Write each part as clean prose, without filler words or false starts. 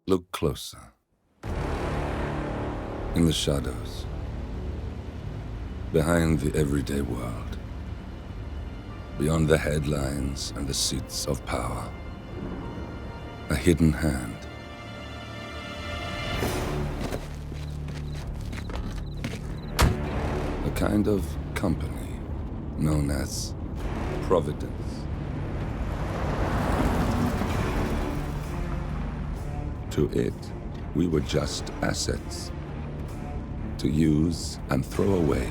Look closer. In the shadows. Behind the everyday world. Beyond the headlines and the seats of power. A hidden hand. A kind of company known as Providence. To it, we were just assets. To use and throw away.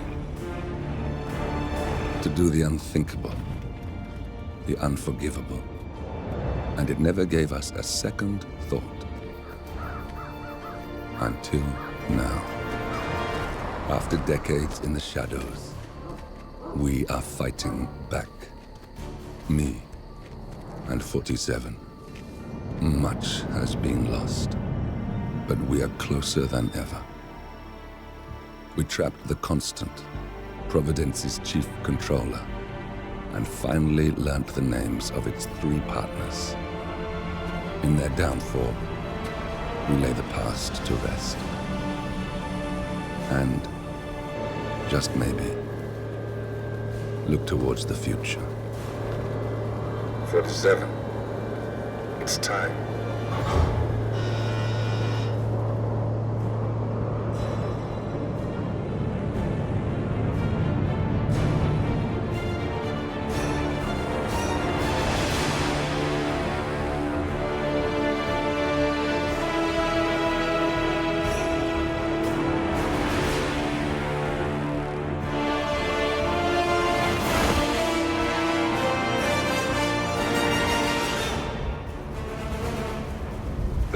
To do the unthinkable. The unforgivable. And it never gave us a second thought. Until now. After decades in the shadows, we are fighting back. Me and 47. Much has been lost, but we are closer than ever. We trapped the Constant, Providence's chief controller, and finally learnt the names of its 3 partners. In their downfall, we lay the past to rest. And, just maybe, look towards the future. 47. It's time.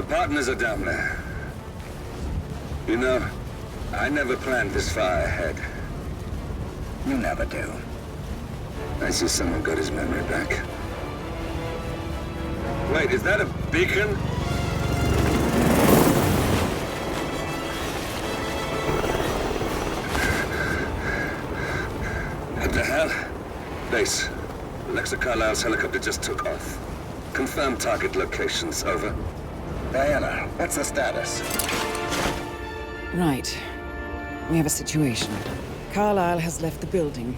Partners are down there. You know, I never planned this far ahead. You never do. I see someone got his memory back. Wait, is that a beacon? What the hell? Base. Alexa Carlisle's helicopter just took off. Confirm target locations, over. Diana, what's the status? Right. We have a situation. Carlisle has left the building.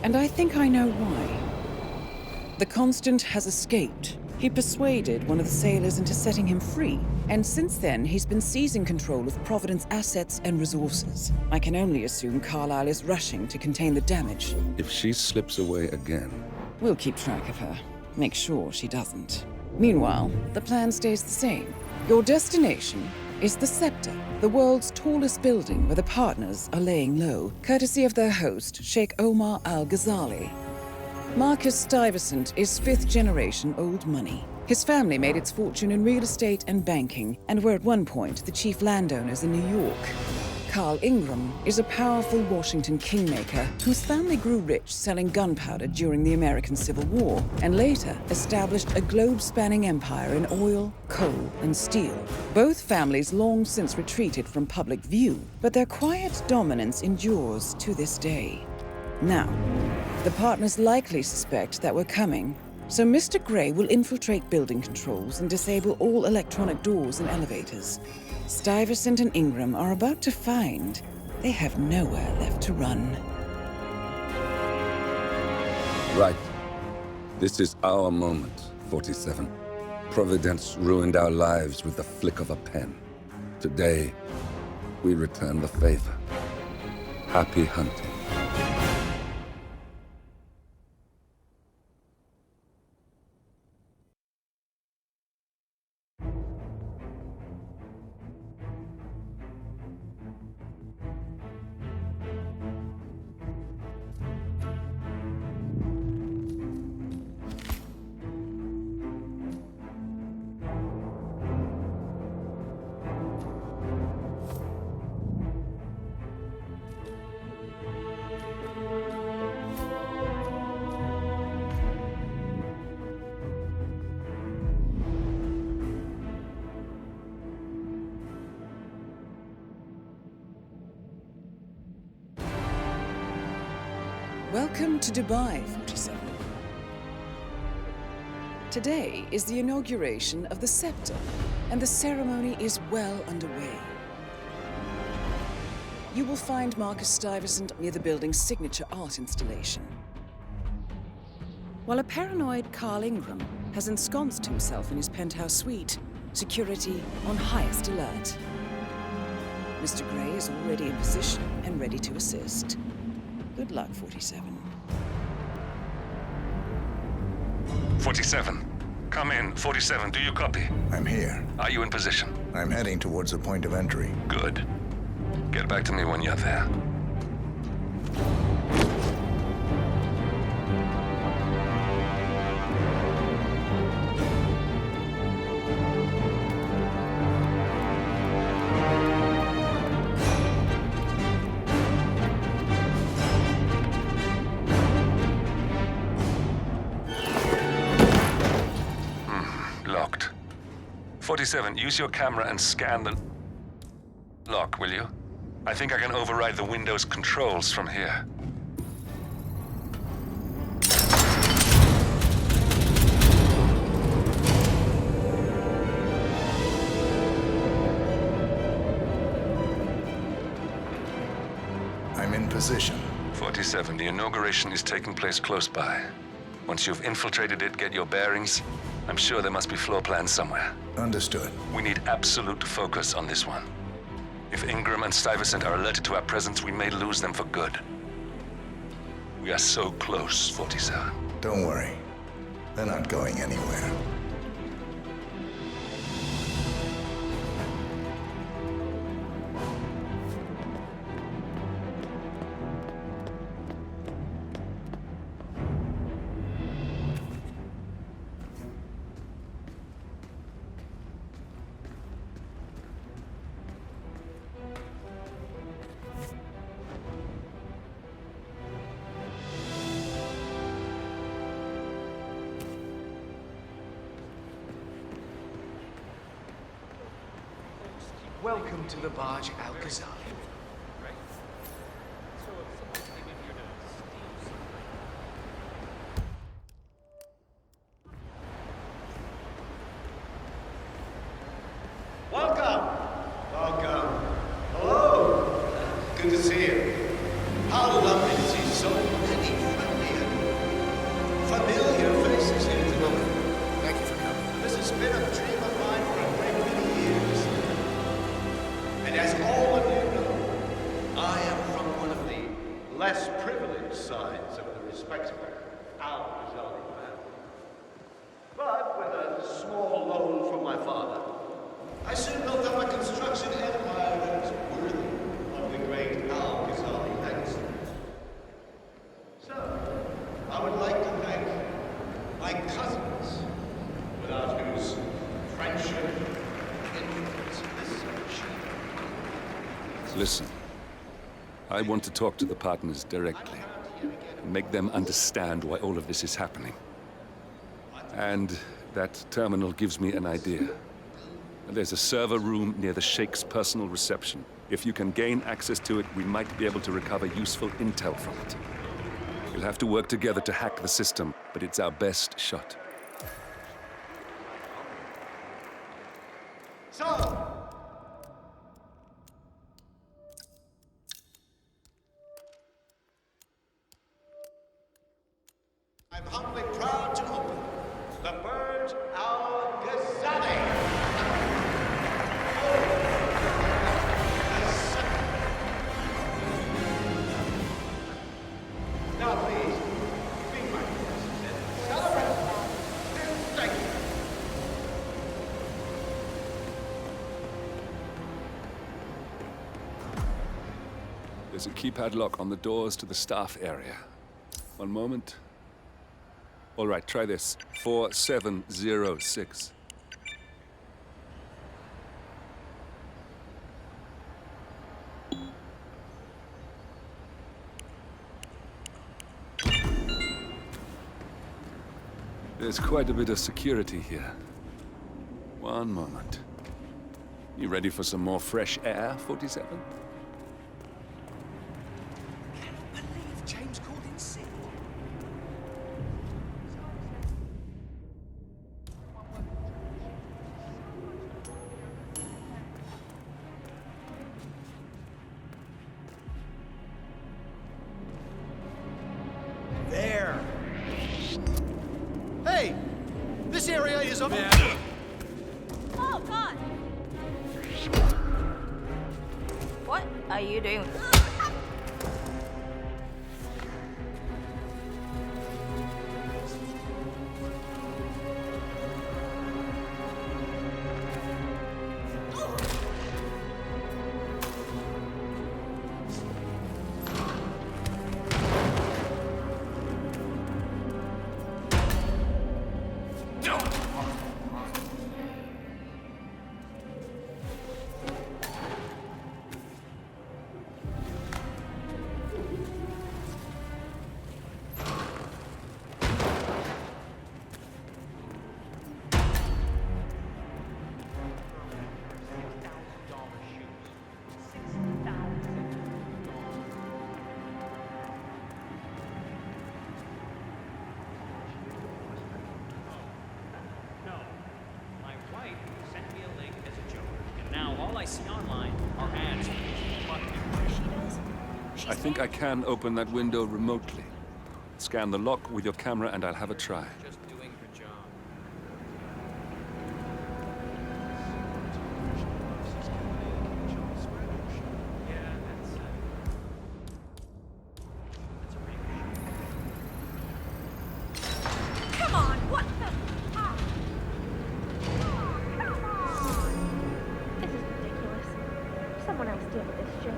And I think I know why. The Constant has escaped. He persuaded one of the sailors into setting him free. And since then, he's been seizing control of Providence assets and resources. I can only assume Carlisle is rushing to contain the damage. If she slips away again... We'll keep track of her. Make sure she doesn't. Meanwhile, the plan stays the same. Your destination is the Scepter, the world's tallest building where the partners are laying low, courtesy of their host, Sheikh Omar Al-Ghazali. Marcus Stuyvesant is 5th-generation old money. His family made its fortune in real estate and banking, and were at one point the chief landowners in New York. Carl Ingram is a powerful Washington kingmaker whose family grew rich selling gunpowder during the American Civil War, and later established a globe-spanning empire in oil, coal, and steel. Both families long since retreated from public view, but their quiet dominance endures to this day. Now, the partners likely suspect that we're coming, so Mr. Grey will infiltrate building controls and disable all electronic doors and elevators. Stuyvesant and Ingram are about to find they have nowhere left to run. Right. This is our moment, 47. Providence ruined our lives with the flick of a pen. Today, we return the favor. Happy hunting. Welcome to Dubai, 47. Today is the inauguration of the Scepter, and the ceremony is well underway. You will find Marcus Stuyvesant near the building's signature art installation, while a paranoid Carl Ingram has ensconced himself in his penthouse suite, security on highest alert. Mr. Gray is already in position and ready to assist. Good luck, 47. 47. Come in. 47, do you copy? I'm here. Are you in position? I'm heading towards the point of entry. Good. Get back to me when you're there. Locked. 47, use your camera and scan the lock, will you? I think I can override the Windows controls from here. I'm in position. 47, the inauguration is taking place close by. Once you've infiltrated it, get your bearings. I'm sure there must be floor plans somewhere. Understood. We need absolute focus on this one. If Ingram and Stuyvesant are alerted to our presence, we may lose them for good. We are so close, 47. Don't worry. They're not going anywhere. Welcome to the barge Al-Ghazali. Welcome! Welcome. Hello! Good to see you. How lovely to see so many familiar faces here tonight. Thank you for coming. This has been a dream of mine for a great many years. And as all of you know, I am from one of the less privileged sides of the respectable Al-Ghazali family. But with a small loan from my father, I soon built up a construction empire that was worthy of the great Al-Ghazali legacy. So, I would like to thank my cousins, without whose friendship and influence this ship. Listen, I want to talk to the partners directly. Make them understand why all of this is happening. And that terminal gives me an idea. There's a server room near the Sheikh's personal reception. If you can gain access to it, we might be able to recover useful intel from it. We'll have to work together to hack the system, but it's our best shot. So, I'm humbly proud to open the Burj Al-Ghazali. Now, please, be my guests and celebrate. Thank you. There's a keypad lock on the doors to the staff area. One moment. All right, try this. 4706. There's quite a bit of security here. One moment. You ready for some more fresh air, 47? Believe James called in sick. This area is a... Oh, God! What are you doing? I think I can open that window remotely. Scan the lock with your camera and I'll have a try. Just doing her job. Come on, what the... Ah. Oh, come on! This is ridiculous. Someone else deal with this shit.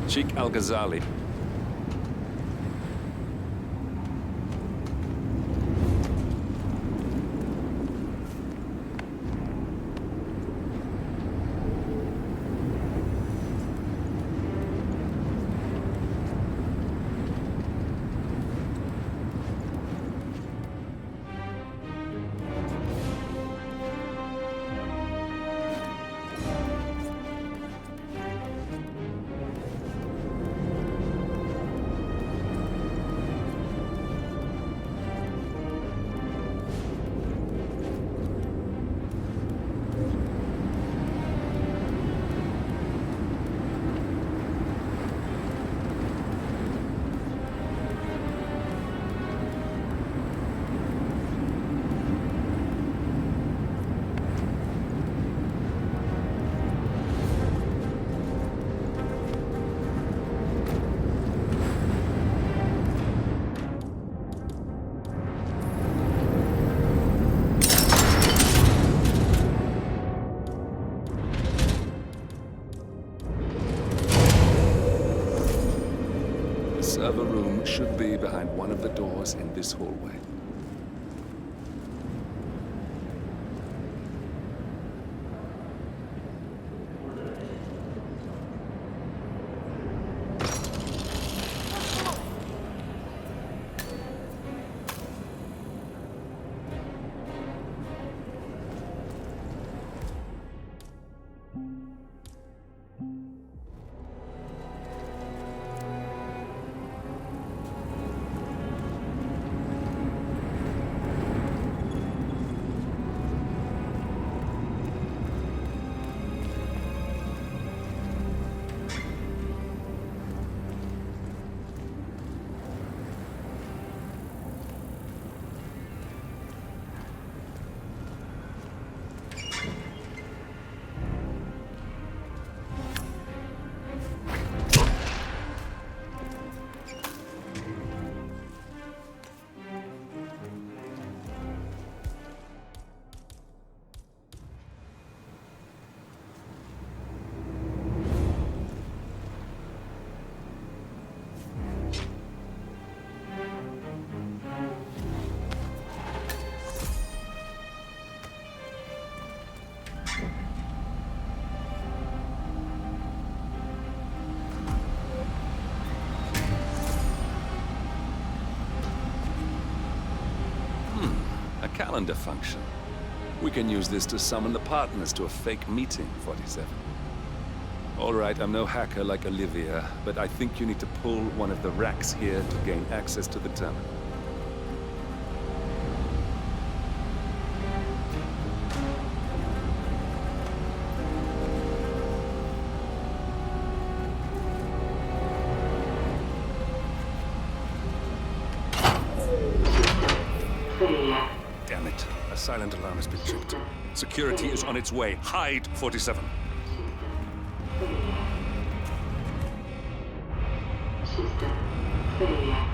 Sheikh Al-Ghazali. The server room should be behind one of the doors in this hallway. A calendar function. We can use this to summon the partners to a fake meeting, 47. All right, I'm no hacker like Olivia, but I think you need to pull one of the racks here to gain access to the terminal. Damn it. A silent alarm has been tripped. Security is on its way. Hide, 47. System failure.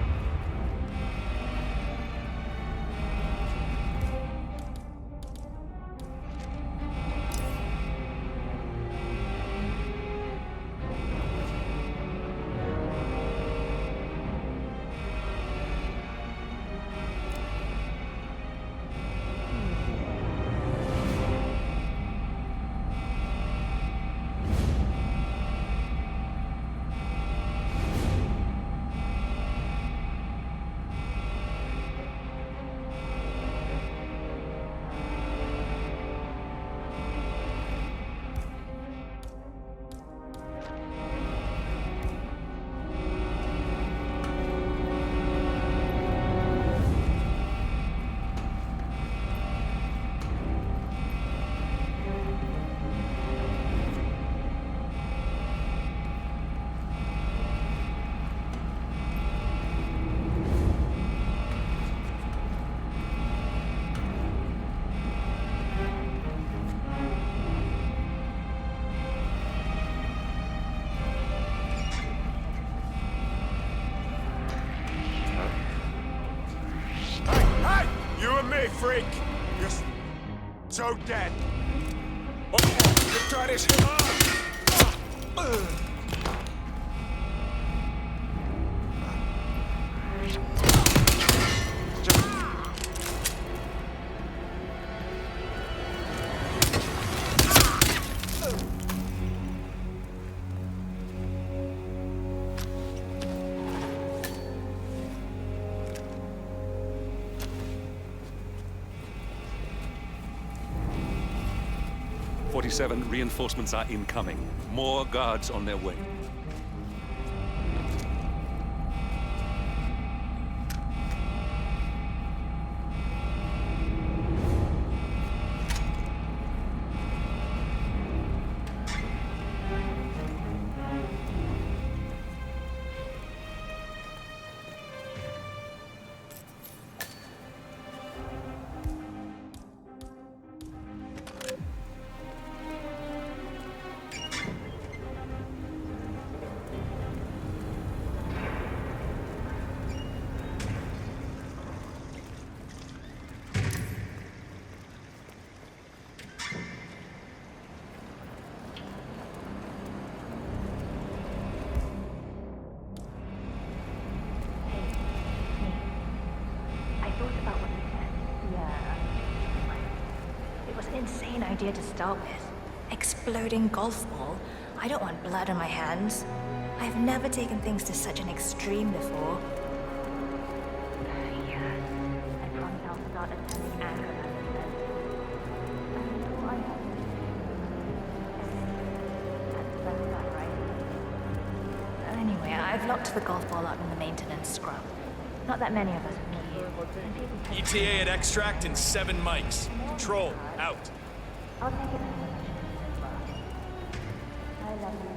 Freak! You're so dead. Oh, you got it. Reinforcements are incoming. More guards on their way. Insane idea to start with. Exploding golf ball? I don't want blood on my hands. I've never taken things to such an extreme before. Yes. I promise I'll start attending anger management. That's that, right? Anyway, I've locked the golf ball up in the maintenance scrub. Not that many of us are keys. ETA at extract in 7 mics. Control, out. I'll take it. I love you.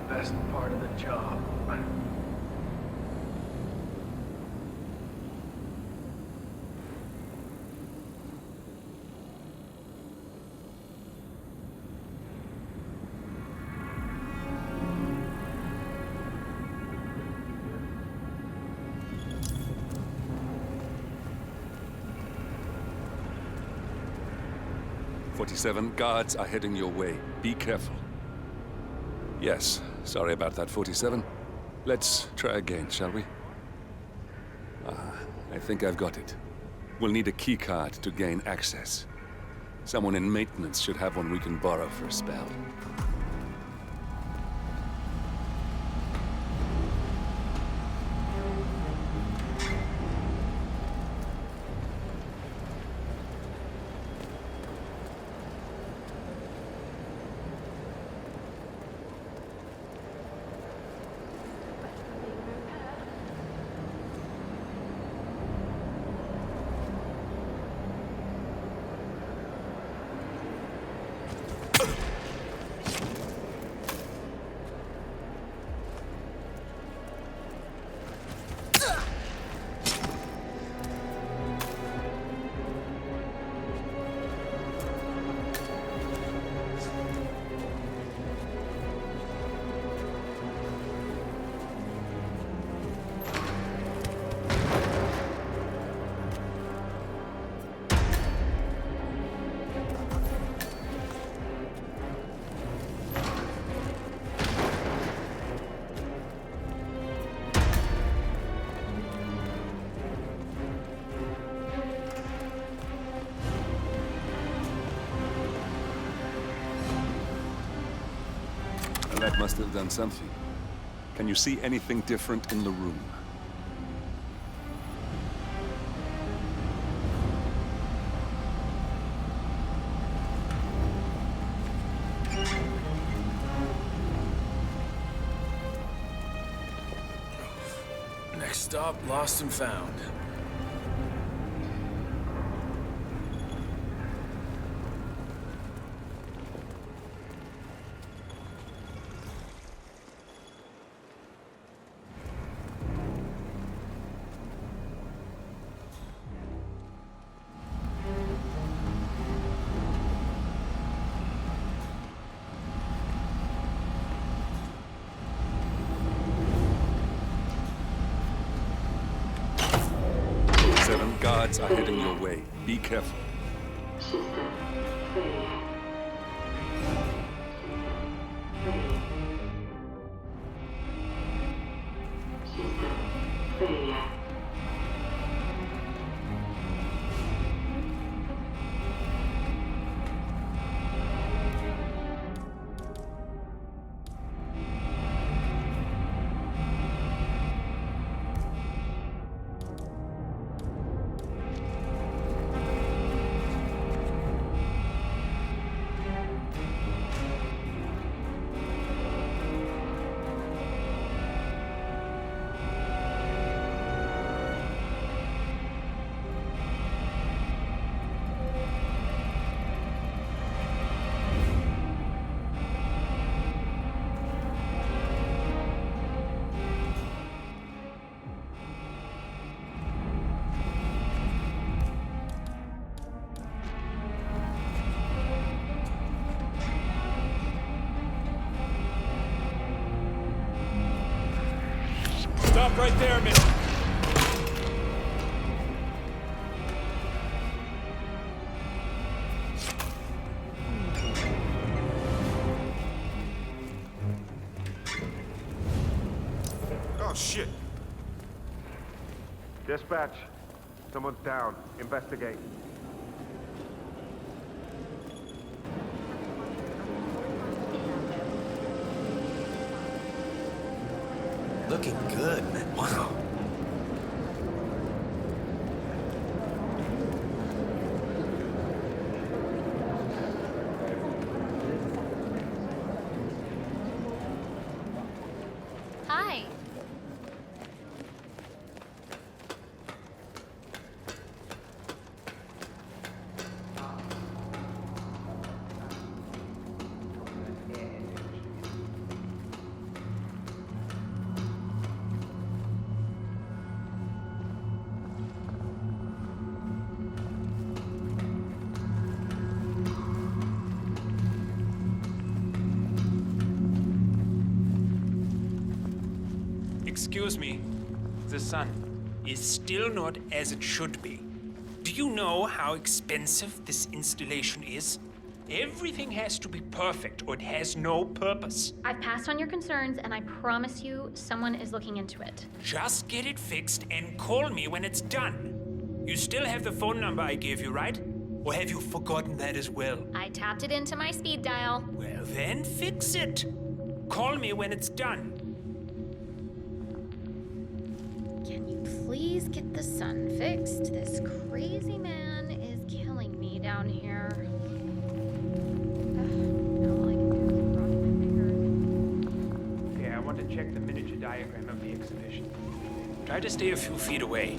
Best part of the job. 47, guards are heading your way. Be careful. Yes, sorry about that, 47. Let's try again, shall we? I think I've got it. We'll need a keycard to gain access. Someone in maintenance should have one we can borrow for a spell. That must have done something. Can you see anything different in the room? Next stop, lost and found. Guards are heading your way. Be careful. Stop right there, man. Oh, shit. Dispatch. Someone's down. Investigate. Looking good, man. Wow. Hi. Excuse me, the sun is still not as it should be. Do you know how expensive this installation is? Everything has to be perfect or it has no purpose. I've passed on your concerns, and I promise you someone is looking into it. Just get it fixed and call me when it's done. You still have the phone number I gave you, right? Or have you forgotten that as well? I tapped it into my speed dial. Well, then fix it. Call me when it's done. Can you please get the sun fixed? This crazy man is killing me down here. Okay, I want to check the miniature diagram of the exhibition. Try to stay a few feet away.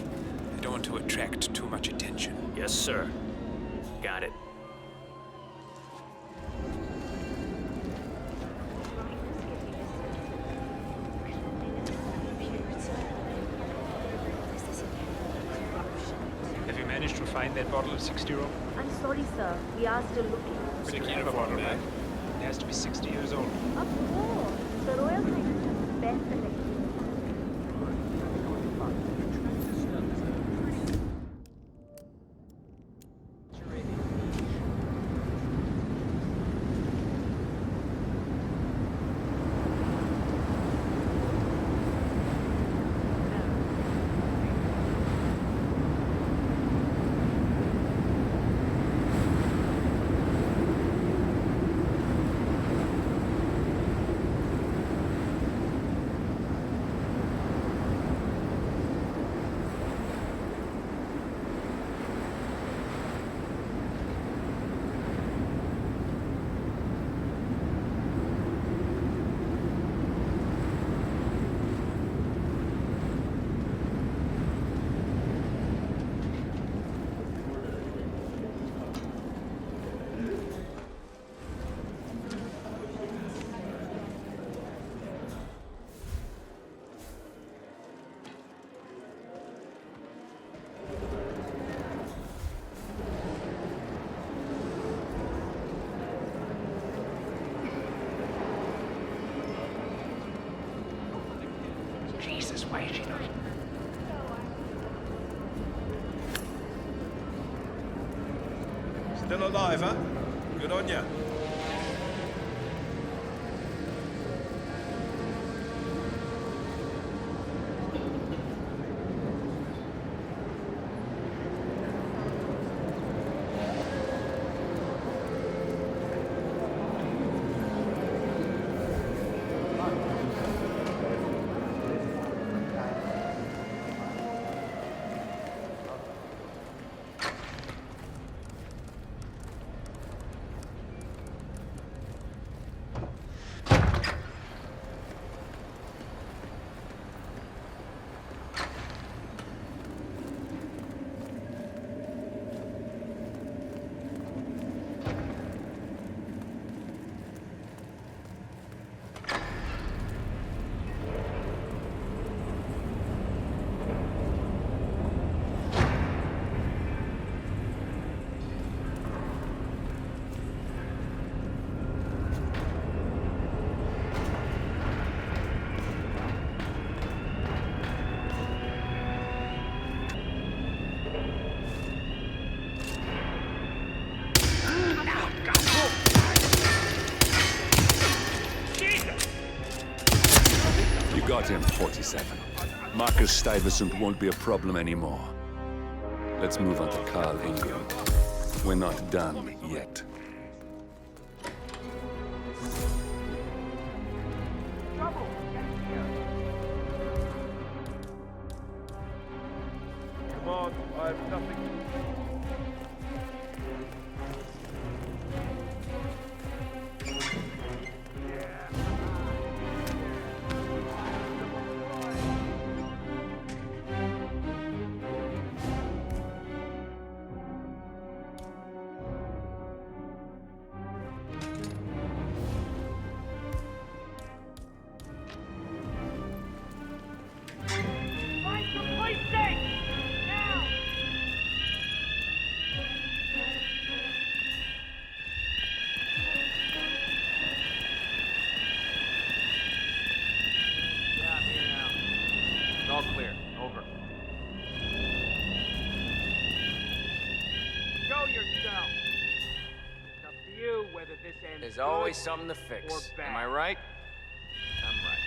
I don't want to attract too much attention. Yes, sir. Got it. Have you managed to find that bottle of 60-year-old? I'm sorry, sir. We are still looking. It's a clever bottle, man. It has to be 60 years old. Of course. The Royal Highness has the best selection. Jesus, why is she not? Still alive, huh? Good on ya. Got him, 47. Marcus Stuyvesant won't be a problem anymore. Let's move on to Carl Ingram. We're not done yet. Come on, I have nothing to... There's always something to fix. Am I right? I'm right.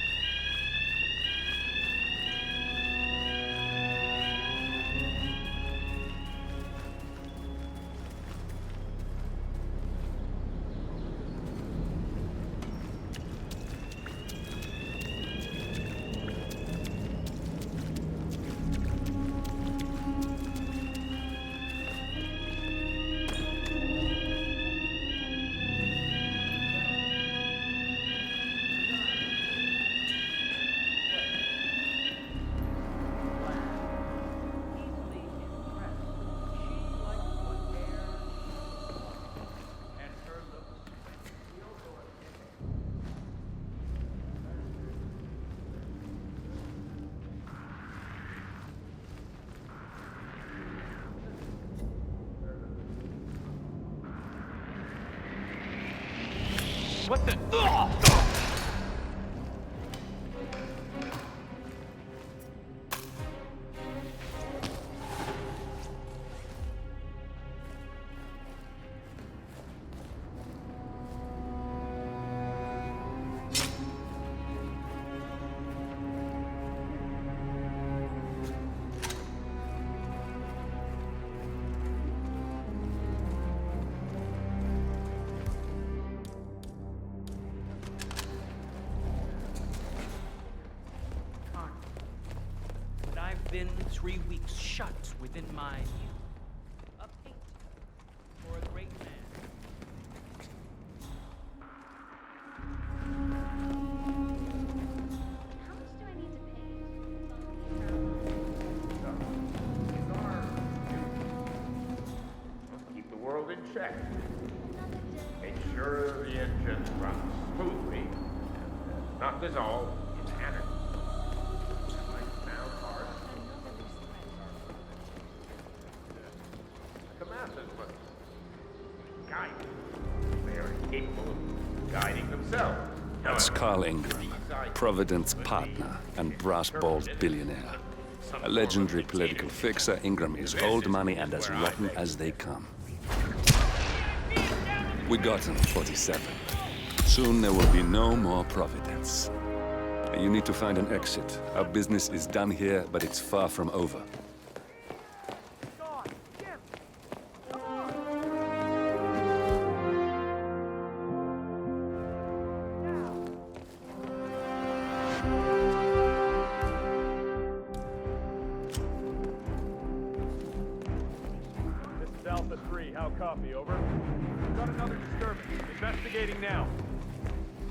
What the? Been 3 weeks shut within my a painting for a great man. How much do I need to pay? Keep the world in check. Make sure the engine runs smoothly and not dissolve in anarchy. That's Carl Ingram, Provident's partner and brass-balled billionaire. A legendary political fixer, Ingram is old money and as rotten as they come. We got him, 47. Soon there will be no more Providence. You need to find an exit. Our business is done here, but it's far from over. Alpha 3, how copy, over? We've got another disturbance. Investigating now.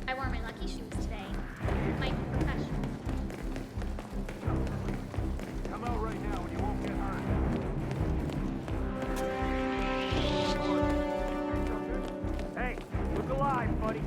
I wore my lucky shoes today. My professional. Come out right now and you won't get hurt. Hey, look alive, buddy.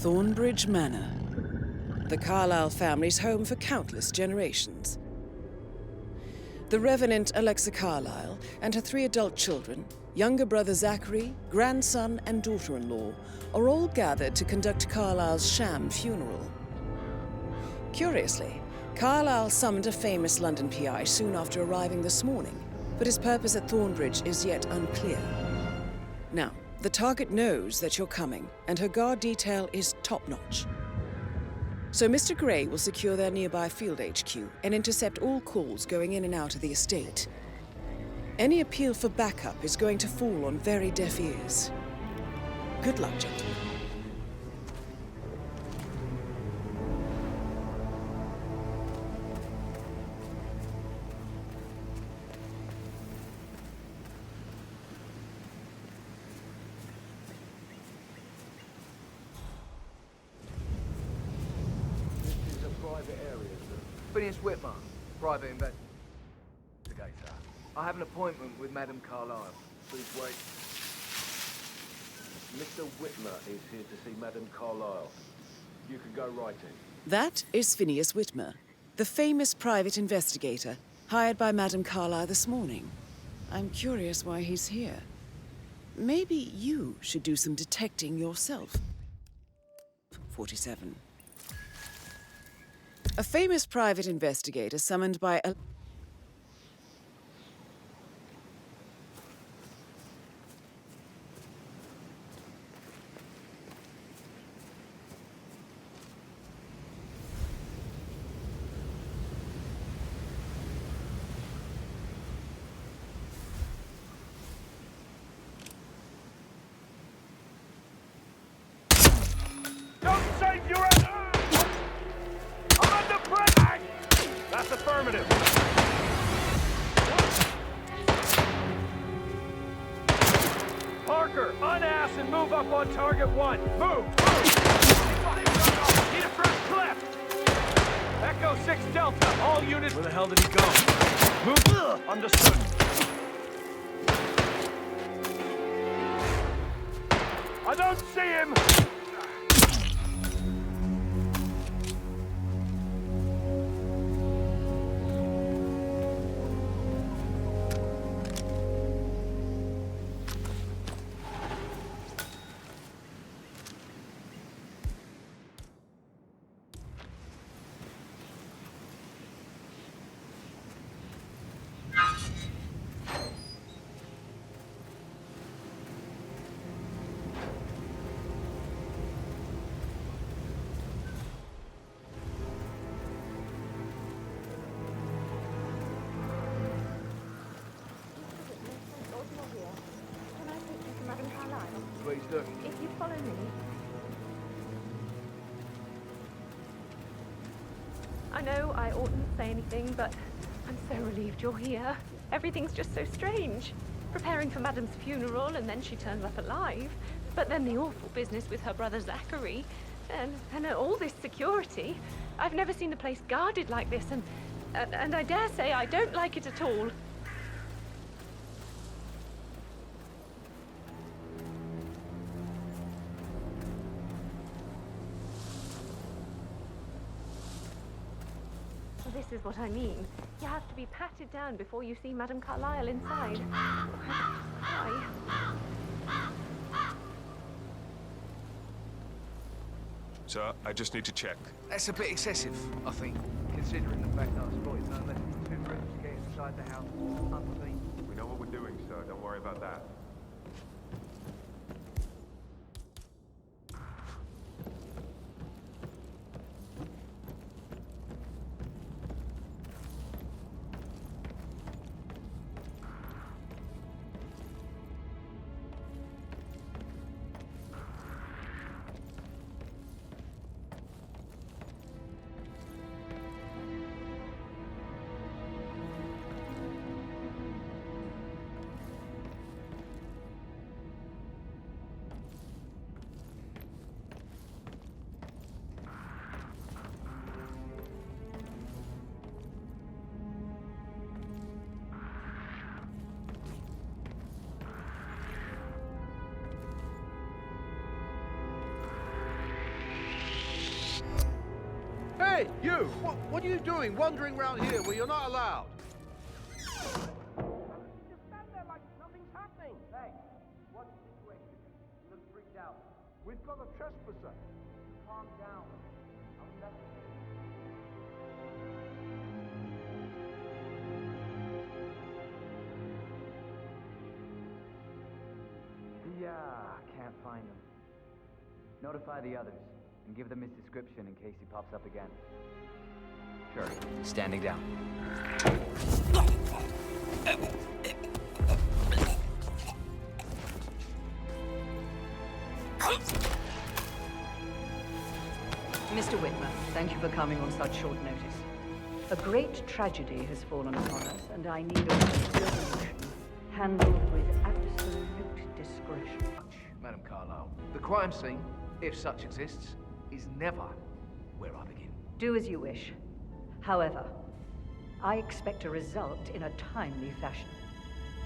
Thornbridge Manor, the Carlyle family's home for countless generations. The Revenant Alexa Carlyle and her 3 adult children, younger brother Zachary, grandson, and daughter-in-law are all gathered to conduct Carlisle's sham funeral. Curiously, Carlisle summoned a famous London PI soon after arriving this morning, but his purpose at Thornbridge is yet unclear. Now, the target knows that you're coming, and her guard detail is top-notch. So Mr. Gray will secure their nearby field HQ and intercept all calls going in and out of the estate. Any appeal for backup is going to fall on very deaf ears. Good luck, gentlemen. Phineas Whitmer, private investigator. I have an appointment with Madame Carlisle. Please wait. Mr. Whitmer is here to see Madame Carlisle. You can go right in. That is Phineas Whitmer, the famous private investigator hired by Madame Carlisle this morning. I'm curious why he's here. Maybe you should do some detecting yourself. 47. A famous private investigator summoned by a... Don't save your ass! I'm under pressure! That's affirmative. Parker, unass and move up on target 1. Move! Need a first clip! Echo 6 Delta, all units... Where the hell did he go? Move! Understood. I don't see him! Please do. If you follow me. I know I oughtn't say anything, but I'm so relieved you're here. Everything's just so strange. Preparing for Madame's funeral, and then she turns up alive. But then the awful business with her brother Zachary, and all this security. I've never seen the place guarded like this, and I dare say I don't like it at all. This is what I mean. You have to be patted down before you see Madame Carlisle inside. Why? Sir, I just need to check. That's a bit excessive, I think, considering the fact that I spotted no less than 2 rooms get inside the house underneath. We know what we're doing, sir. Don't worry about that. Hey, you! What are you doing wandering around here where you're not allowed? Just stand there like nothing's happening. Hey, got a trespasser. Calm down. I'll never. Yeah, can't find him. Notify the others, and give them his description in case he pops up again. Sure, standing down. Mr. Whitmer, thank you for coming on such short notice. A great tragedy has fallen upon us, and I need a resolution handled with absolute discretion. Madam Carlyle, the crime scene, if such exists, is never where I begin. Do as you wish. However, I expect a result in a timely fashion.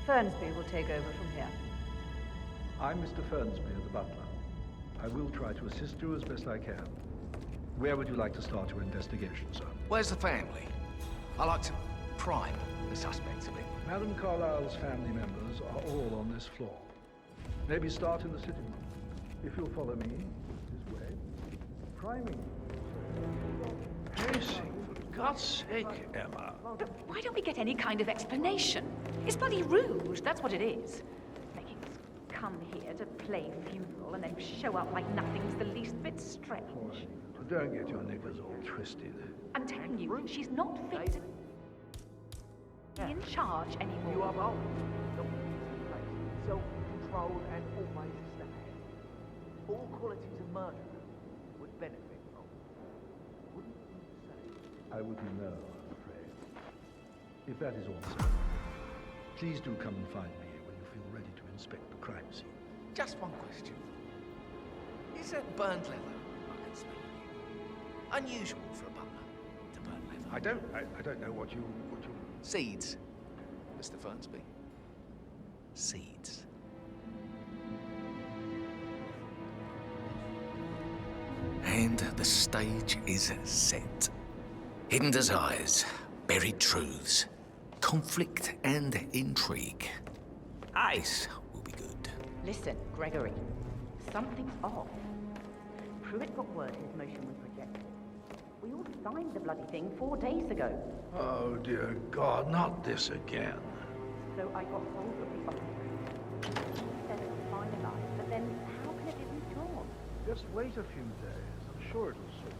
Fernsby will take over from here. I'm Mr. Fernsby, the butler. I will try to assist you as best I can. Where would you like to start your investigation, sir? Where's the family? I like to prime the suspects a bit. Madam Carlyle's family members are all on this floor. Maybe start in the sitting room. If you'll follow me this way. Priming. Pacing, for God's sake, Emma. Why don't we get any kind of explanation? It's bloody rude, that's what it is. Making us come here to play funeral and then show up like nothing's the least bit strange. Don't get your knickers all twisted. I'm telling you, she's not fit to be in charge anymore. You are bold. Self-control and always stand. All qualities of murder would benefit from. Wouldn't you say? I wouldn't know, I'm afraid. If that is all, sir, please do come and find me when you feel ready to inspect the crime scene. Just one question. Is that burned leather I can smell? Unusual for a butler to burn leather. I don't know what you... Seeds, Mr. Fernsby. Seeds. And the stage is set. Hidden desires, buried truths, conflict and intrigue. Ice will be good. Listen, Gregory. Something's off. Pruitt got word his motion was rejected. We all signed the bloody thing 4 days ago. Oh, dear God, not this again. So I got hold of the officer. He said it was finalized, but then how can it be withdrawn? Just wait a few days. I'm sure it'll suit.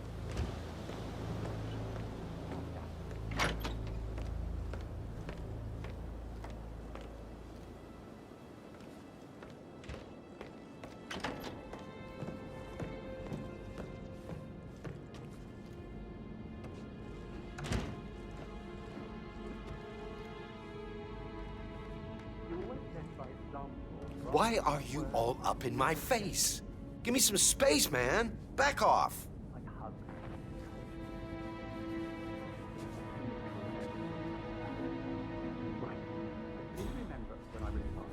Why are you all up in my face? Give me some space, man. Back off. Right. I do remember when I was 5.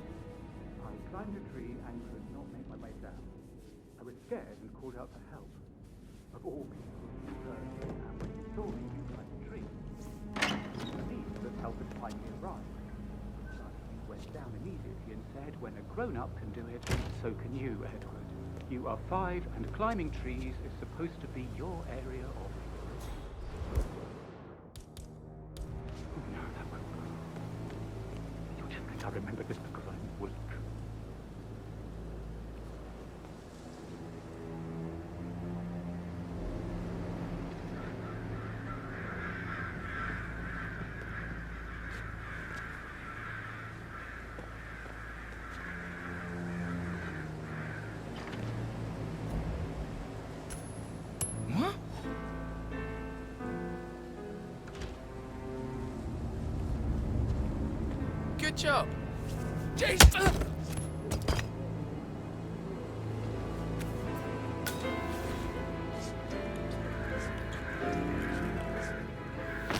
I climbed a tree and could not make my way down. I was scared and called out for help. Of all people, you heard me, and when you saw me, you climbed the tree. The police that helped us find me arrived. Went down immediately and said, when a grown-up can do it, so can you, Edward. You are 5, and climbing trees is supposed to be your area of expertise. Oh, no, that won't work. You'll just think I remember this because I'm weak. Good job. Jason!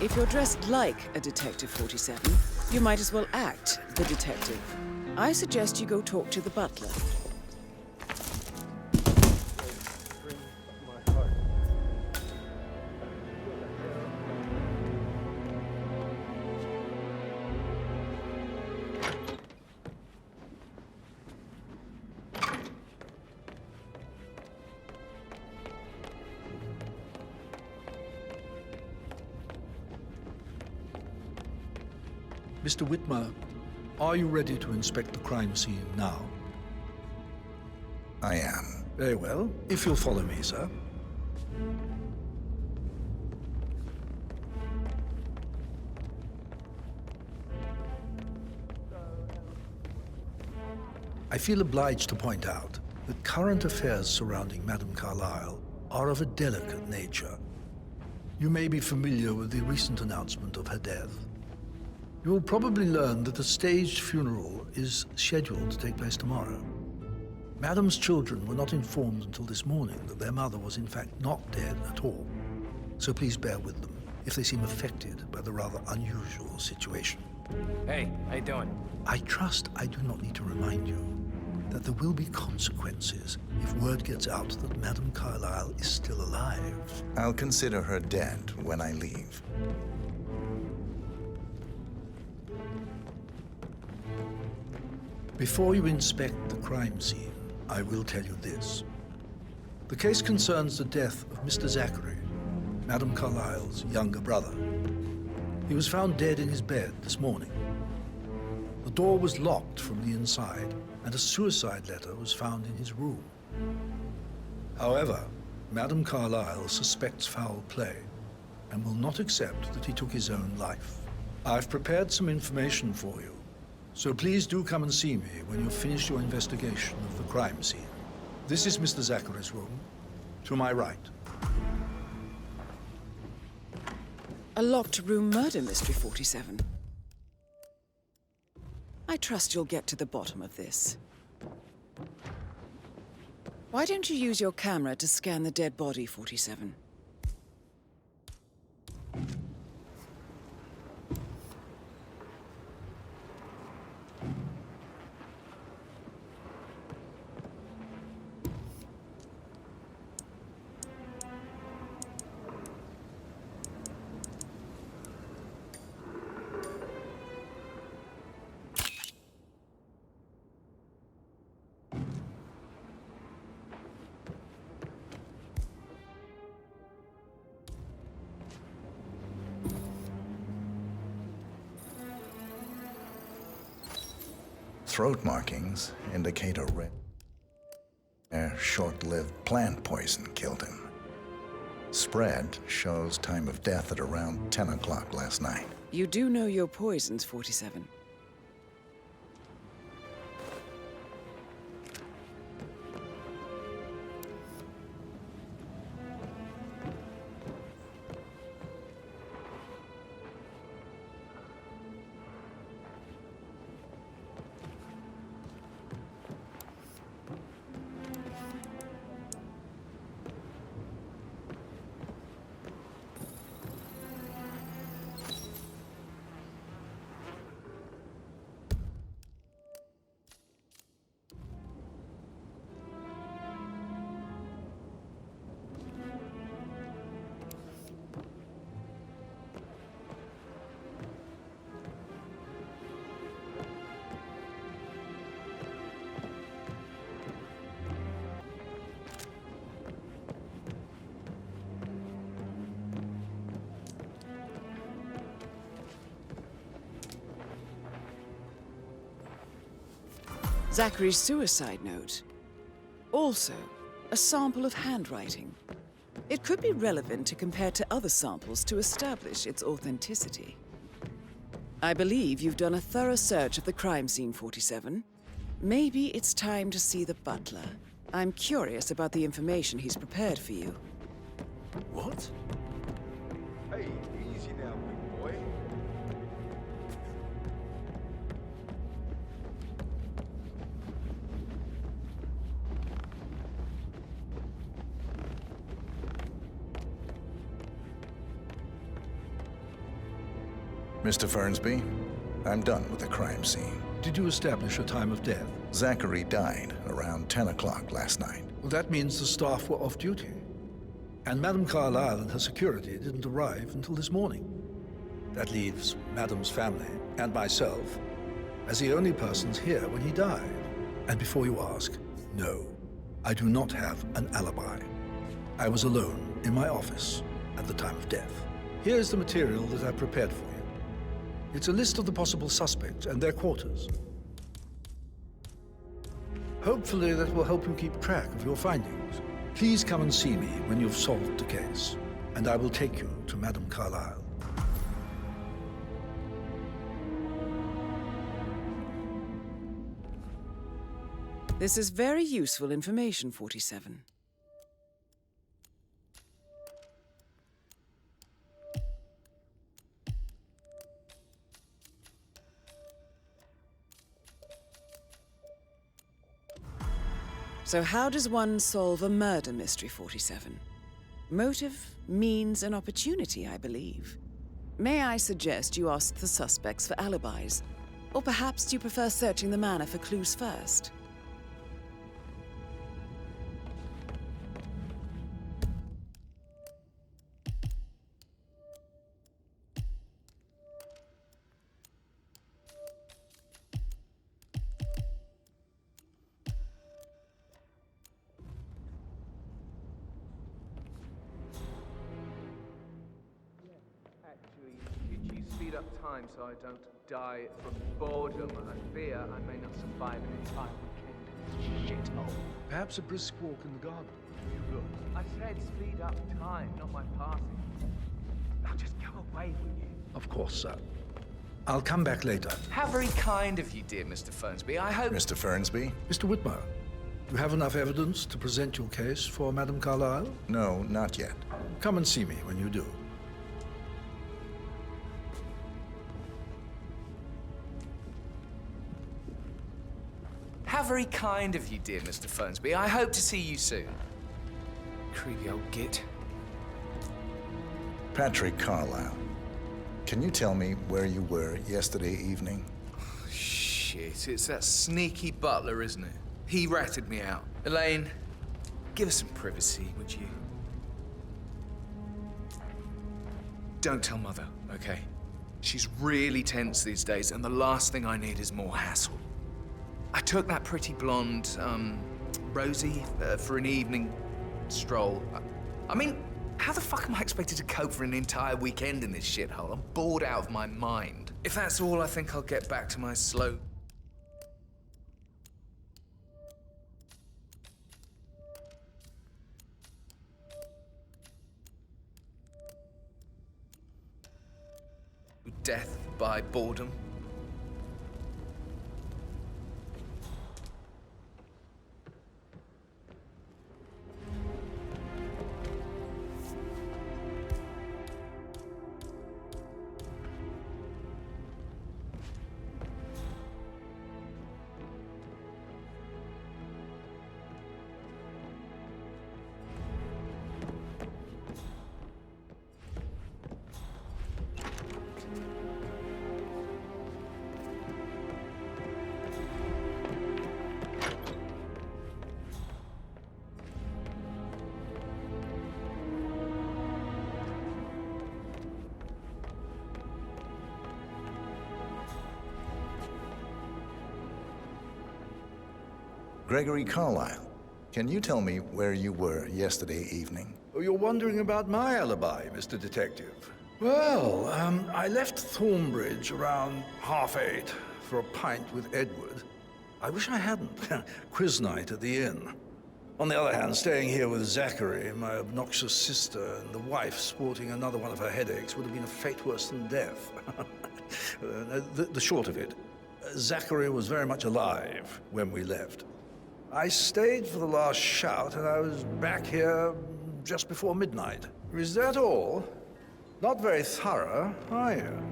If you're dressed like a Detective 47, you might as well act the detective. I suggest you go talk to the butler. Mr. Whitmer, are you ready to inspect the crime scene now? I am. Very well. If you'll follow me, sir. I feel obliged to point out that current affairs surrounding Madame Carlyle are of a delicate nature. You may be familiar with the recent announcement of her death. You will probably learn that a staged funeral is scheduled to take place tomorrow. Madame's children were not informed until this morning that their mother was in fact not dead at all. So please bear with them if they seem affected by the rather unusual situation. Hey, how you doing? I trust I do not need to remind you that there will be consequences if word gets out that Madame Carlyle is still alive. I'll consider her dead when I leave. Before you inspect the crime scene, I will tell you this. The case concerns the death of Mr. Zachary, Madame Carlyle's younger brother. He was found dead in his bed this morning. The door was locked from the inside, and a suicide letter was found in his room. However, Madame Carlyle suspects foul play and will not accept that he took his own life. I've prepared some information for you, so please do come and see me when you've finished your investigation of the crime scene. This is Mr. Zachary's room, to my right. A locked room murder mystery, 47. I trust you'll get to the bottom of this. Why don't you use your camera to scan the dead body, 47? Throat markings indicate a rare, short-lived plant poison killed him. Spread shows time of death at around 10 o'clock last night. You do know your poisons, 47. Zachary's suicide note. Also, a sample of handwriting. It could be relevant to compare to other samples to establish its authenticity. I believe you've done a thorough search of the crime scene, 47. Maybe it's time to see the butler. I'm curious about the information he's prepared for you. What? Hey, easy now, big boy. Mr. Fernsby, I'm done with the crime scene. Did you establish a time of death? Zachary died around 10 o'clock last night. Well, that means the staff were off duty. And Madame Carlyle and her security didn't arrive until this morning. That leaves Madame's family and myself as the only persons here when he died. And before you ask, no, I do not have an alibi. I was alone in my office at the time of death. Here's the material that I prepared for you. It's a list of the possible suspects and their quarters. Hopefully that will help you keep track of your findings. Please come and see me when you've solved the case, and I will take you to Madame Carlyle. This is very useful information, 47. So how does one solve a murder mystery, 47? Motive, means, and opportunity, I believe. May I suggest you ask the suspects for alibis? Or perhaps do you prefer searching the manor for clues first? Could you speed up time so I don't die from boredom and fear I may not survive an entire weekend in this shithole? Perhaps a brisk walk in the garden. Look, I said speed up time, not my passing. Now just go away, will you? Of course, sir. I'll come back later. How very kind of you, dear Mr. Fernsby. I hope... Mr. Fernsby? Mr. Whitmer, you have enough evidence to present your case for Madame Carlyle? No, not yet. Come and see me when you do. How very kind of you, dear Mr. Fernsby. I hope to see you soon. Creepy old git. Patrick Carlyle, can you tell me where you were yesterday evening? Shit, it's that sneaky butler, isn't it? He ratted me out. Elaine, give us some privacy, would you? Don't tell Mother, okay? She's really tense these days, and the last thing I need is more hassle. I took that pretty blonde, Rosie, for an evening stroll. I mean, how the fuck am I expected to cope for an entire weekend in this shithole? I'm bored out of my mind. If that's all, I think I'll get back to my slow... death by boredom. Gregory Carlyle, can you tell me where you were yesterday evening? Oh, you're wondering about my alibi, Mr. Detective. Well, I left Thornbridge around 8:30 for a pint with Edward. I wish I hadn't. Quiz night at the inn. On the other hand, staying here with Zachary, my obnoxious sister, and the wife sporting another one of her headaches would have been a fate worse than death. The short of it, Zachary was very much alive when we left. I stayed for the last shout, and I was back here just before midnight. Is that all? Not very thorough, are you?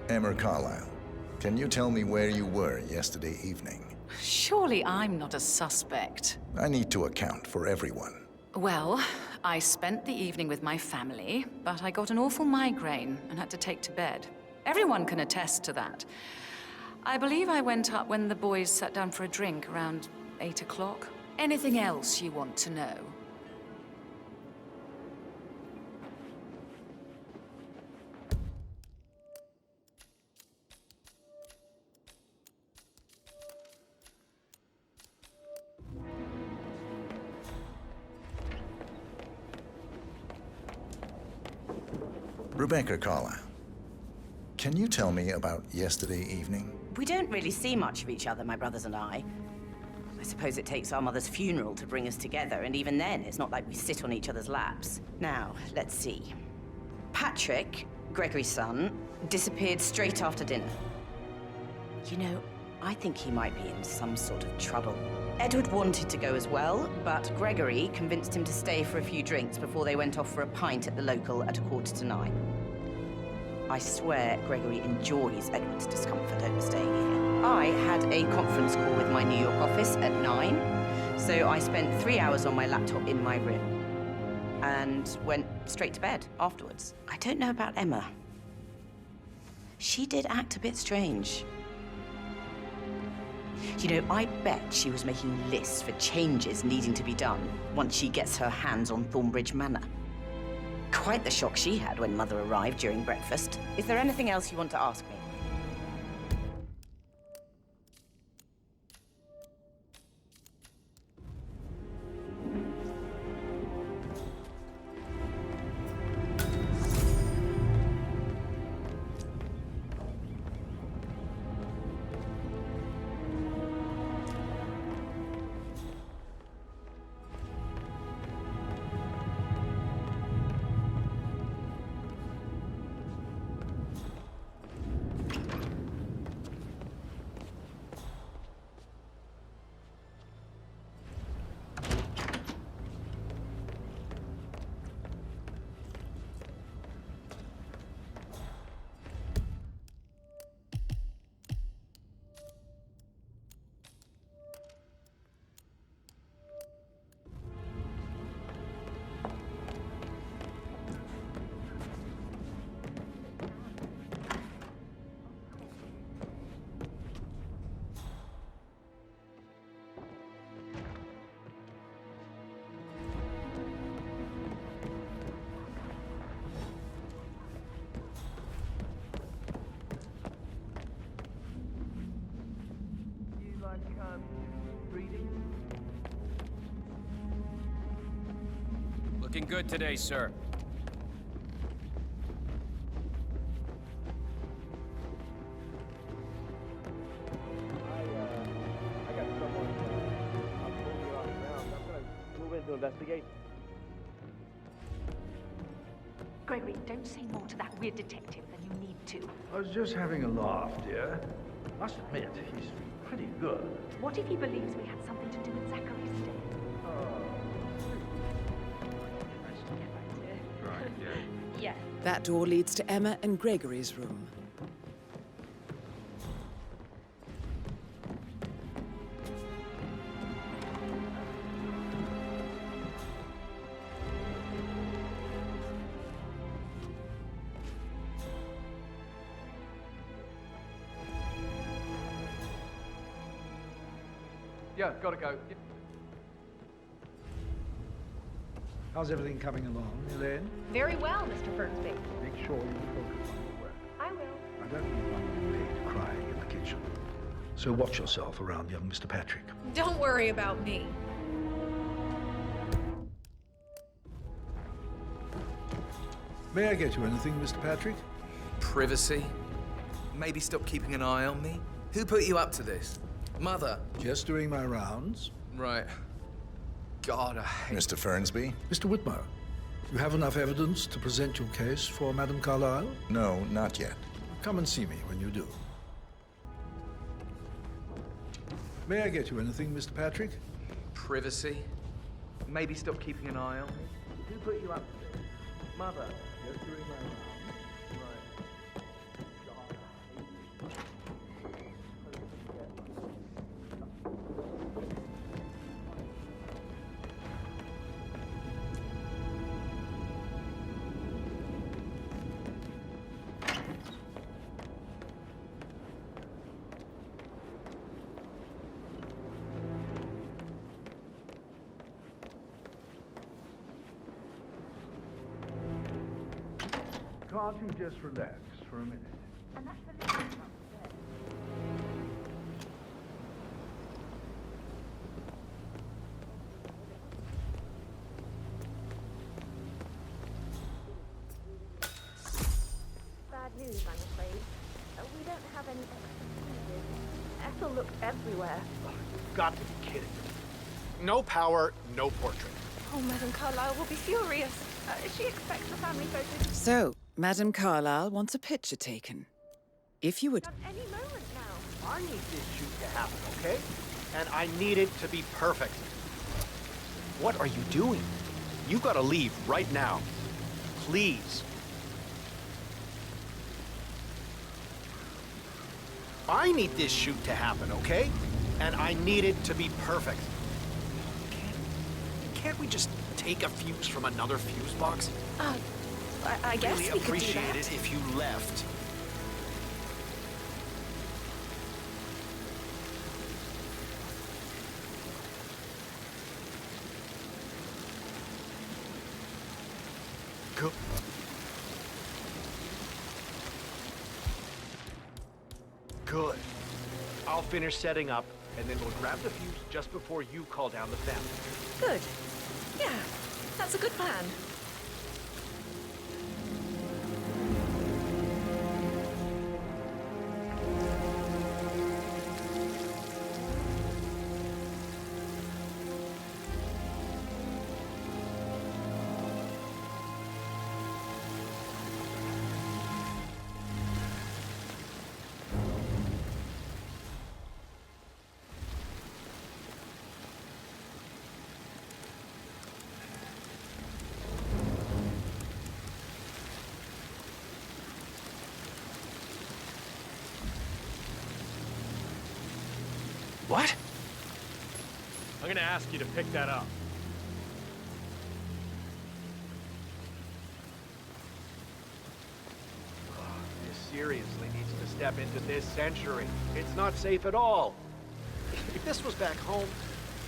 Emma Carlyle, can you tell me where you were yesterday evening? Surely I'm not a suspect. I need to account for everyone. Well, I spent the evening with my family, but I got an awful migraine and had to take to bed. Everyone can attest to that. I believe I went up when the boys sat down for a drink around 8 o'clock. Anything else you want to know? Rebecca Carlyle, can you tell me about yesterday evening? We don't really see much of each other, my brothers and I. I suppose it takes our mother's funeral to bring us together, and even then, it's not like we sit on each other's laps. Now, let's see. Patrick, Gregory's son, disappeared straight after dinner. You know, I think he might be in some sort of trouble. Edward wanted to go as well, but Gregory convinced him to stay for a few drinks before they went off for a pint at the local at 8:45. I swear Gregory enjoys Edward's discomfort over staying here. I had a conference call with my New York office at 9, so I spent 3 hours on my laptop in my room and went straight to bed afterwards. I don't know about Emma. She did act a bit strange. You know, I bet she was making lists for changes needing to be done once she gets her hands on Thornbridge Manor. Quite the shock she had when Mother arrived during breakfast. Is there anything else you want to ask me? Looking good today, sir. I got someone. I'm moving around the ground. I'm gonna move in to investigate. Gregory, don't say more to that weird detective than you need to. I was just having a laugh, dear. Must admit, he's pretty good. What if he believes we had something to do with Zachary's death? Right, yeah. Yes. That door leads to Emma and Gregory's room. Yeah, gotta go. How's everything coming along, Elaine? Very well, Mr. Fernsby. Make sure you focus on your work. I will. I don't need one maid crying in the kitchen. So watch yourself around young Mr. Patrick. Don't worry about me. May I get you anything, Mr. Patrick? Privacy? Maybe stop keeping an eye on me? Who put you up to this? Mother? Just doing my rounds. Right. God, I hate... Mr. Fernsby? Mr. Whitmer, you have enough evidence to present your case for Madame Carlyle? No, not yet. Come and see me when you do. May I get you anything, Mr. Patrick? Privacy? Maybe stop keeping an eye on me? Who put you up to this? Mother. Just doing my rounds. Right. God, I hate Can't you just relax for a minute? And that's the little one. bad news, I'm afraid. We don't have any extra fuses. Ethel looked everywhere. You've got to be kidding me. No power, no portrait. Oh, Madame Carlyle will be furious. She expects the family photos. So, Madame Carlyle wants a picture taken. If you would... Any moment now. I need this shoot to happen, okay? And I need it to be perfect. What are you doing? You gotta leave right now. Please. I need this shoot to happen, okay? And I need it to be perfect. Can't we just take a fuse from another fuse box? I guess really we could do appreciate that. it if you left. Good. Good. I'll finish setting up, and then we'll grab the fuse just before you call down the family. Good. Yeah, that's a good plan. What? I'm gonna ask you to pick that up. This seriously needs to step into this century. It's not safe at all. If this was back home,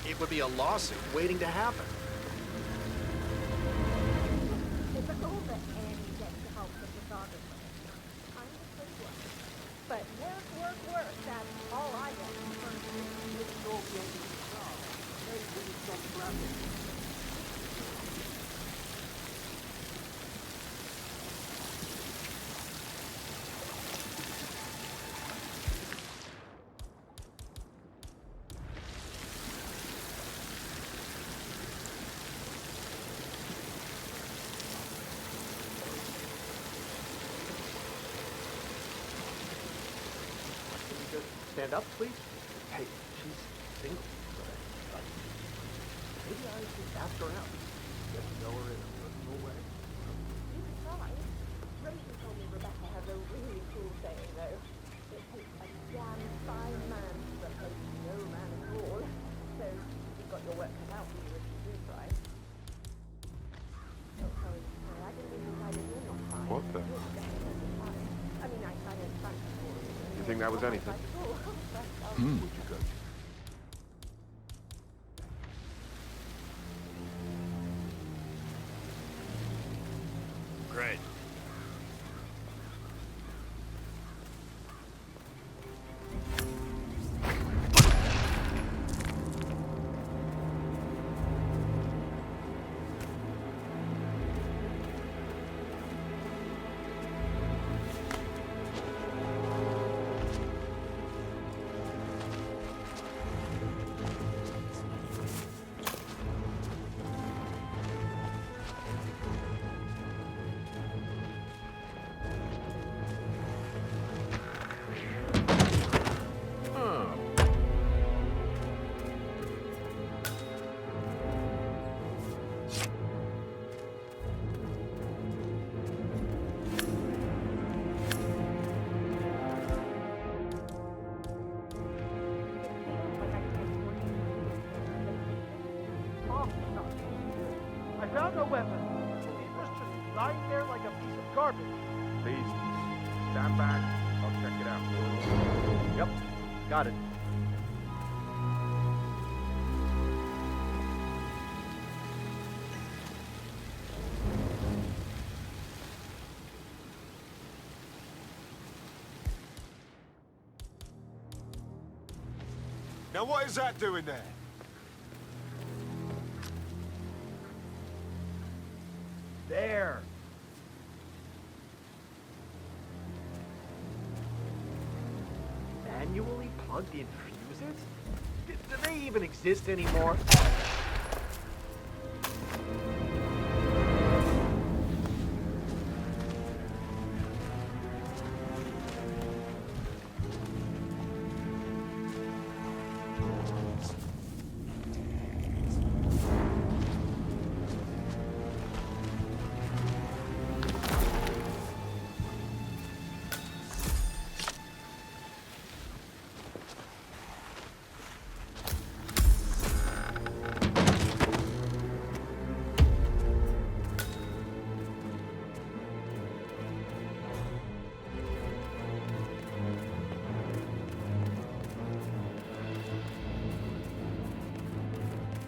it would be a lawsuit waiting to happen. It's a goal that Annie gets to help the photographer. I'm the pretty one. But work, that's all I get. Stand up, please. Hey, she's single. Maybe I should ask her out. Get to know her in a personal way. You can try. Rosie told me Rebecca has a really cool saying, though. It takes a damn fine man to replace no man at all. So you've got your work cut out for you if you do try. Oh, sorry. I didn't mean to try to do not fine. What the? I mean, I tried it fun. You think that was anything? Hmm. Would you go? Great. I found no weapon. It was just lying there like a piece of garbage. Please, stand back. I'll check it out. Yep, got it. Now what is that doing there? There. hunt the infusers? Do they even exist anymore?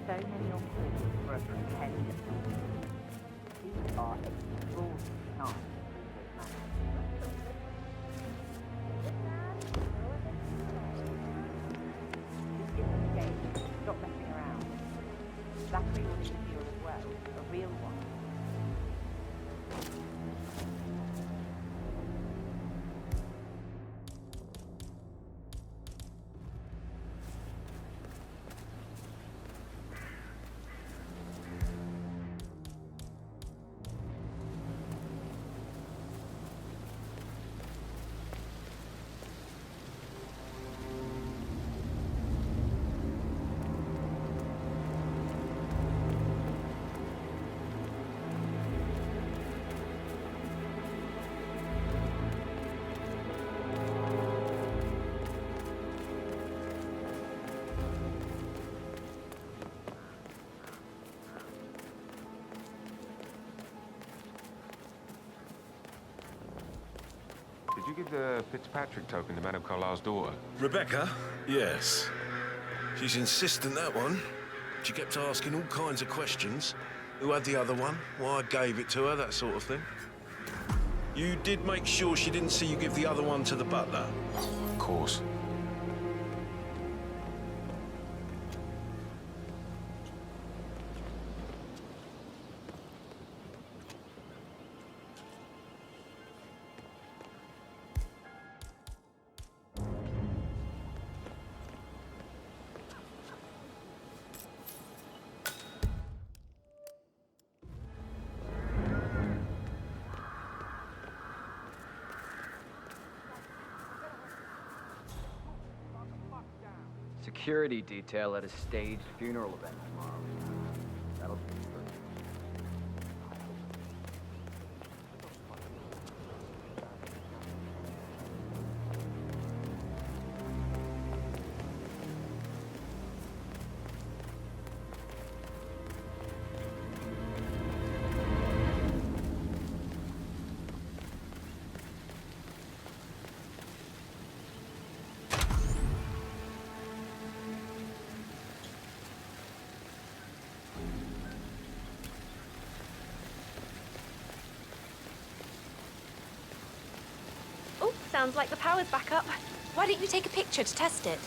So many on call for a pretender. These are extraordinary times. This isn't a game. Stop messing around. Zachary will need a deal as well. A real one. Did you give the Fitzpatrick token to Madame Carlisle's daughter? Rebecca? Yes. She's insistent, that one. She kept asking all kinds of questions. Who had the other one? Why I gave it to her, that sort of thing. You did make sure she didn't see you give the other one to the butler? Of course. Security detail at a staged funeral event tomorrow. That'll be good. Sounds like the power's back up. Why don't you take a picture to test it?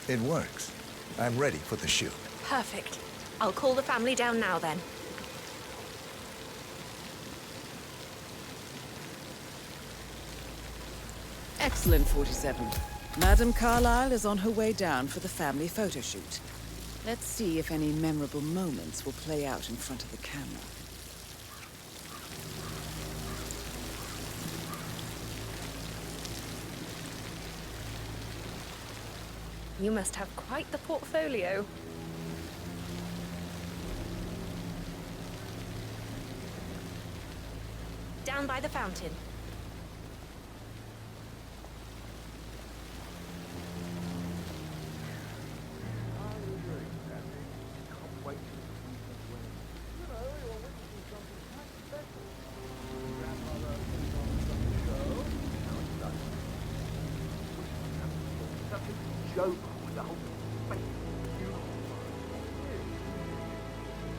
It works. I'm ready for the shoot. Perfect. I'll call the family down now then. Excellent, 47. Madame Carlyle is on her way down for the family photo shoot. Let's see if any memorable moments will play out in front of the camera. You must have quite the portfolio. Down by the fountain.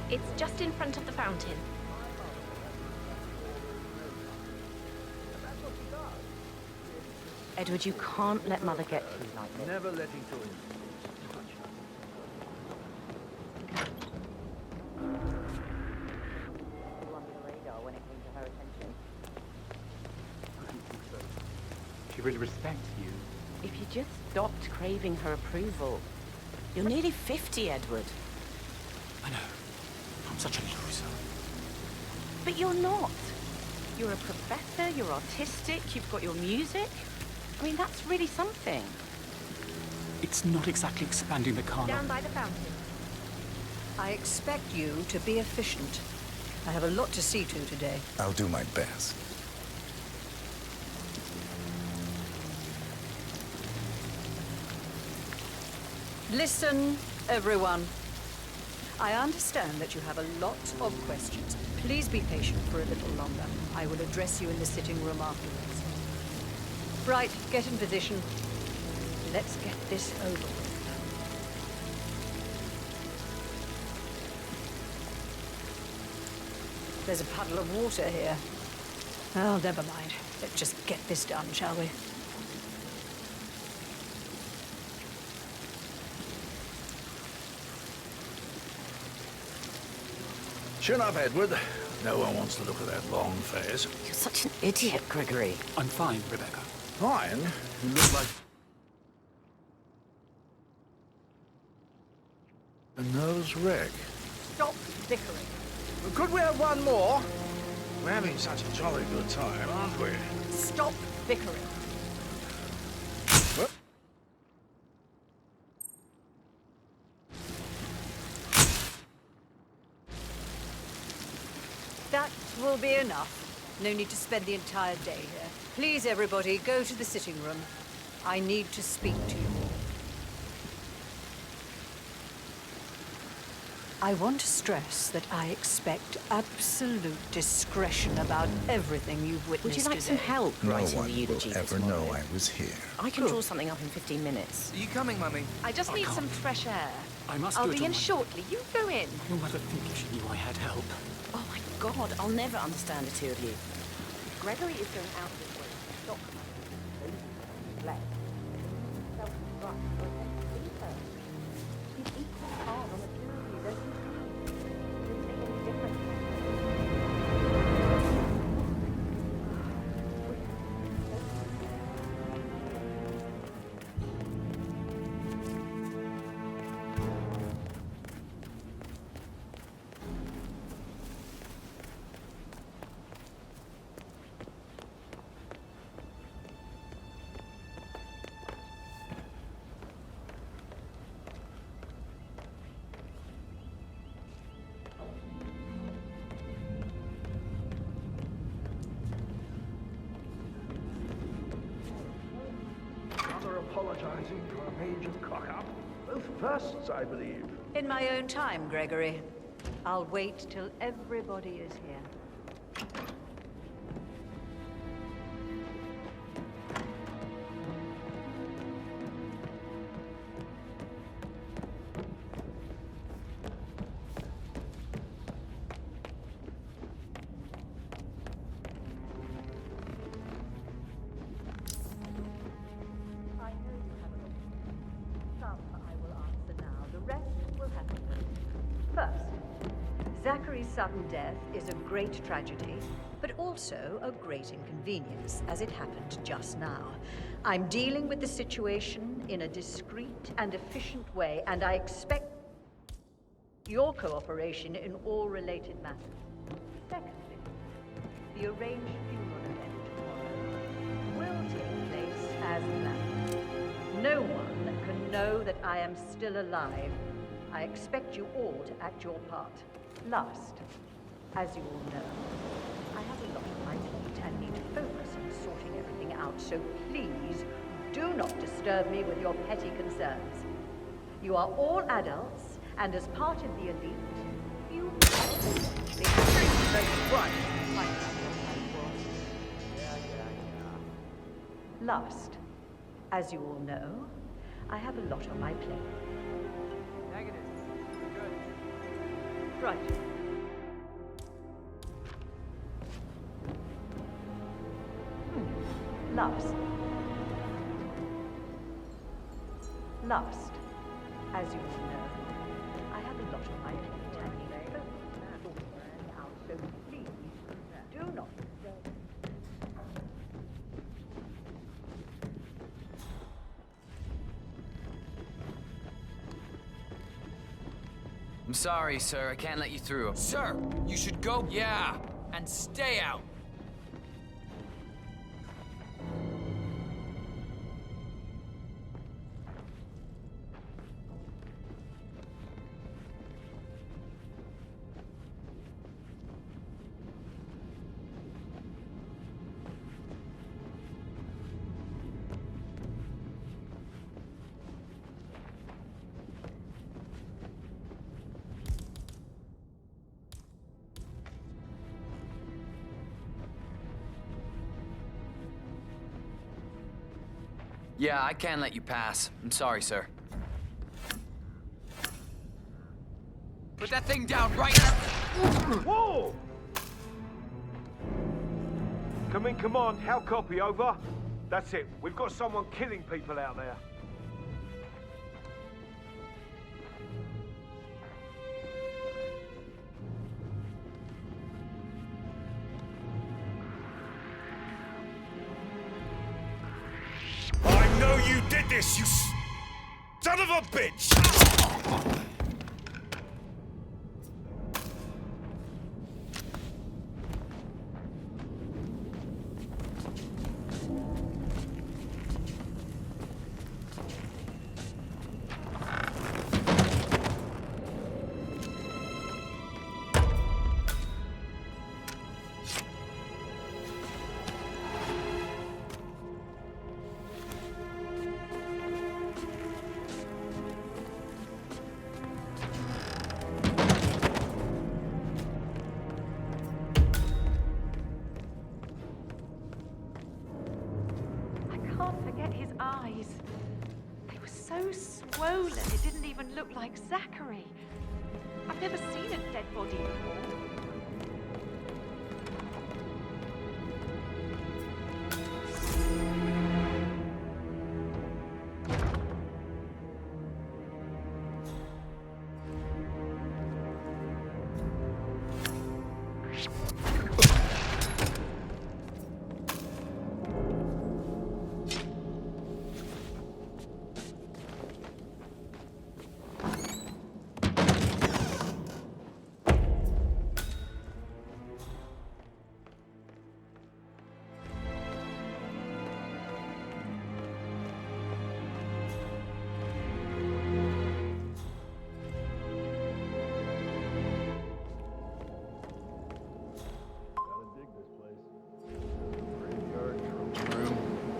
It's just in front of the fountain. Edward, you can't let Mother get to you like this. Never letting go in. really respect you. If you just stopped craving her approval. You're nearly 50, Edward. I know. I'm such a loser. But you're not. You're a professor, you're artistic, you've got your music. I mean, that's really something. It's not exactly expanding the car. Down by the fountain. I expect you to be efficient. I have a lot to see to today. I'll do my best. Listen, everyone. I understand that you have a lot of questions. Please be patient for a little longer. I will address you in the sitting room afterwards. Right, get in position. Let's get this over with. There's a puddle of water here. Oh, never mind. Let's just get this done, shall we? Chin up, Edward. No one wants to look at that long face. You're such an idiot, Gregory. I'm fine, Rebecca. Fine? You look like a nose wreck. Stop bickering. Could we have one more? We're having such a jolly good time, aren't we? Stop bickering. What? That will be enough. No need to spend the entire day here. Please, everybody, go to the sitting room. I need to speak to you all. I want to stress that I expect absolute discretion about everything you've witnessed Would you like today. some help No writing one the eulogy will ever tomorrow? know I was here. I can draw something up in 15 minutes. Are you coming, Mummy? I just need some fresh air. I must I'll do it be in on my- shortly. You go in. Your mother think if she knew I had help. Oh my God, I'll never understand the two of you. Gregory is going out of his way to stop Black. He's equally hard on the two of you. Don't you make any difference? Rather apologizing for a major cock-up. Both firsts, I believe. In my own time, Gregory. I'll wait till everybody is here. I know you have a lot. Some I will answer now. The rest will happen later. First, Zachary's sudden death is a great tragedy, but also a great inconvenience, as it happened just now. I'm dealing with the situation in a discreet and efficient way, and I expect your cooperation in all related matters. Secondly, the arranged funeral event tomorrow will take place as planned. No one can know that I am still alive. I expect you all to act your part. Last, as you all know, I have a lot on my plate and need to focus on sorting everything out, so please do not disturb me with your petty concerns. You are all adults, and as part of the elite, you Last, as you all know, I have a lot on my plate. Negative. Good. Right. Last. Last, as you all know, I have a lot on my plate and need to focus on sorting everything out, so please do not disturb me. I'm sorry, sir. I can't let you through. Sir, you should go. Yeah, and stay out. Yeah, I can't let you pass. I'm sorry, sir. Put that thing down right now! Whoa! Come on. How copy, over? That's it. We've got someone killing people out there. I know you did this, you son of a bitch! Eyes. They were so swollen, it didn't even look like Zachary. I've never seen a dead body before.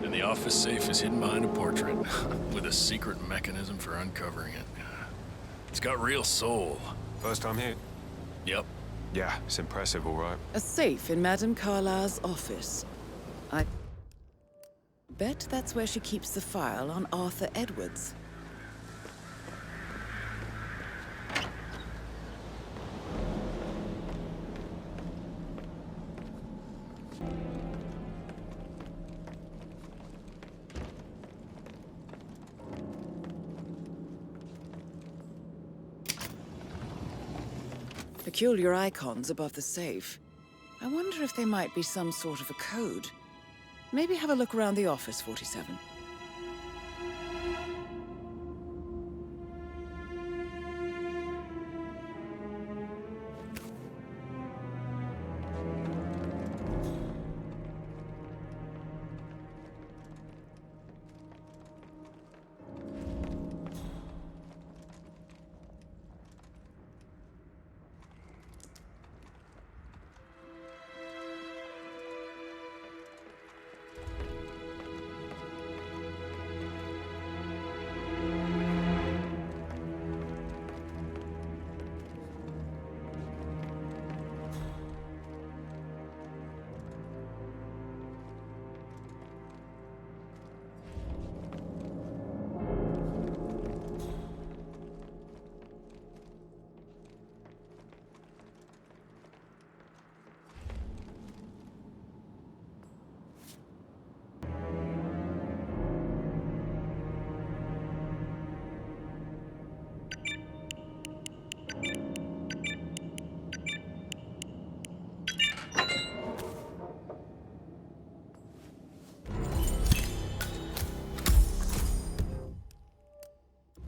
The office safe is hidden behind a portrait, with a secret mechanism for uncovering it. It's got real soul. First time here? Yep. Yeah, it's impressive, all right. A safe in Madame Carlyle's office. I bet that's where she keeps the file on Arthur Edwards. Peculiar icons above the safe. I wonder if there might be some sort of a code. Maybe have a look around the office, 47.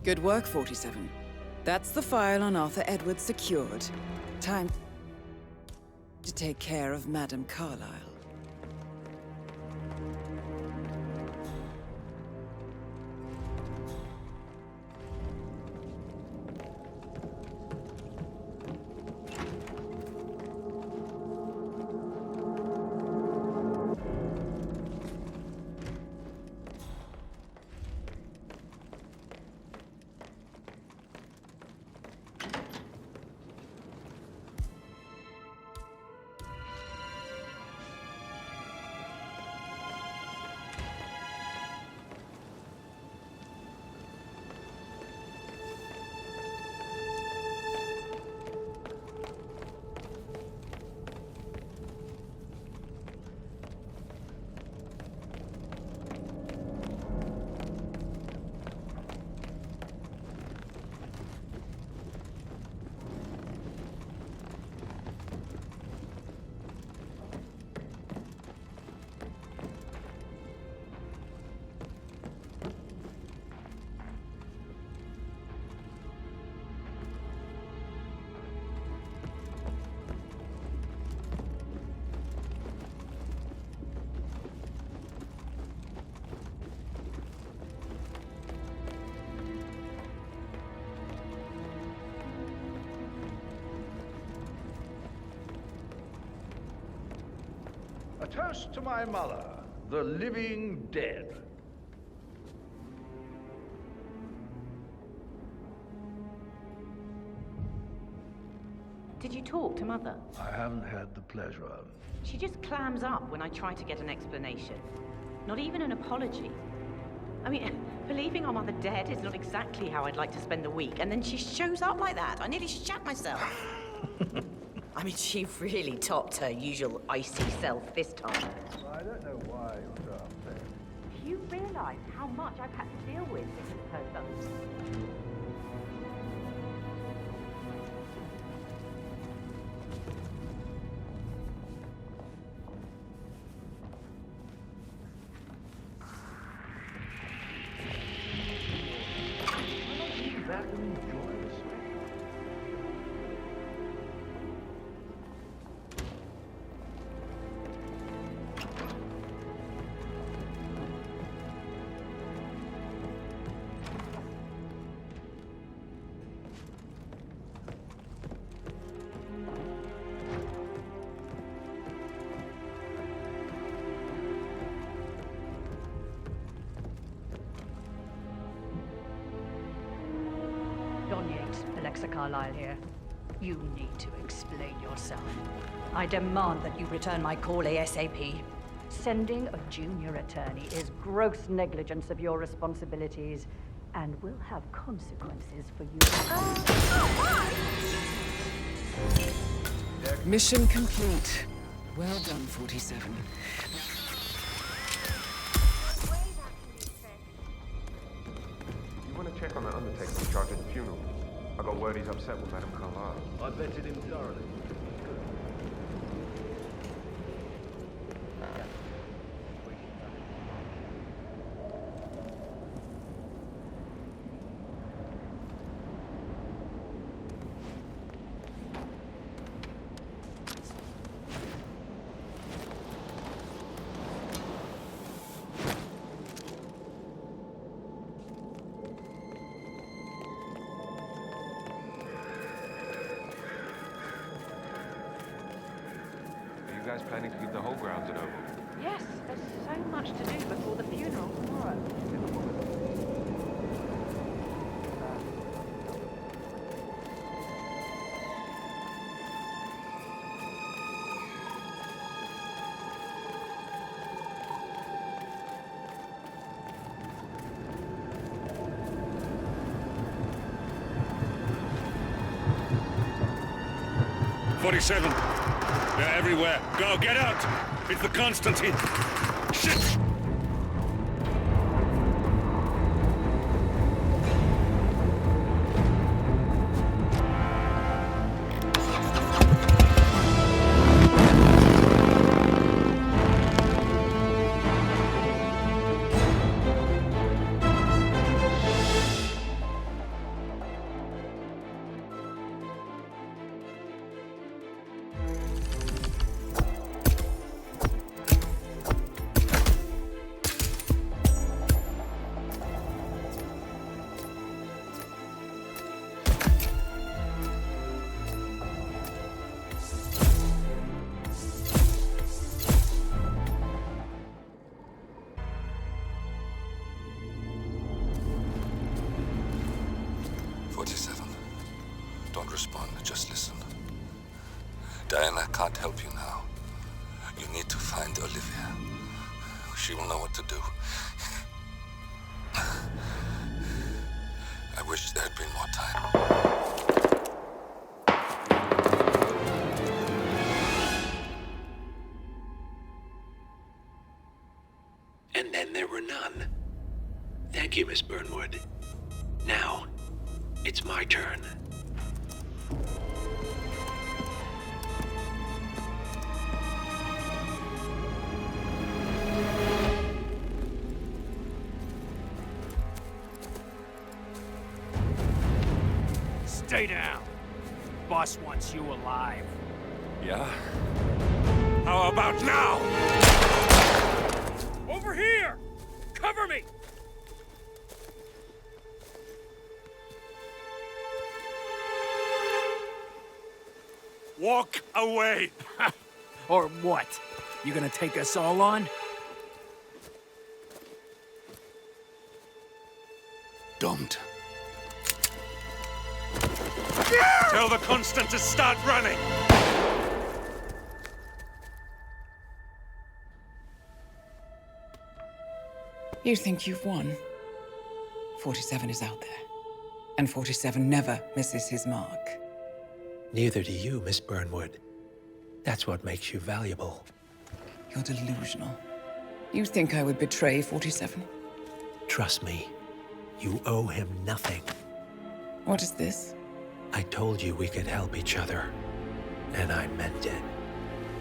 Good work, 47. That's the file on Arthur Edwards secured. Time to take care of Madame Carlyle. A toast to my mother, the living dead. Did you talk to Mother? I haven't had the pleasure. She just clams up when I try to get an explanation. Not even an apology. I mean, believing our mother dead is not exactly how I'd like to spend the week, and then she shows up like that. I nearly shat myself. I mean, she really topped her usual icy self this time. I don't know why you're so upset. Do you realize how much I've had to deal with because of her son? Back and enjoy this. Alexa Carlyle here. You need to explain yourself. I demand that you return my call ASAP. Sending a junior attorney is gross negligence of your responsibilities and will have consequences for you. Mission complete. Well done, 47. You want to check on that undertaker in charge of the funeral? I got word he's upset with Madame Carlyle. I vetted him thoroughly. You guys planning to give the whole grounds an oval? Yes, there's so much to do before the funeral tomorrow. "47. They're everywhere. Go, get out! It's the Constantine! Shit! Don't respond, just listen. Diana can't help you now. You need to find Olivia. She will know what to do. I wish there had been more time. And then there were none. Thank you, Miss Burnwood. Now, it's my turn. Stay down. Boss wants you alive. Yeah? How about now? Over here! Cover me! Walk away! Or what? You gonna take us all on? Don't. Tell the Constant to start running! You think you've won? 47 is out there. And 47 never misses his mark. Neither do you, Miss Burnwood. That's what makes you valuable. You're delusional. You think I would betray 47? Trust me, you owe him nothing. What is this? I told you we could help each other, and I meant it.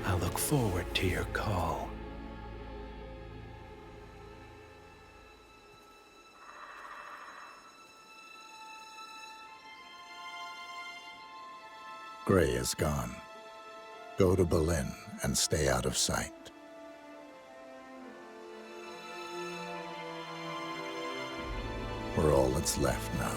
I look forward to your call. Gray is gone. Go to Berlin and stay out of sight. We're all that's left now.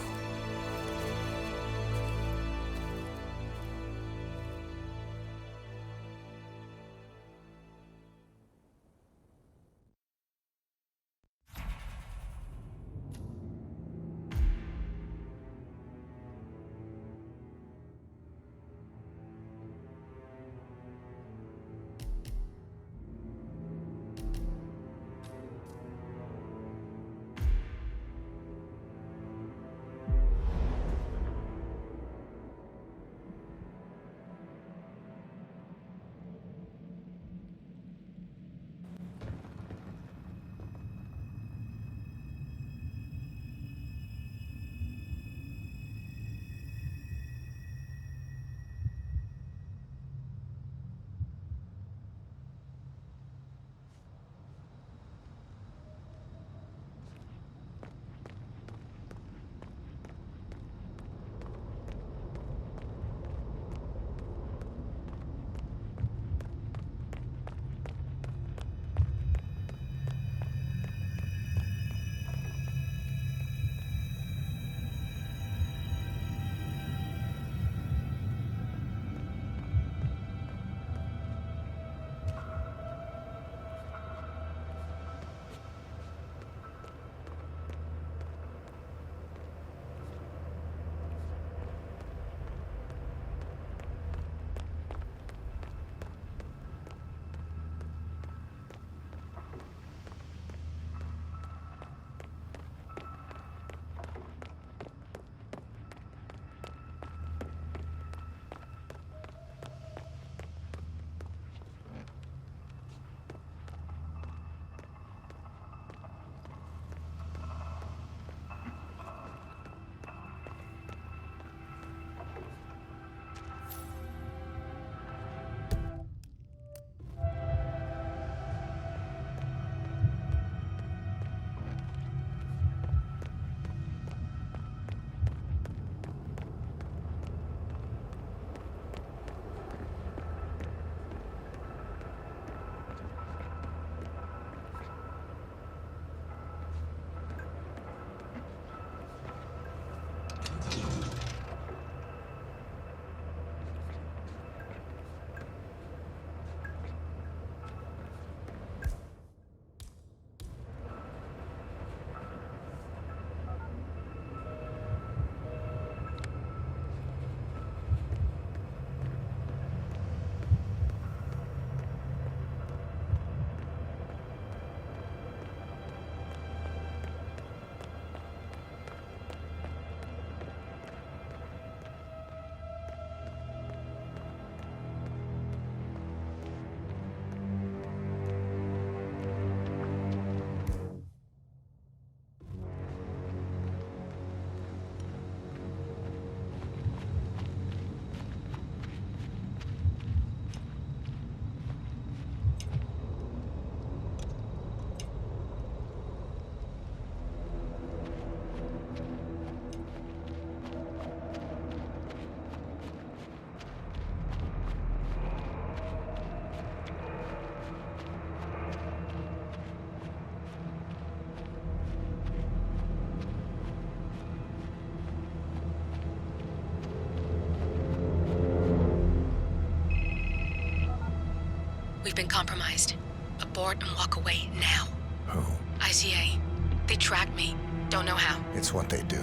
We've been compromised. Abort and walk away now. Who? ICA. They tracked me. Don't know how. It's what they do.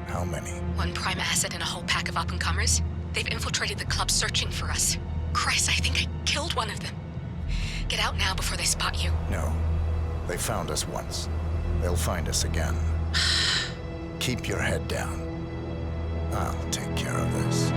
How many? One prime asset and a whole pack of up-and-comers. They've infiltrated the club searching for us. Christ, I think I killed one of them. Get out now before they spot you. No. They found us once. They'll find us again. Keep your head down. I'll take care of this.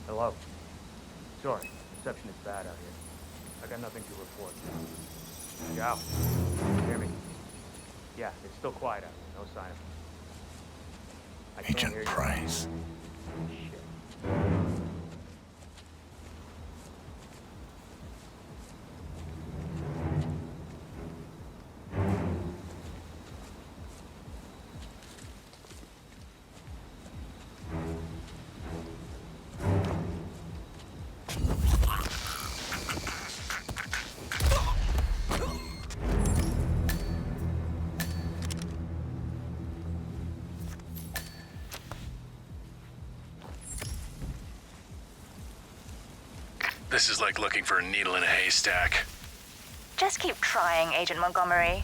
Hello. Sorry, reception is bad out here. I got nothing to report. Joe, hear me? Yeah, it's still quiet out here. No sign of him. Agent Price. This is like looking for a needle in a haystack. Just keep trying, Agent Montgomery.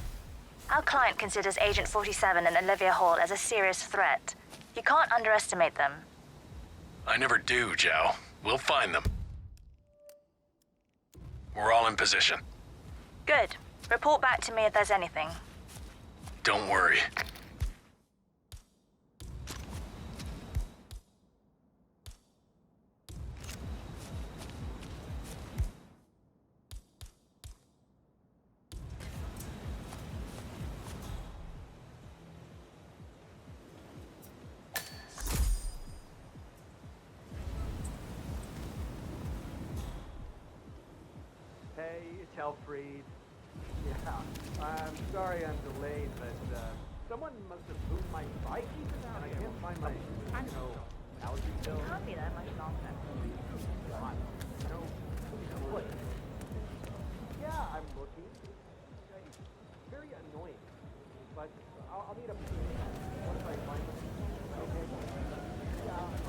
Our client considers Agent 47 and Olivia Hall as a serious threat. You can't underestimate them. I never do, Joe. We'll find them. We're all in position. Good. Report back to me if there's anything. Don't worry. Hey, it's Helfried. Yeah, I'm sorry I'm delayed, but someone must have moved my bike and I can't find my, allergy pill. It can't be that much nonsense. God, what? Yeah, I'm looking. It's very annoying, but I'll need a. Once I find it. Okay. Yeah.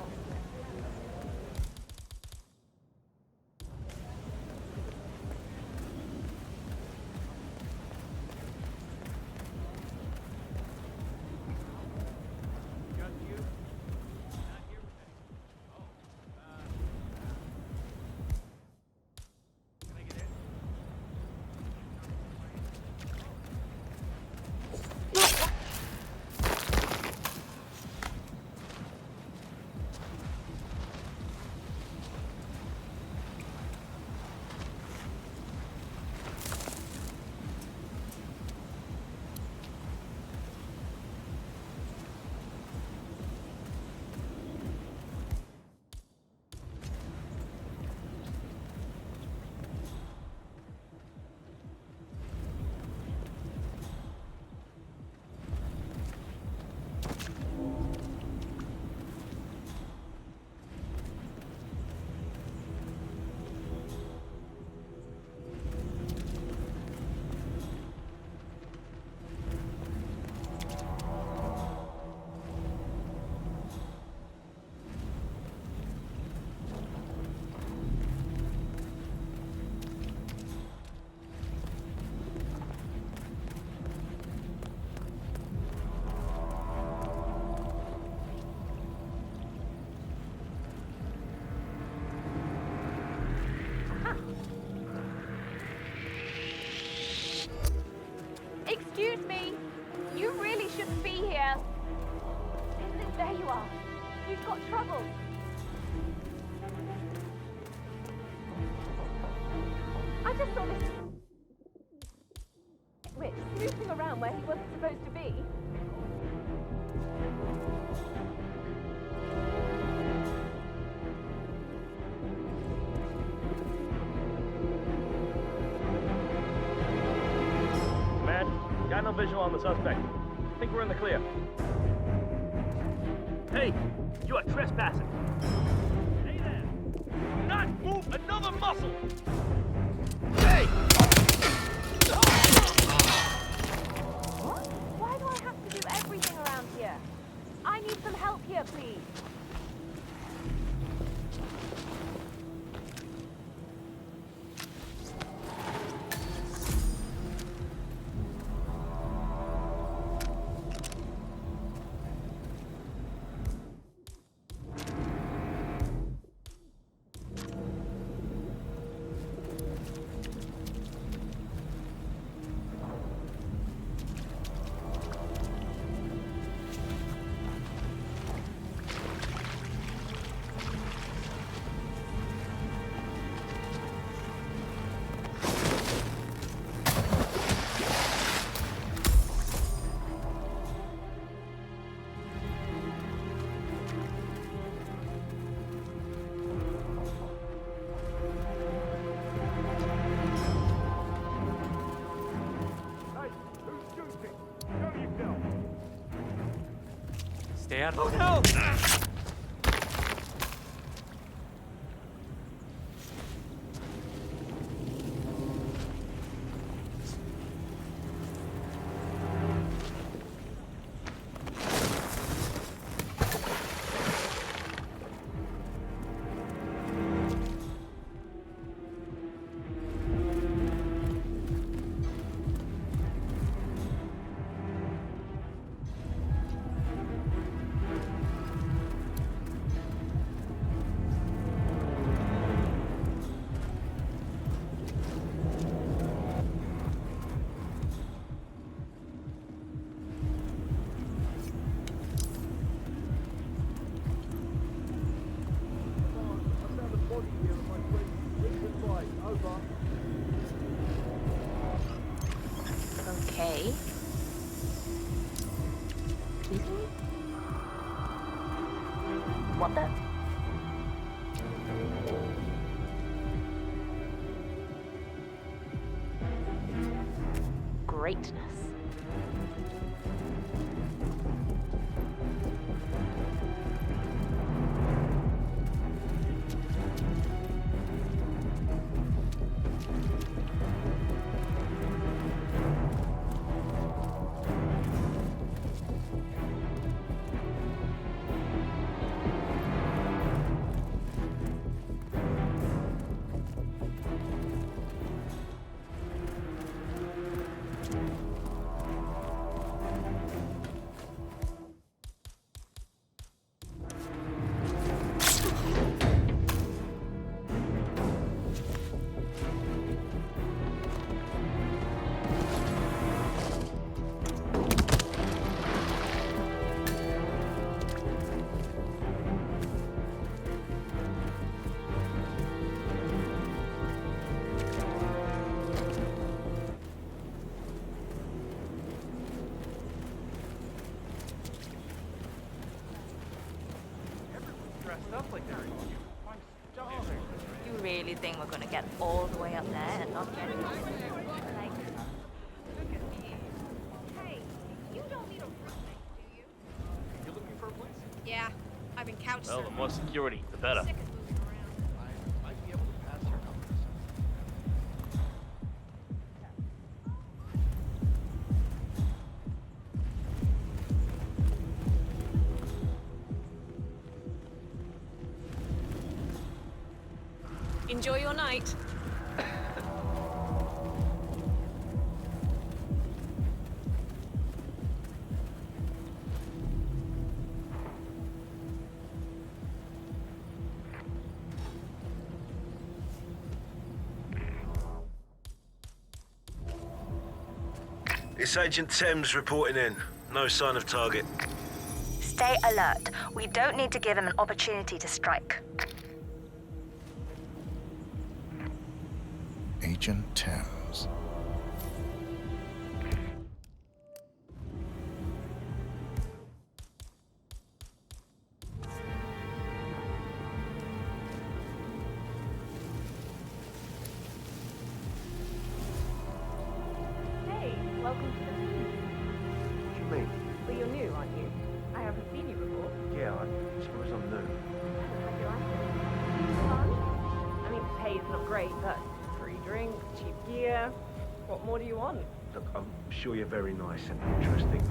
Excuse me. You really shouldn't be here. There you are. We've got trouble. I just saw this witch snooping around where he wasn't supposed to be. Got no visual on the suspect. I think we're in the clear. Hey, you are trespassing. Stay there. Do not move another muscle. Hey! Why do I have to do everything around here? I need some help here, please. Stay out. Oh no! Okay. What the? Greatness. You really think we're gonna get all the way up there and not get it? Like, look at me. Hey, you don't need a roommate, do you? You looking for a place? Yeah, I've been couch Well, the more security, the better. Sick of moving around. I might be able to pass your numbers. Enjoy your night. It's Agent Thames reporting in. No sign of target. Stay alert. We don't need to give him an opportunity to strike. Agent Thames. Hey, welcome to the team. What do you mean? Well, you're new, aren't you? I haven't seen you before. Yeah, I suppose I'm new. How do you like it? Fun? I mean, the pay's not great, but free drinks, cheap gear. What more do you want? Look, I'm sure you're very nice and interesting,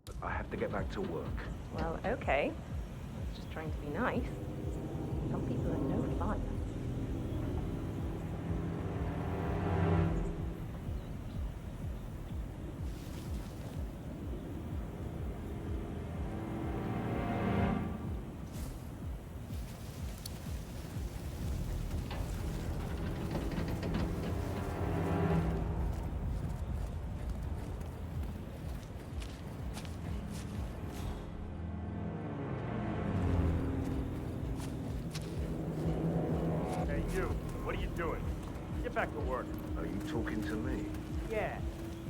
but I have to get back to work. Well, okay. I was just trying to be nice. Some people are no fun. What are you doing? Get back to work. Are you talking to me? Yeah.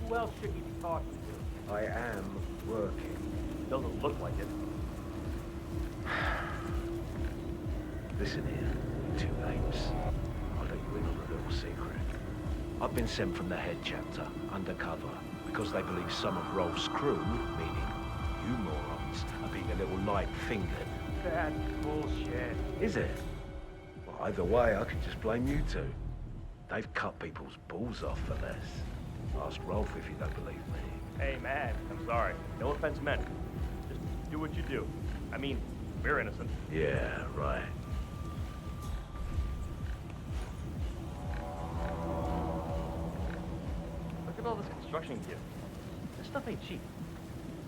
Who else should you be talking to? I am working. Doesn't look like it. Listen here, two names. I'll let you in on a little secret. I've been sent from the head chapter, undercover, because they believe some of Rolf's crew, meaning you morons, are being a little light-fingered. That's bullshit. Is it? Well, either way, I could just blame you two. They've cut people's balls off for this. Ask Rolf if you don't believe me. Hey, man, I'm sorry. No offense meant. Just do what you do. I mean, we're innocent. Yeah, right. Look at all this construction gear. This stuff ain't cheap.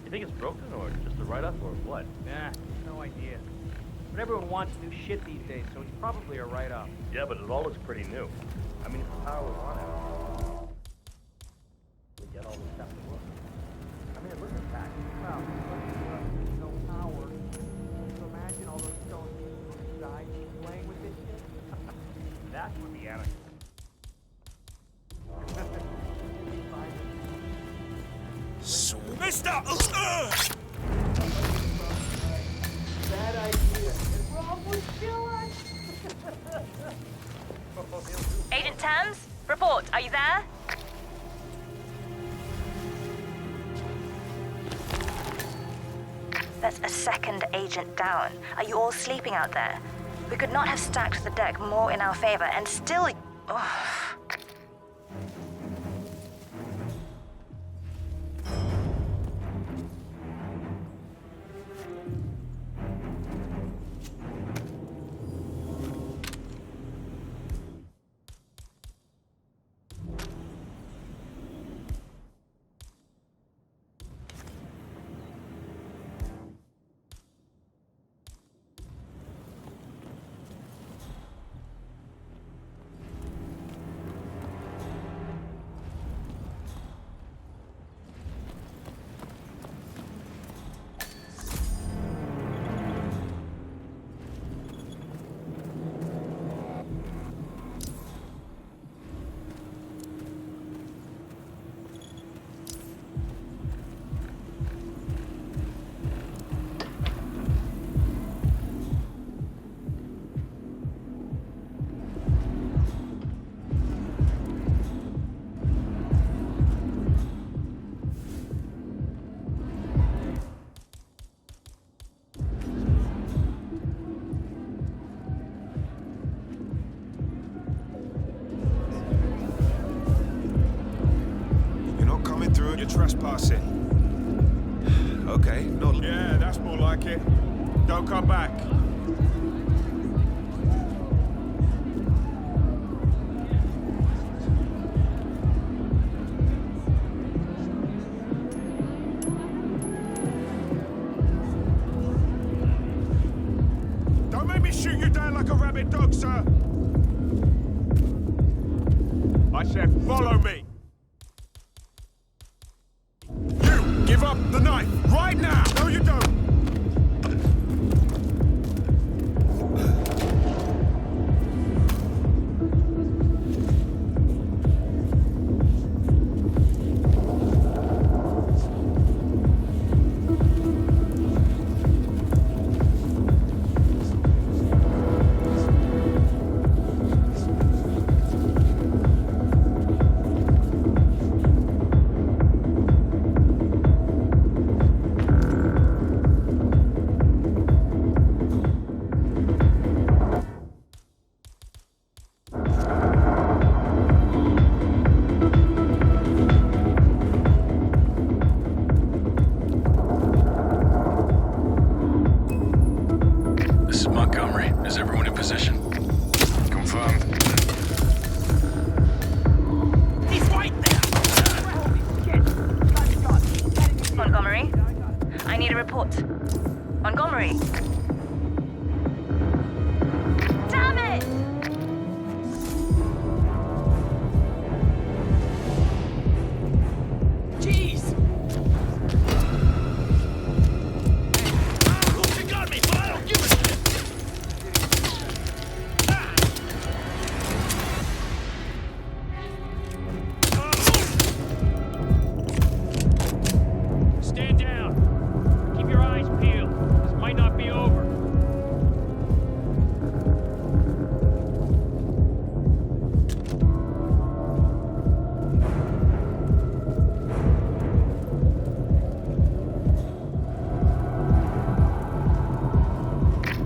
You think it's broken or just a write-up or what? Nah, no idea. But everyone wants new shit these days, so it's probably a write-up. Yeah, but it all looks pretty new. I mean, if the power was on it, we get all this stuff to work. I mean, it looks packed. Well, no power. Can you imagine all those stones inside playing with this shit? That would be anarchy. Mister! Bad idea. Is Rob was killing? Agent Thames, report. Are you there? That's a second agent down. Are you all sleeping out there? We could not have stacked the deck more in our favor, and still... Oh. You're trespassing. Okay, not... Yeah, that's more like it. Don't come back. Don't make me shoot you down like a rabid dog, sir. I said follow me. Give up the knife, right now! No, you don't! need a report. Montgomery. Damn it! Jeez! You got me, but I don't give a shit! Stand down. Keep your eyes peeled. This might not be over.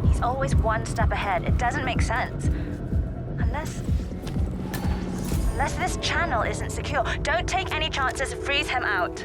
He's always one step ahead. It doesn't make sense. Unless this channel isn't secure. Don't take any chances. Freeze him out.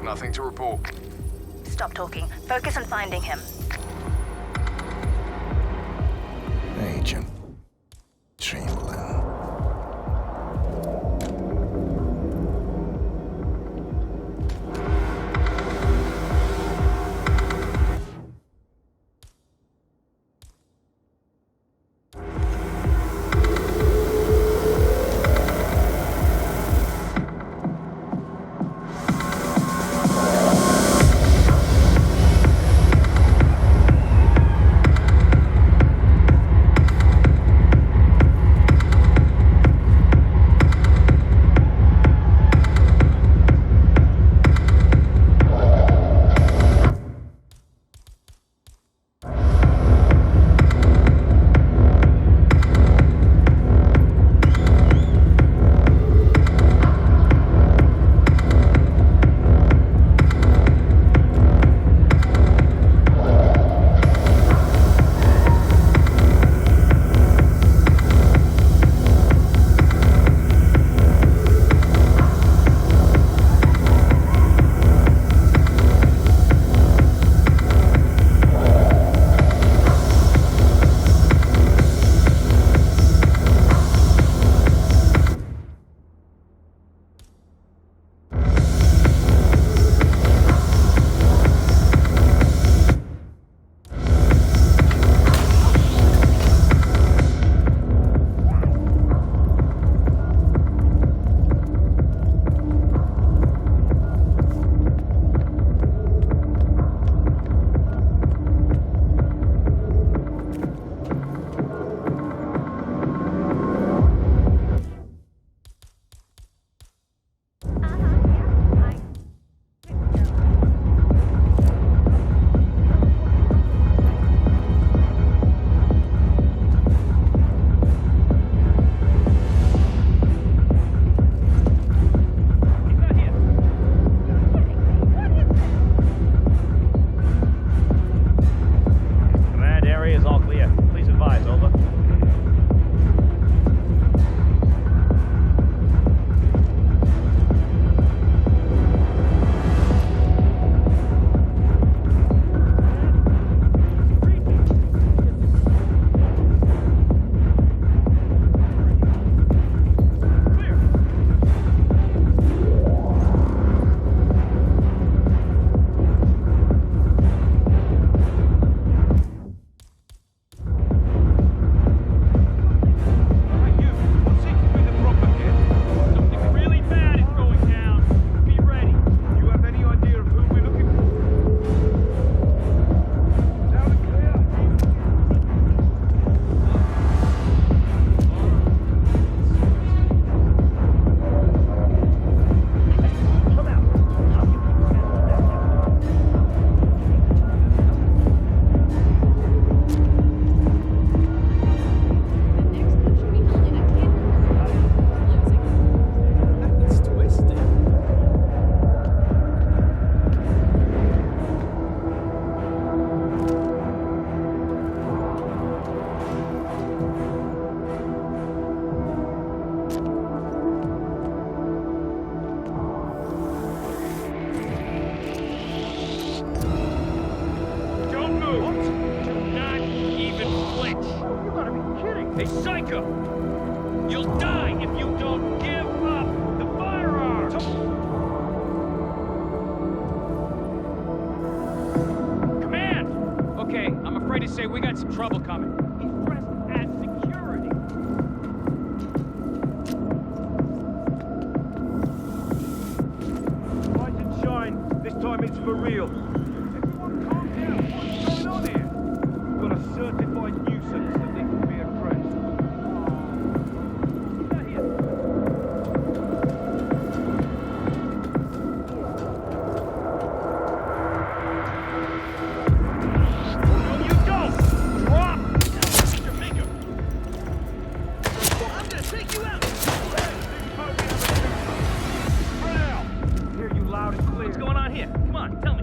Nothing to report. Stop talking. Focus on finding him. Agent Chamberlain. trouble coming. He's dressed as security. Rise and shine. This time it's for real. Everyone calm down. What's going on here? We've got a certified nuisance that needs to be addressed. What's going on here? Come on, tell me.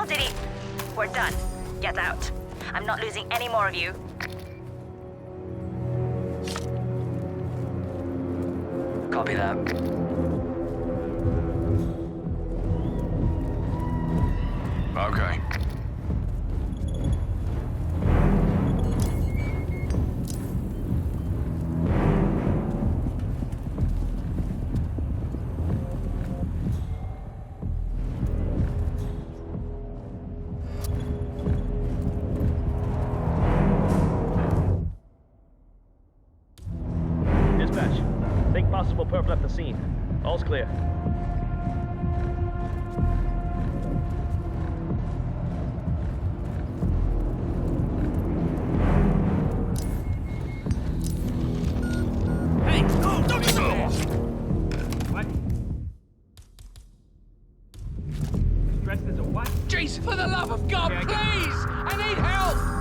custody. We're done. Get out. I'm not losing any more of you. Copy that. Okay. Dispatch. Think possible perp left the scene. All's clear. Hey, no, don't do that! What? Dressed as a what? Jace, for the love of God, please! I need help!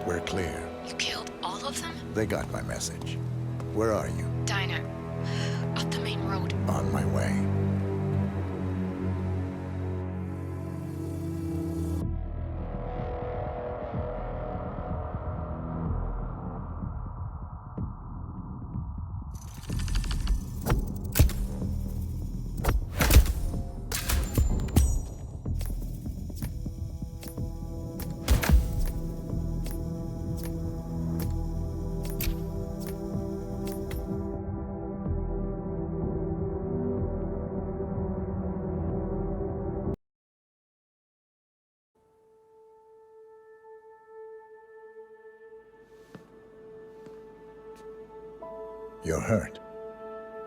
We're clear. You killed all of them? They got my message. Where are you? Diner. Up the main road. On my way. You're hurt.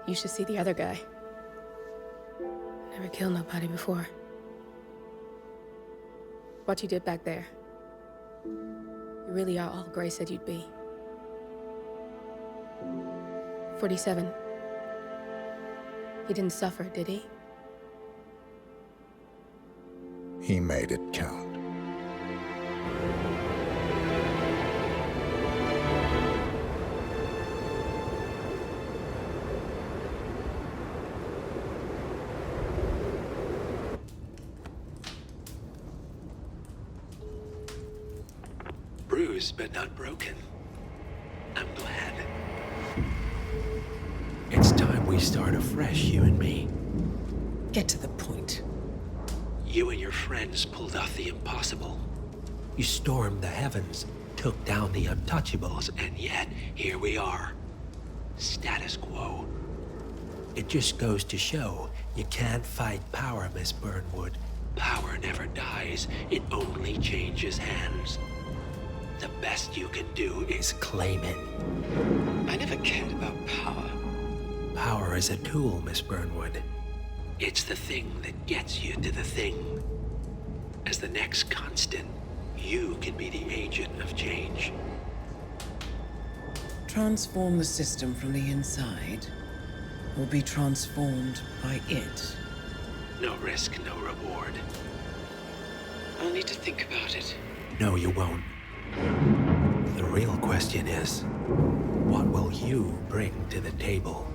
You should see the other guy. Never killed nobody before. what you did back there. You really are all Gray said you'd be. 47. He didn't suffer, did he? He made it count. Bruised but not broken. I'm glad. It's time we start afresh, you and me. Get to the point. You and your friends pulled off the impossible. You stormed the heavens, took down the untouchables, and yet here we are. Status quo. It just goes to show you can't fight power, Miss Burnwood. Power never dies, it only changes hands. The best you can do is claim it. I never cared about power. Power is a tool, Miss Burnwood. It's the thing that gets you to the thing. As the next constant, you can be the agent of change. Transform the system from the inside, or be transformed by it. No risk, no reward. I'll need to think about it. No, you won't. The real question is, what will you bring to the table?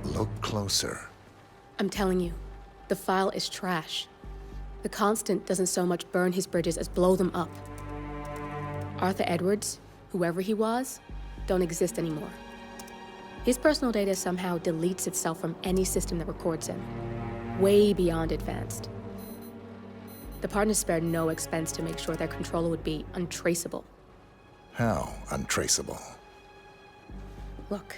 Look closer. I'm telling you, the file is trash. The Constant doesn't so much burn his bridges as blow them up. Arthur Edwards, whoever he was, don't exist anymore. His personal data somehow deletes itself from any system that records him. Way beyond advanced. The partners spared no expense to make sure their controller would be untraceable. How untraceable? Look,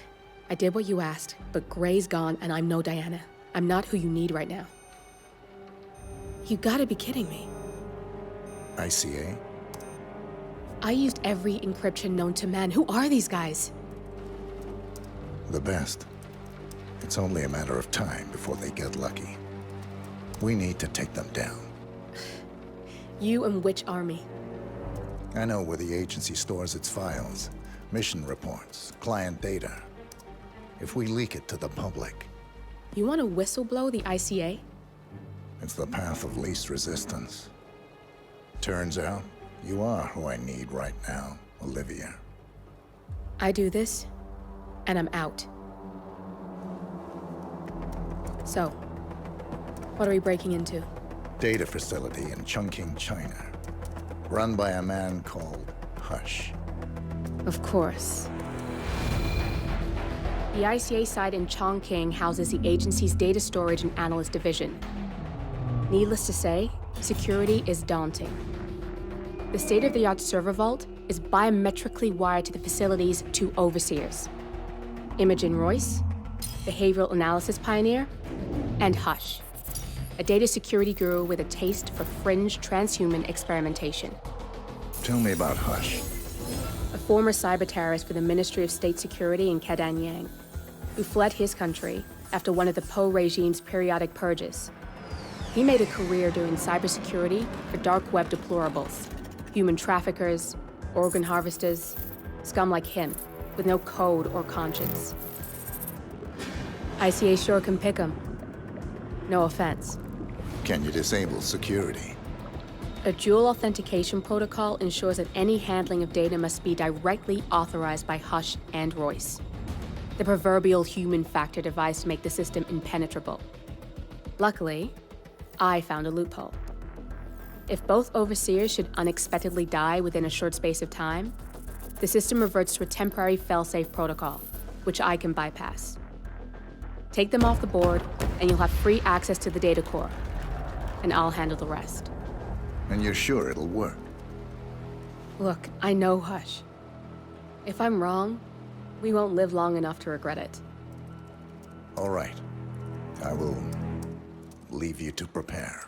I did what you asked, but Gray's gone and I'm no Diana. I'm not who you need right now. You gotta be kidding me. ICA? I used every encryption known to man. Who are these guys? The best. It's only a matter of time before they get lucky. We need to take them down. You and which army? I know where the agency stores its files, mission reports, client data. If we leak it to the public... You want to whistleblow the ICA? It's the path of least resistance. Turns out, you are who I need right now, Olivia. I do this, and I'm out. So, what are we breaking into? Data facility in Chongqing, China. Run by a man called Hush. Of course. The ICA site in Chongqing houses the agency's data storage and analyst division. Needless to say, security is daunting. The state-of-the-art server vault is biometrically wired to the facility's two overseers. Imogen Royce, behavioral analysis pioneer, and Hush, a data security guru with a taste for fringe transhuman experimentation. Tell me about Hush. A former cyber terrorist for the Ministry of State Security in Kedanyang, who fled his country after one of the Po regime's periodic purges. He made a career doing cybersecurity for dark web deplorables, human traffickers, organ harvesters, scum like him, with no code or conscience. ICA sure can pick 'em. No offense. Can you disable security? A dual authentication protocol ensures that any handling of data must be directly authorized by Hush and Royce. The proverbial human factor device to make the system impenetrable. Luckily, I found a loophole. If both overseers should unexpectedly die within a short space of time, the system reverts to a temporary fail-safe protocol, which I can bypass. Take them off the board, and you'll have free access to the data core. And I'll handle the rest. And you're sure it'll work? Look, I know Hush. If I'm wrong, we won't live long enough to regret it. All right. I will leave you to prepare.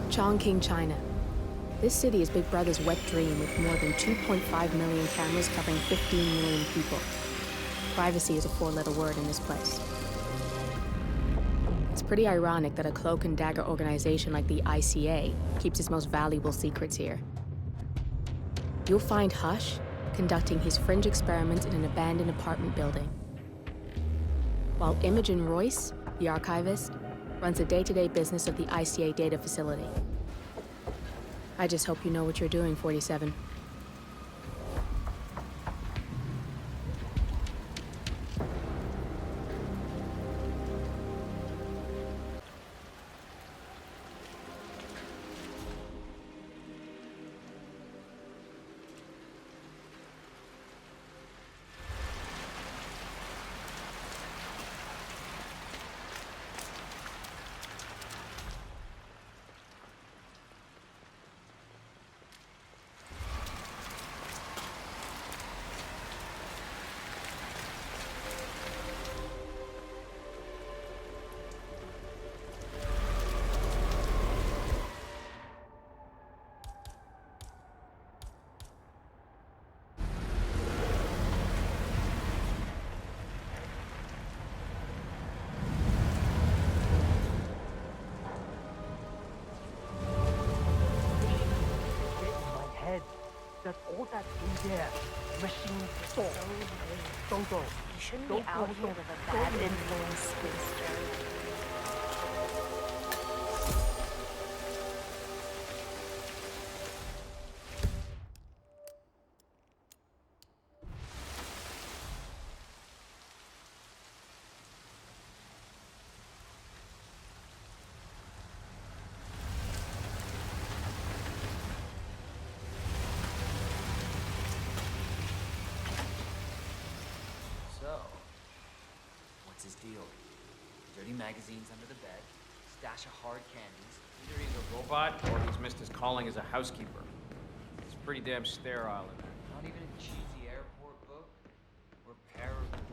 Chongqing, China. This city is Big Brother's wet dream with more than 2.5 million cameras covering 15 million people. Privacy is a four-letter word in this place. It's pretty ironic that a cloak and dagger organization like the ICA keeps its most valuable secrets here. You'll find Hush conducting his fringe experiments in an abandoned apartment building, while Imogen Royce, the archivist, runs the day-to-day business of the ICA data facility. I just hope you know what you're doing, 47. That's all that's in there. Machine stop. Don't go. You shouldn't be out here with a bad influence, spinster. What's his deal? Dirty magazines under the bed, stash of hard candies. Either he's a robot or he's missed his calling as a housekeeper. It's pretty damn sterile in there. Not even a cheesy airport book or pair of doors.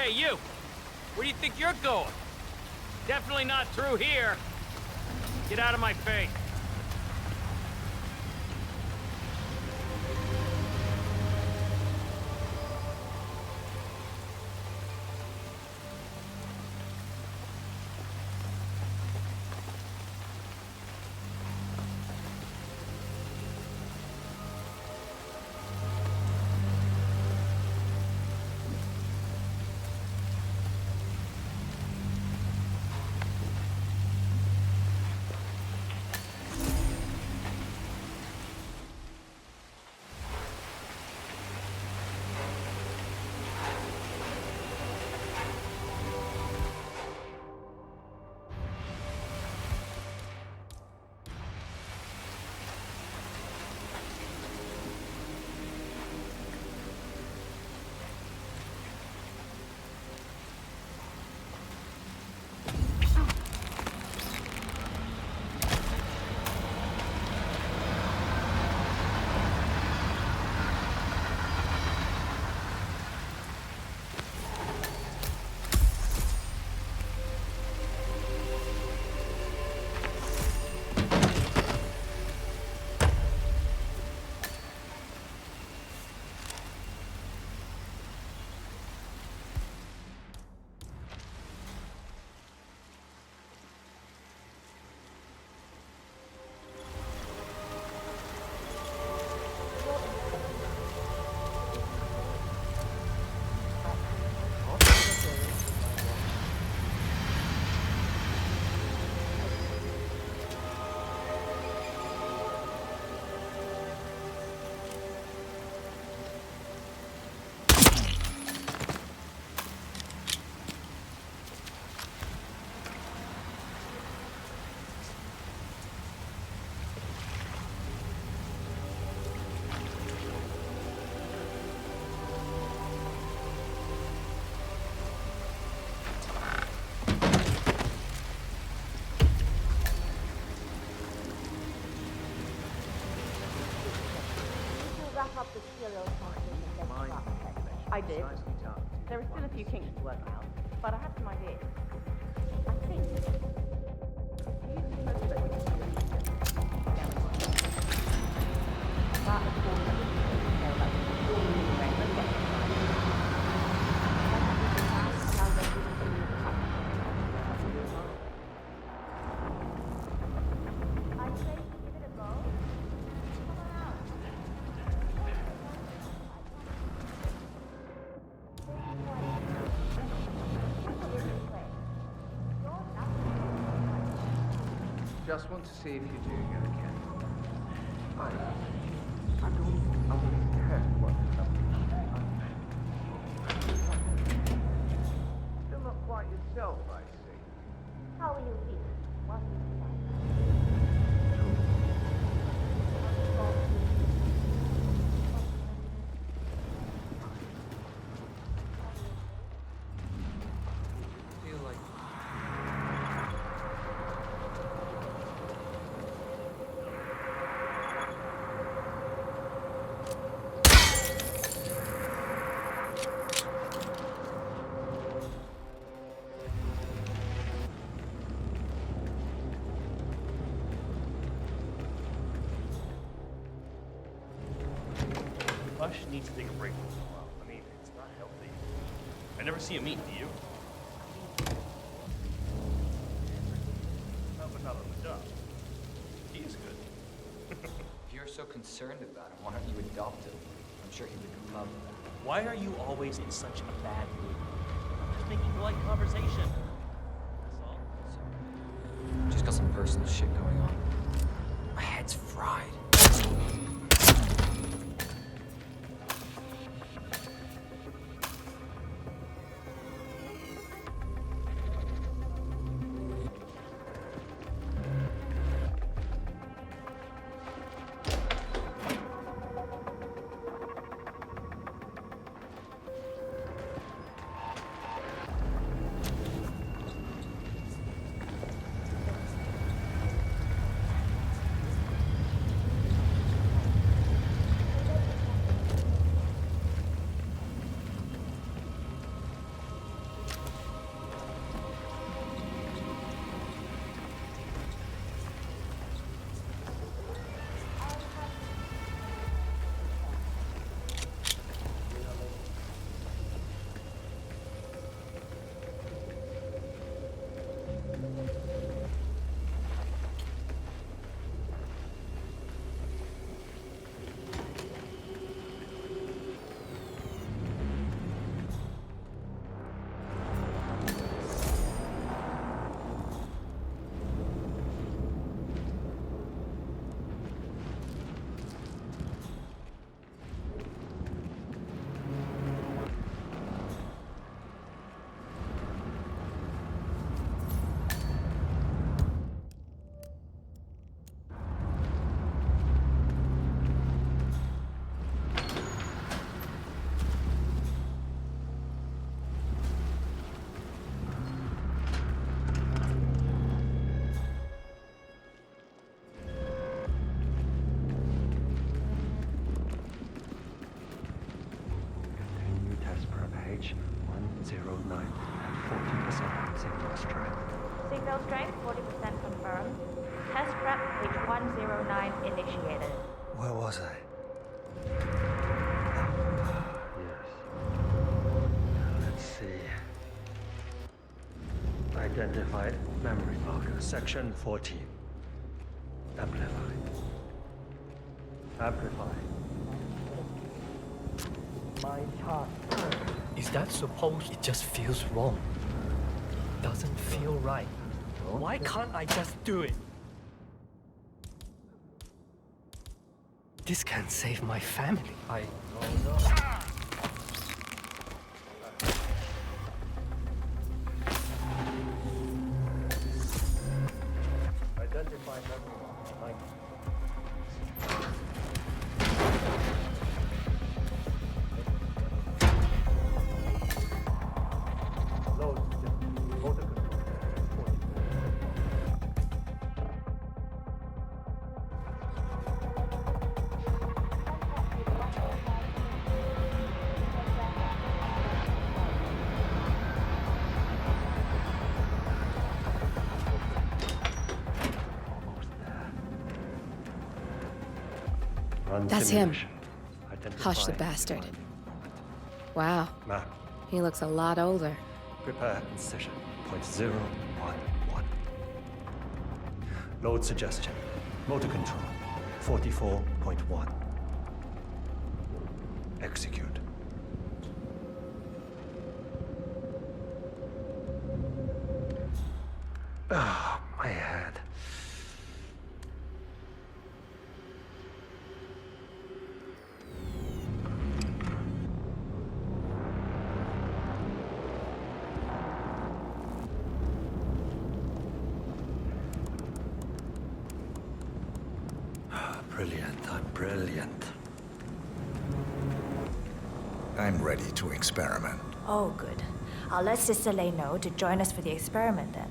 Hey, you! Where do you think you're going? Definitely not through here. Get out of my face. I did. There are still a few kinks to work out, but I have some ideas. I think. Just want to see if you're doing okay. I don't care what Still not quite yourself, I see. How will you feel? Bush needs to take a break once in a while. I mean, it's not healthy. I never see him eat, do you? No, but not on the job. He is good. If you're so concerned about him, why don't you adopt him? I'm sure he would love that. Why are you always in such a bad mood? I'm just making polite conversation. That's all. Sorry. Just got some personal shit going on. My head's fried. H109 at 40% signal strength. Signal strength 40% confirmed. Test prep H109 initiated. Where was I? Yes. Let's see. Identified memory marker, section 14. Amplify. Amplify. My chart. Is that supposed? It just feels wrong. Doesn't feel right. Why can't I just do it? This can save my family. Identify memory marker, 90. Load system. Motor control. 44. That's him. Hush the bastard. Wow. Map. He looks a lot older. Prepare incision. .011. Load suggestion. Motor control. 44.1. Execute. Ah, my head. Brilliant, I'm brilliant. I'm ready to experiment. Oh, good. I'll let Sister Lei know to join us for the experiment then.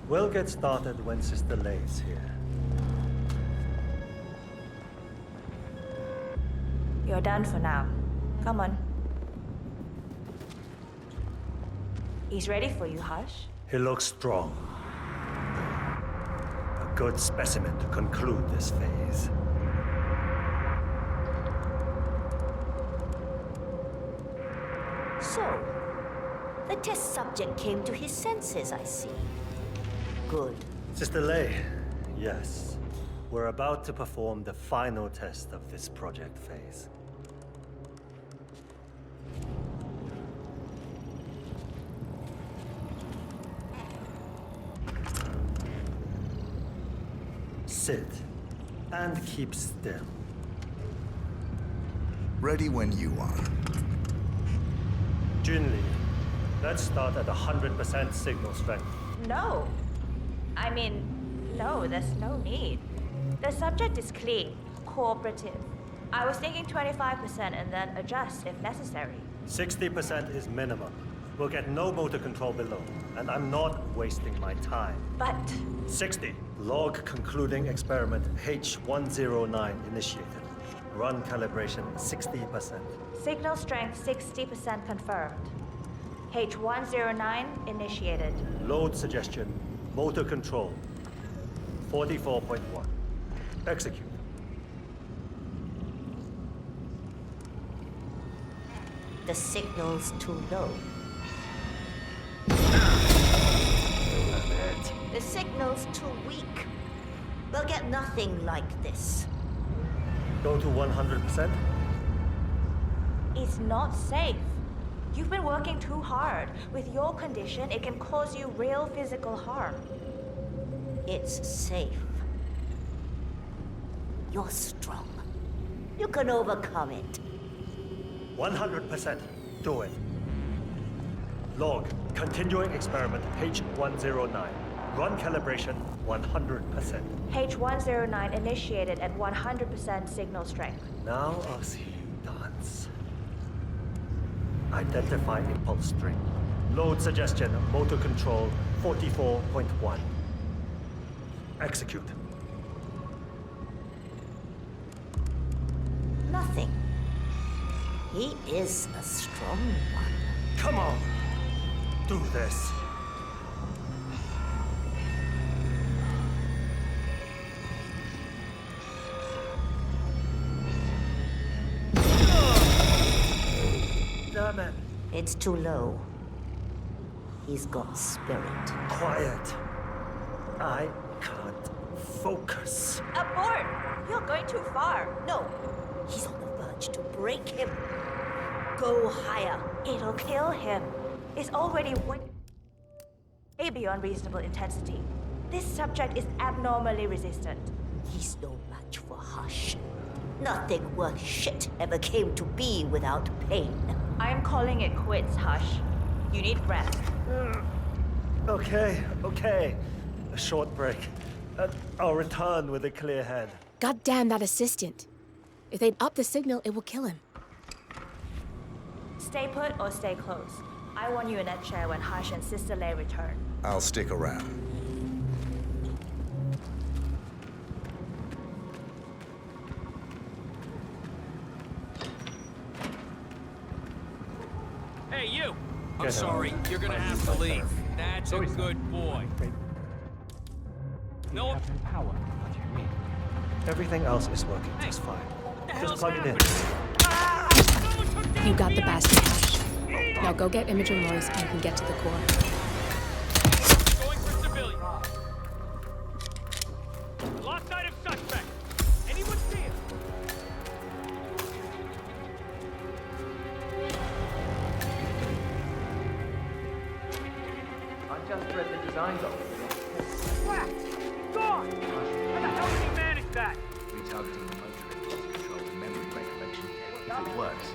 We'll get started when Sister Lei's here. You're done for now. Come on. He's ready for you, Hush. He looks strong. A good specimen to conclude this phase. So, the test subject came to his senses, I see. Good. Sister Lei, yes. We're about to perform the final test of this project phase. Sit and keep still. Ready when you are. Junli, let's start at 100% signal strength. No. I mean, no, there's no need. The subject is clean, cooperative. I was thinking 25% and then adjust if necessary. 60% is minimum. We'll get no motor control below, and I'm not wasting my time. But... 60. Log concluding experiment H109 initiated. Run calibration 60%. Signal strength 60% confirmed. H109 initiated. Load suggestion, motor control 44.1. Execute. The signal's too low. The signal's too weak. We'll get nothing like this. Go to 100%? It's not safe. You've been working too hard. With your condition, it can cause you real physical harm. It's safe. You're strong. You can overcome it. 100%. Do it. Log, continuing experiment H109. Run calibration 100%. H109 initiated at 100% signal strength. Now I'll see you dance. Identify impulse string. Load suggestion, motor control 44.1. Execute. Nothing. He is a strong one. Come on! Do this. Damn it. It's too low. He's got spirit. Quiet. I can't focus. Abort! You're going too far. No, he's on the verge to break him. Go higher. It'll kill him. It's already way beyond reasonable intensity. This subject is abnormally resistant. He's no match for Hush. Nothing worth shit ever came to be without pain. I'm calling it quits, Hush. You need rest. Okay. A short break. I'll return with a clear head. God damn that assistant. If they'd up the signal, it will kill him. Stay put or stay close. I want you in that chair when Hush and Sister Lei return. I'll stick around. Hey, you! I'm Get sorry, you're gonna have to leave. That's a good boy. No power. What do you mean? Everything else is working just fine. Just plug it in. You got the bastard, Hush. Now go get Imogen Royce and you can get to the core. Going for civilian. Lost sight of suspect. Anyone see him? I just read the design document. What? Gone! How the hell did he manage that? Retargeting the motor and lost control of memory recollection. If it works.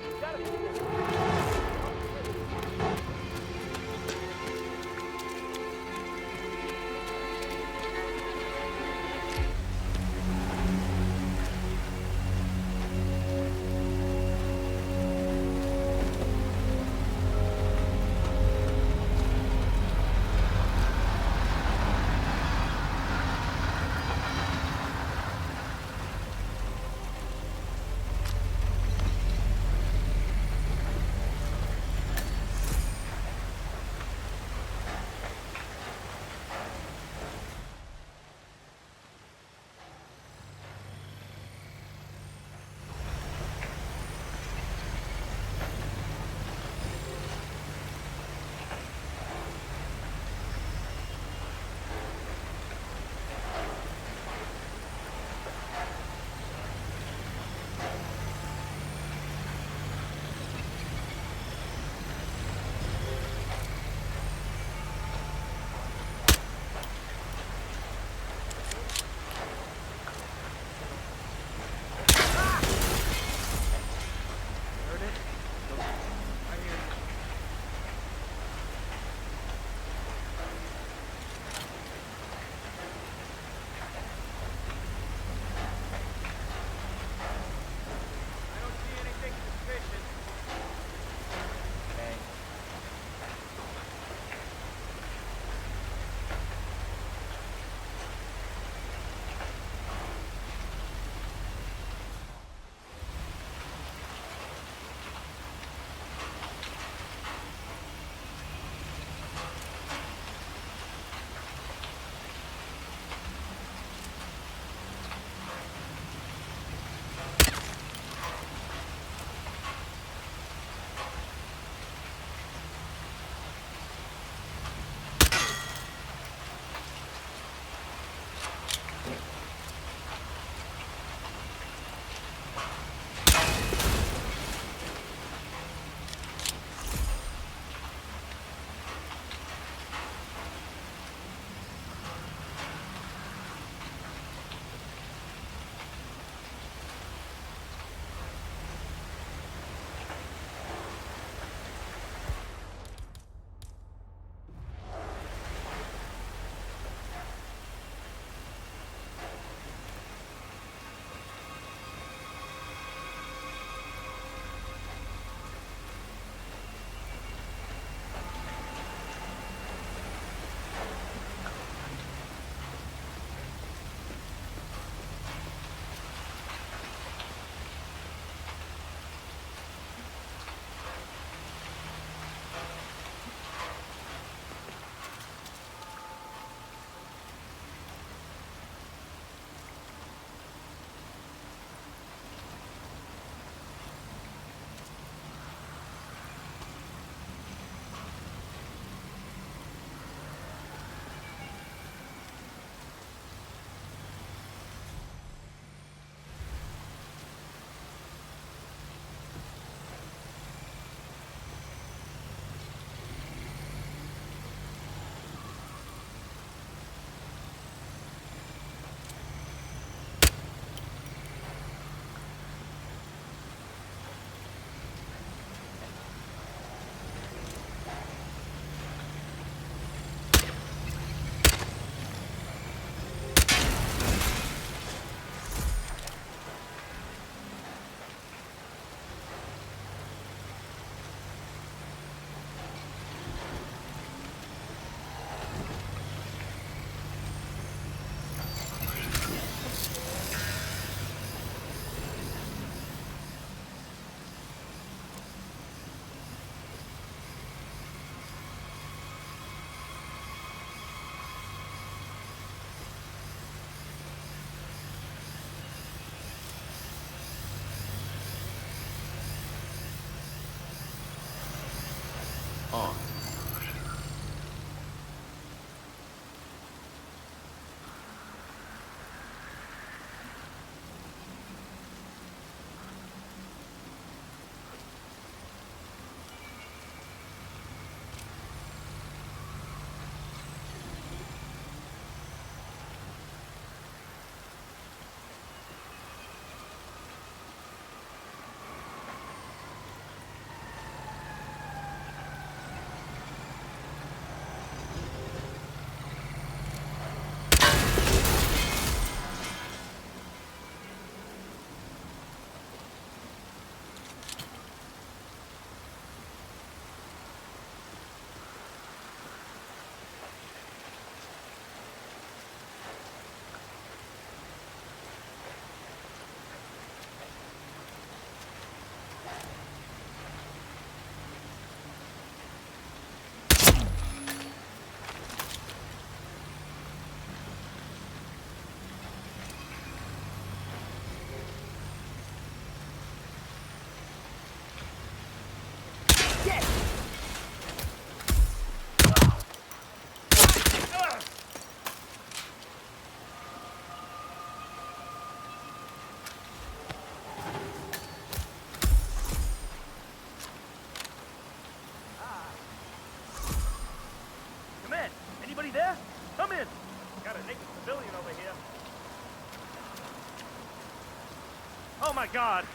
my god!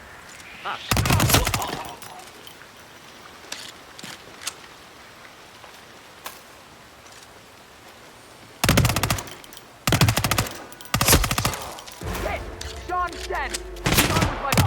Ah. Shit! Sean's dead! Sean was like...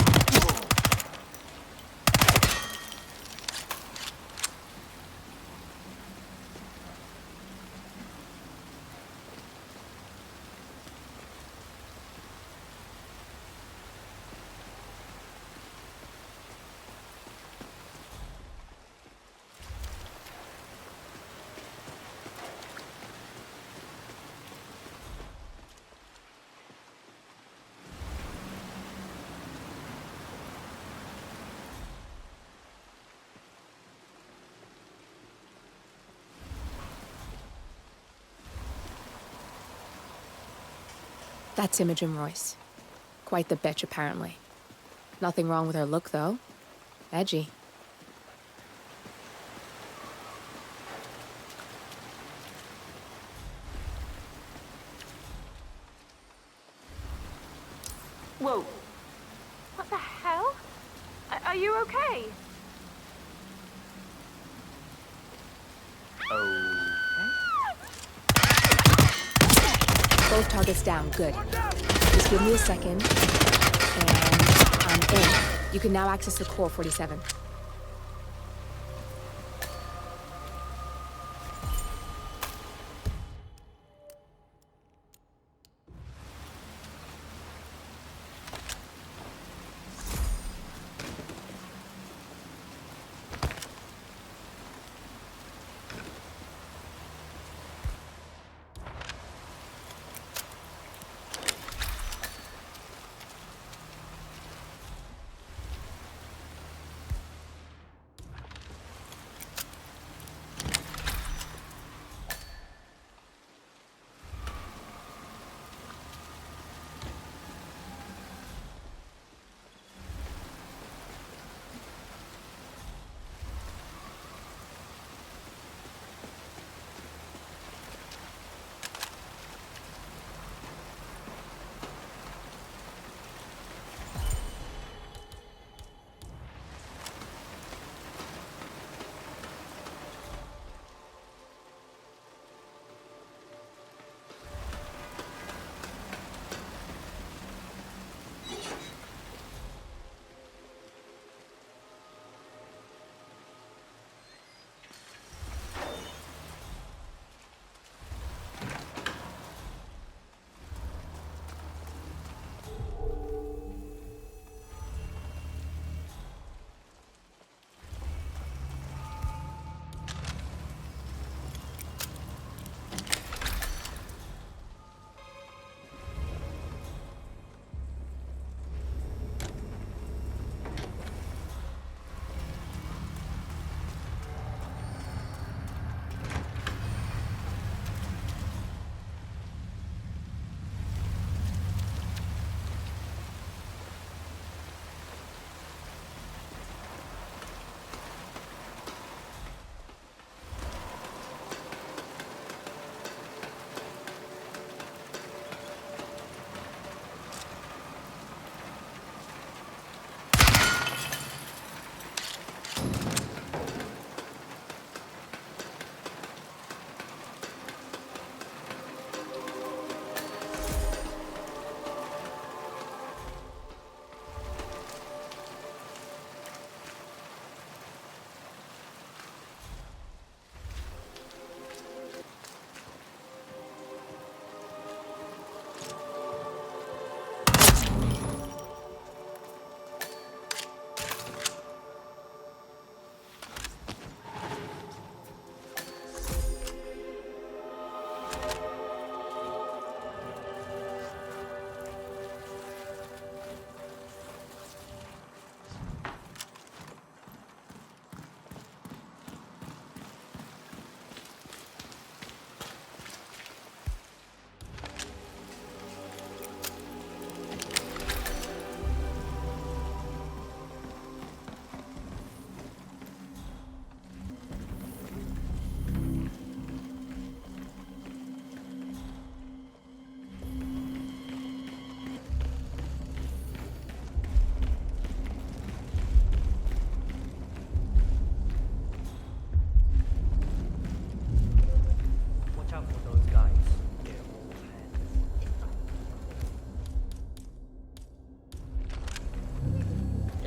That's Imogen Royce. Quite the bitch, apparently. Nothing wrong with her look, though. Edgy. Whoa. What the hell? Are you okay? Both targets down, good. Just give me a second, and I'm in. You can now access the core 47.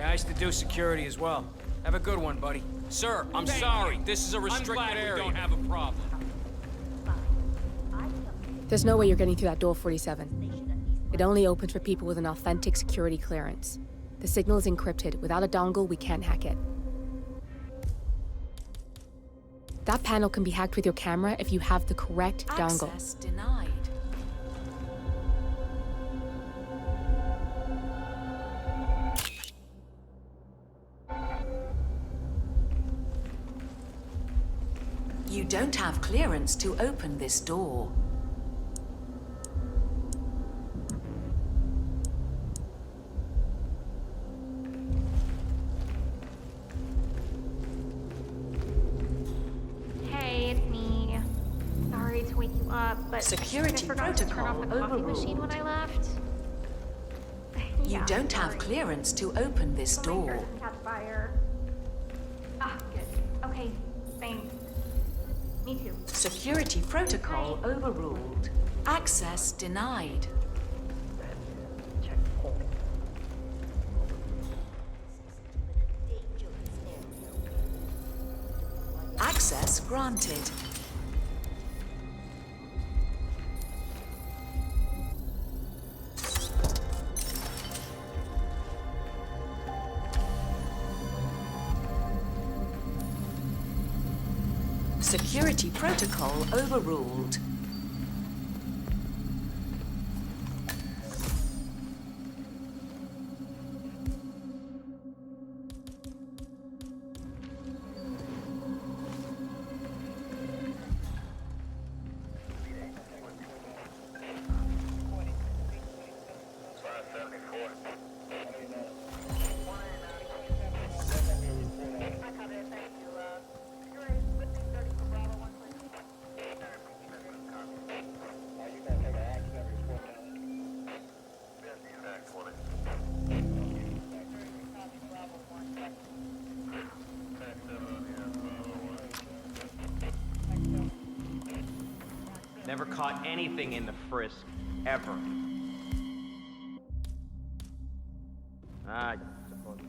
I used to do security as well. Have a good one, buddy. Sir, I'm Thank sorry. you. This is a restricted I'm glad area. we don't have a problem. There's no way you're getting through that door 47. It only opens for people with an authentic security clearance. The signal is encrypted. Without a dongle, we can't hack it. That panel can be hacked with your camera if you have the correct dongle. Access denied. You don't have clearance to open this door. Hey, it's me. Sorry to wake you up, but Security I forgot to turn off the protocol coffee machine when I left. You don't have clearance to open this door. Catch fire. Ah, good. Okay, thanks. Me too. Security protocol overruled. Access denied. Access granted. Security protocol overruled. Never caught anything in the frisk, ever. I suppose.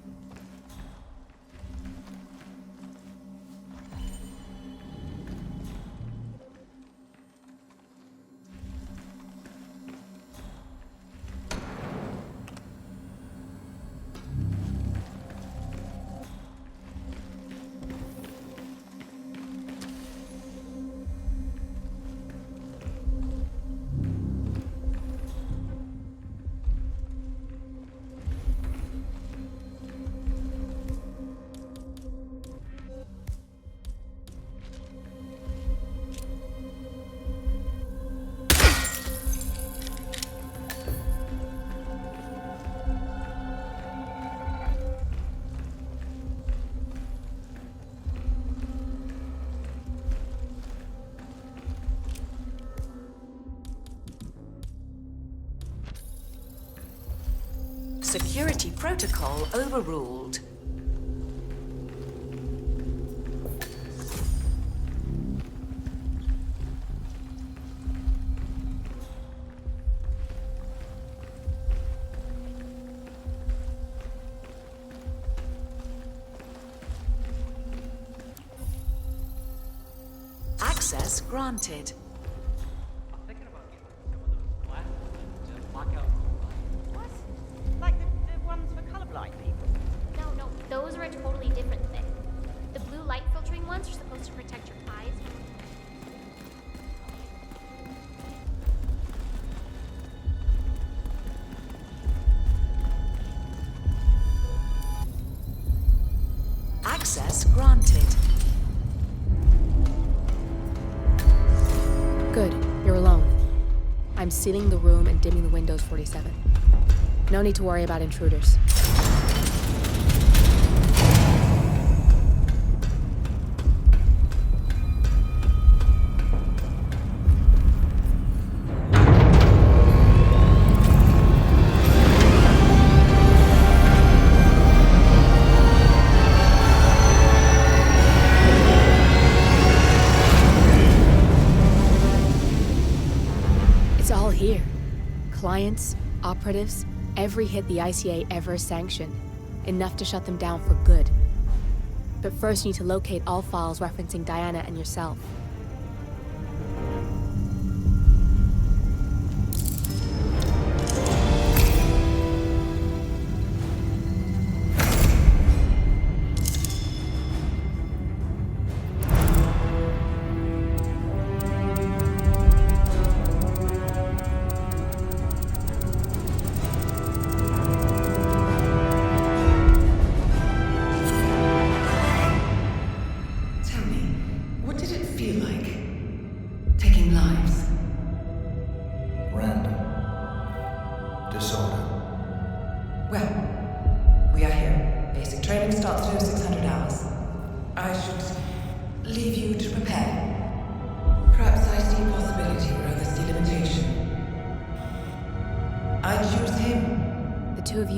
Security protocol overruled. Access granted. Those are a totally different thing. The blue light filtering ones are supposed to protect your eyes. Access granted. Good, you're alone. I'm sealing the room and dimming the windows 47. No need to worry about intruders. It's all here. Clients, operatives, every hit the ICA ever sanctioned. enough to shut them down for good. But first, you need to locate all files referencing Diana and yourself.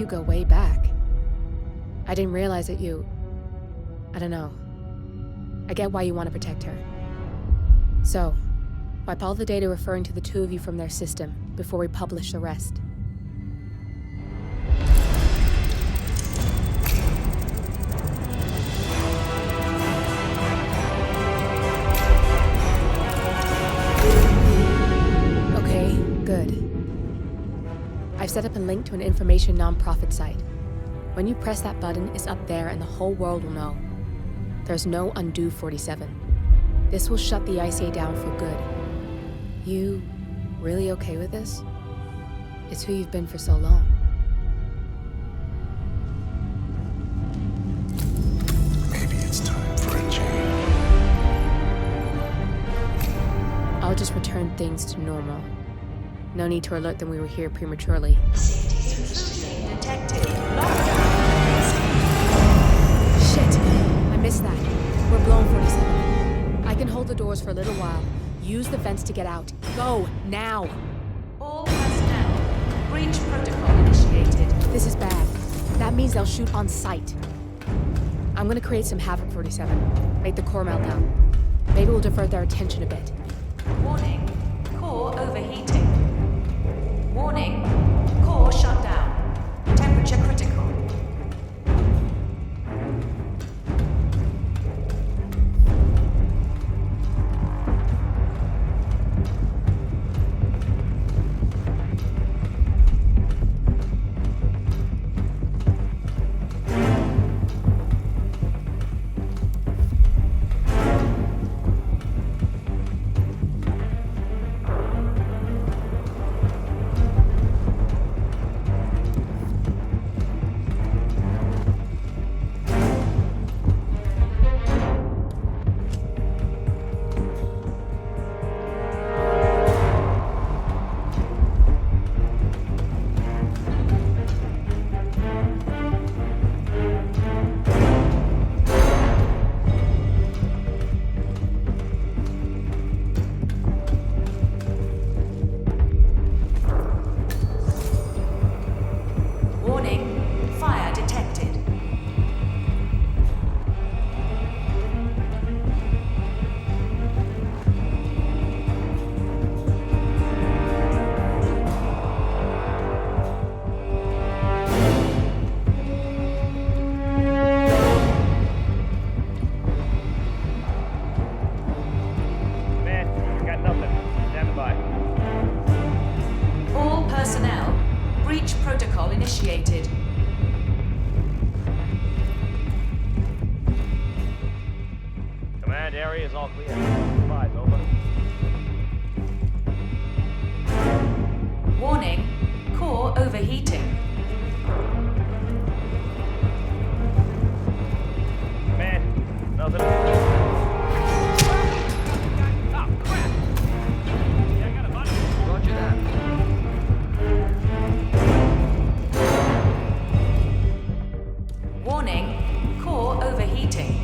Go way back. I didn't realize that I don't know. I get why you want to protect her. So, wipe all the data referring to the two of you from their system before we publish the rest. Okay, good. I've set up a link to an information nonprofit site. When you press that button, it's up there and the whole world will know. There's no undo 47. This will shut the ICA down for good. You really okay with this? It's who you've been for so long. Maybe it's time for a change. I'll just return things to normal. No need to alert them we were here prematurely. Detected. Shit! I missed that. We're blown 47. I can hold the doors for a little while. Use the vents to get out. Go, now! All personnel. Breach protocol initiated. This is bad. That means they'll shoot on sight. I'm gonna create some havoc, 47. Make the core melt down. Maybe we'll divert their attention a bit. Warning. Core overheating. Warning, core shut down. Temperature critical. Initiated. Command area is all clear. Supplies, over. Warning, core overheating. Command, nothing. Warning, core overheating.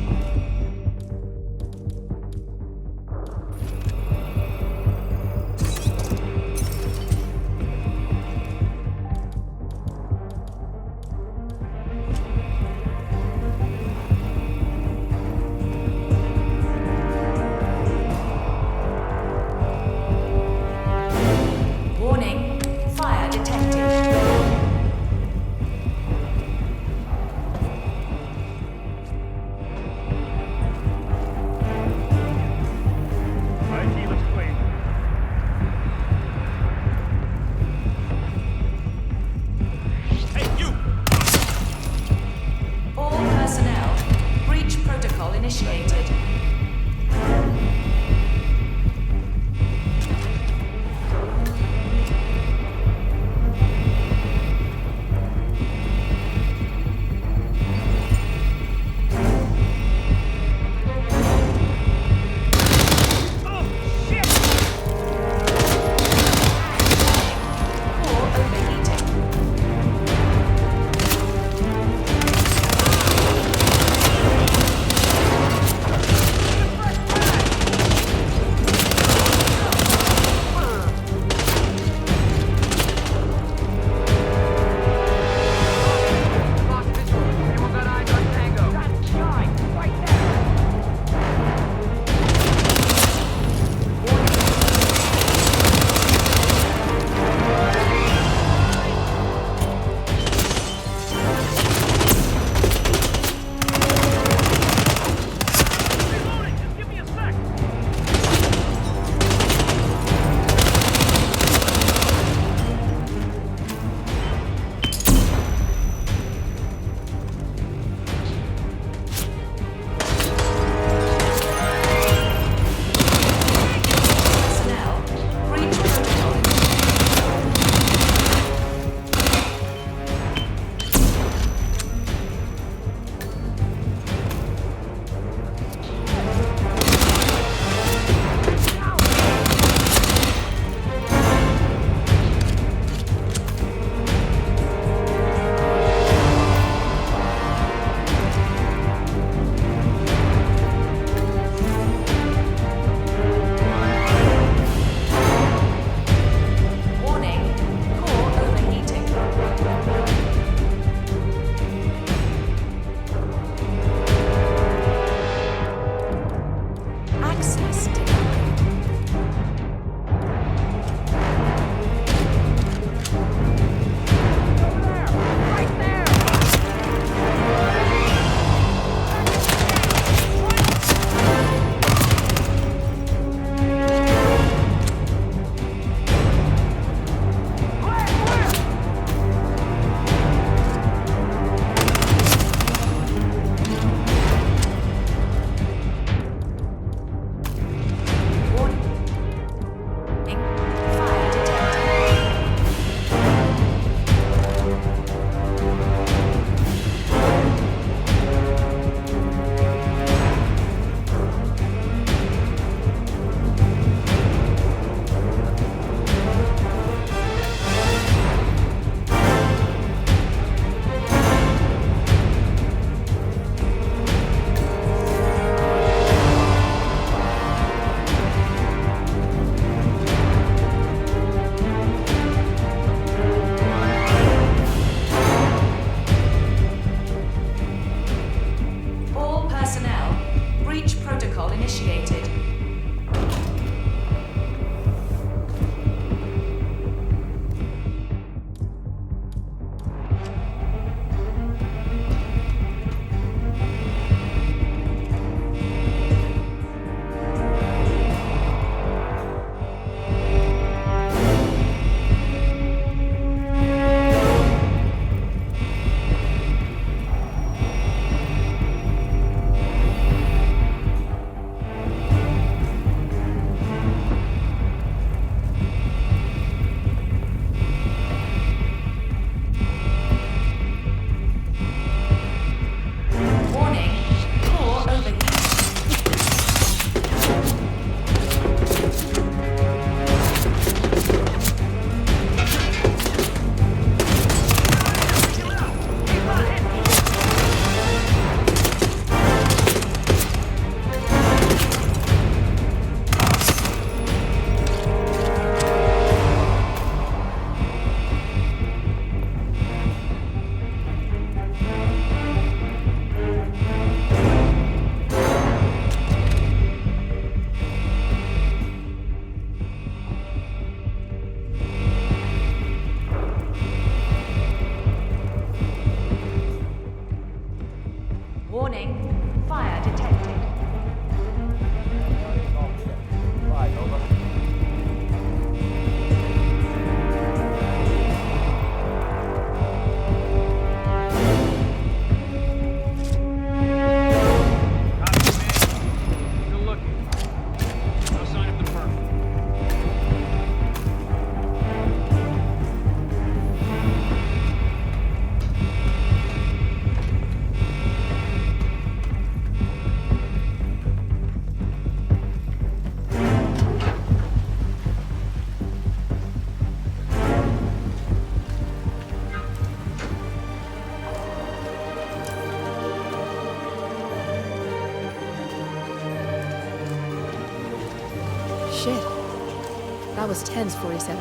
was tense, 47.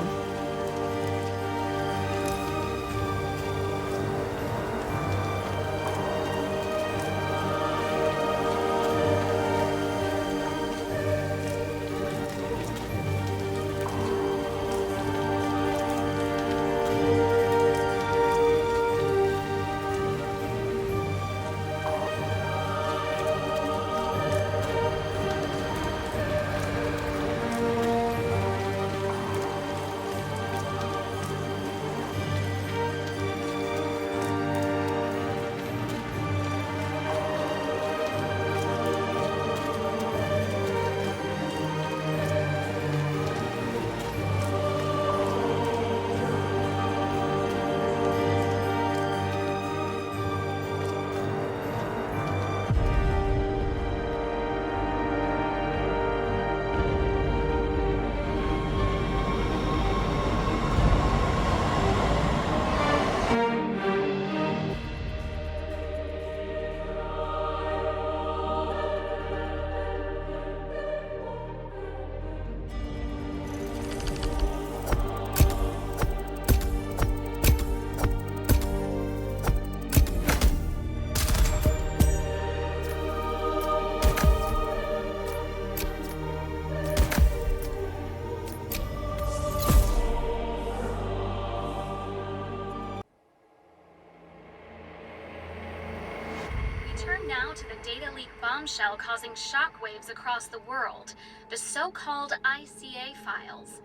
Now to the data leak bombshell causing shockwaves across the world, the so-called ICA files.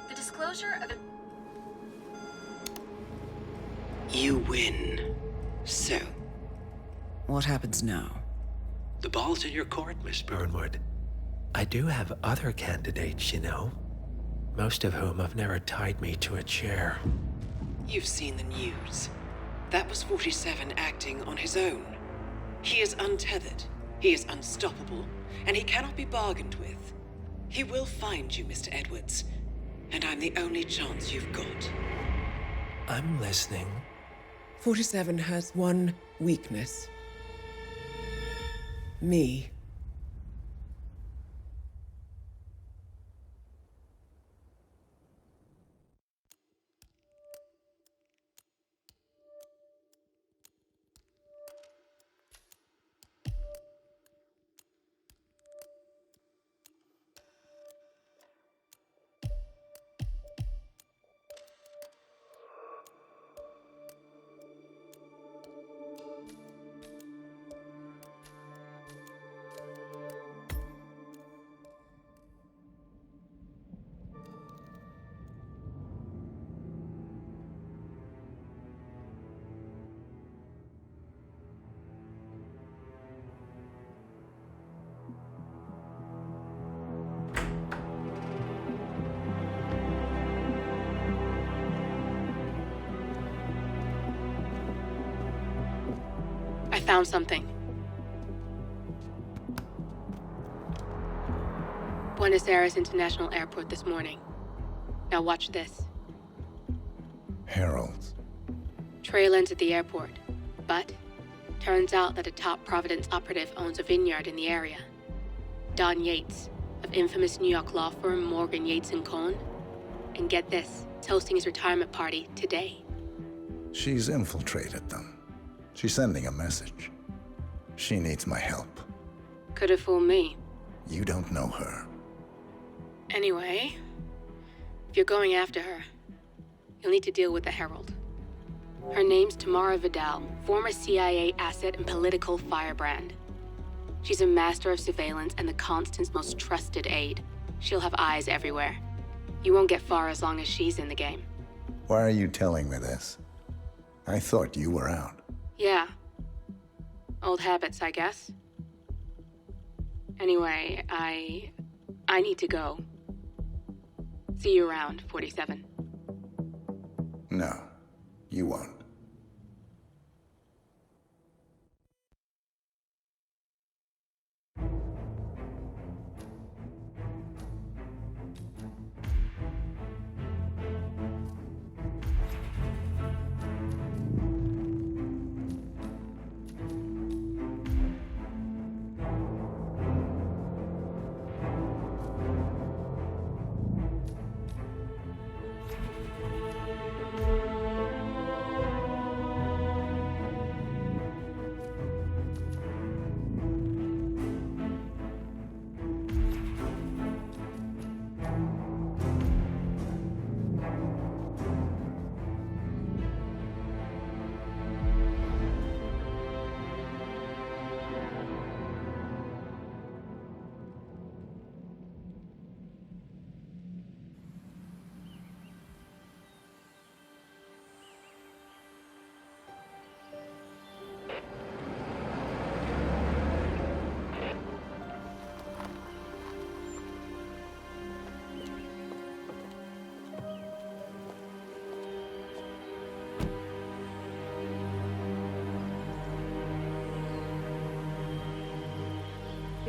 The disclosure of You win. So, What happens now? the ball's in your court, Miss Burnwood. I do have other candidates, you know. Most of whom have never tied me to a chair. You've seen the news. That was 47 acting on his own. He is untethered, he is unstoppable, and he cannot be bargained with. He will find you, Mr. Edwards, and I'm the only chance you've got. I'm listening. 47 has one weakness. Me. I found something. Buenos Aires International Airport this morning. Now watch this. Heralds. Trail ends at the airport, but turns out that a top Providence operative owns a vineyard in the area. Don Yates, of infamous New York law firm Morgan, Yates & Cohn. And get this, it's hosting his retirement party today. She's infiltrated them. She's sending a message. She needs my help. Could have fooled me. You don't know her. Anyway, if you're going after her, you'll need to deal with the Herald. Her name's Tamara Vidal, former CIA asset and political firebrand. She's a master of surveillance and the Constant's most trusted aide. She'll have eyes everywhere. You won't get far as long as she's in the game. Why are you telling me this? I thought you were out. Yeah. Old habits, I guess. Anyway, I need to go. See you around, 47. No, you won't.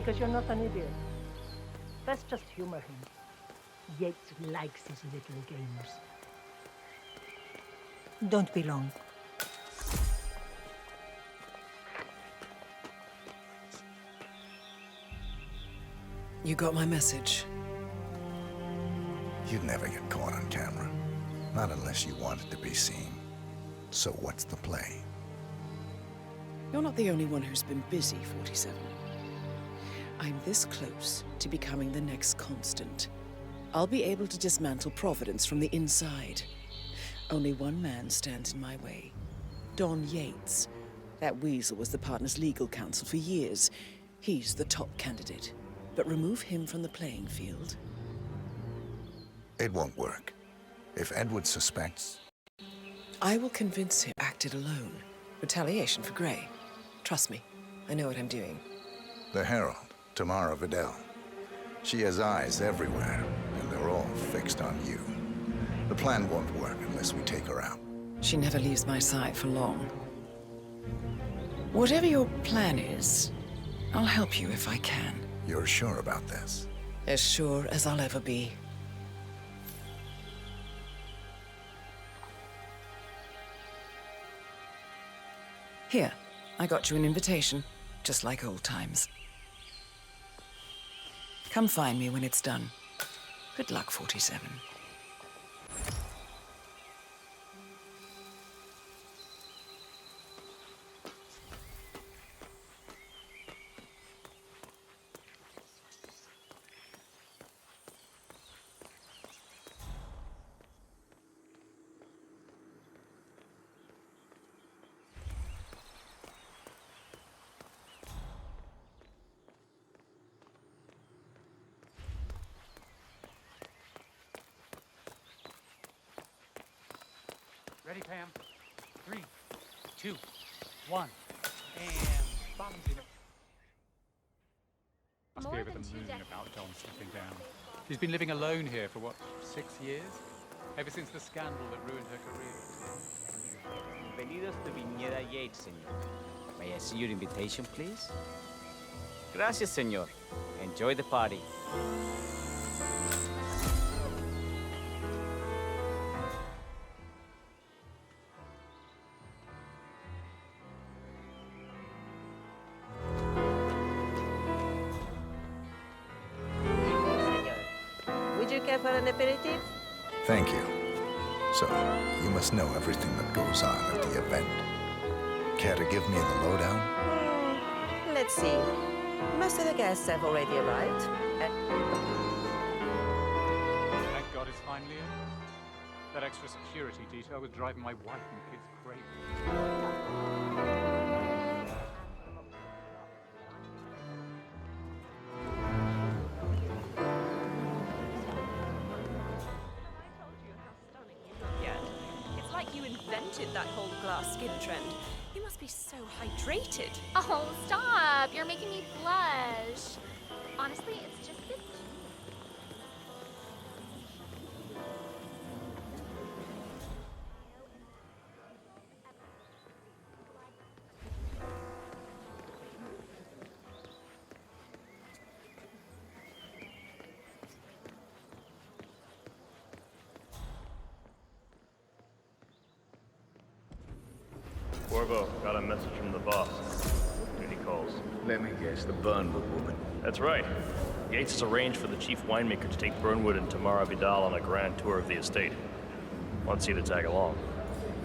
because you're not an idiot. Let's just humor him. Yates likes his little games. Don't be long. You got my message. You'd never get caught on camera. Not unless you wanted to be seen. So what's the play? You're not the only one who's been busy, 47. I'm this close to becoming the next constant. I'll be able to dismantle Providence from the inside. Only one man stands in my way. Don Yates. That weasel was the partner's legal counsel for years. He's the top candidate. But remove him from the playing field. It won't work. If Edward suspects... I will convince him acted alone. Retaliation for Gray. Trust me, I know what I'm doing. The Herald, Tamara Vidal. She has eyes everywhere, and they're all fixed on you. The plan won't work unless we take her out. She never leaves my side for long. Whatever your plan is, I'll help you if I can. You're sure about this? As sure as I'll ever be. Here, I got you an invitation, just like old times. Come find me when it's done. Good luck, 47. Ready, Pam? 3, 2, 1, and bombs in it. Must be over the moon about John stepping down. She's been living alone here for, what, 6 years? Ever since the scandal that ruined her career. Bienvenidos to Viñeda Yates, señor. May I see your invitation, please? Gracias, señor. Enjoy the party. Would you care for an aperitif? Thank you. So, you must know everything that goes on at the event. Care to give me the lowdown? Let's see. Most of the guests have already arrived. Thank God it's finally in. That extra security detail was driving my wife and kids crazy. It's like you invented that whole glass skin trend. You must be so hydrated. Oh, stop! You're making me blush. Honestly, it's just a bit Corvo, got a message from the boss. Any calls? Let me guess, the Burnwood woman. That's right. Yates has arranged for the chief winemaker to take Burnwood and Tamara Vidal on a grand tour of the estate. Wants you to tag along.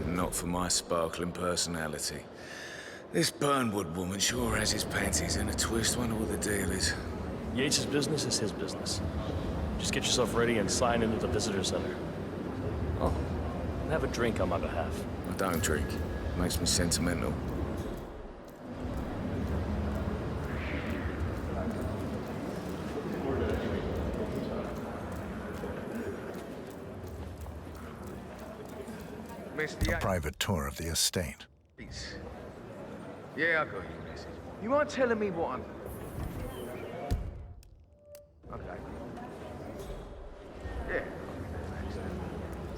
Not for my sparkling personality. This Burnwood woman sure has his panties in a twist. Wonder what the deal is. Yates' business is his business. Just get yourself ready and sign into the visitor center. Oh, and have a drink on my behalf. I don't drink. Makes me sentimental. A private tour of the estate. Yeah, I got your message. You aren't telling me what I'm... Okay. Yeah.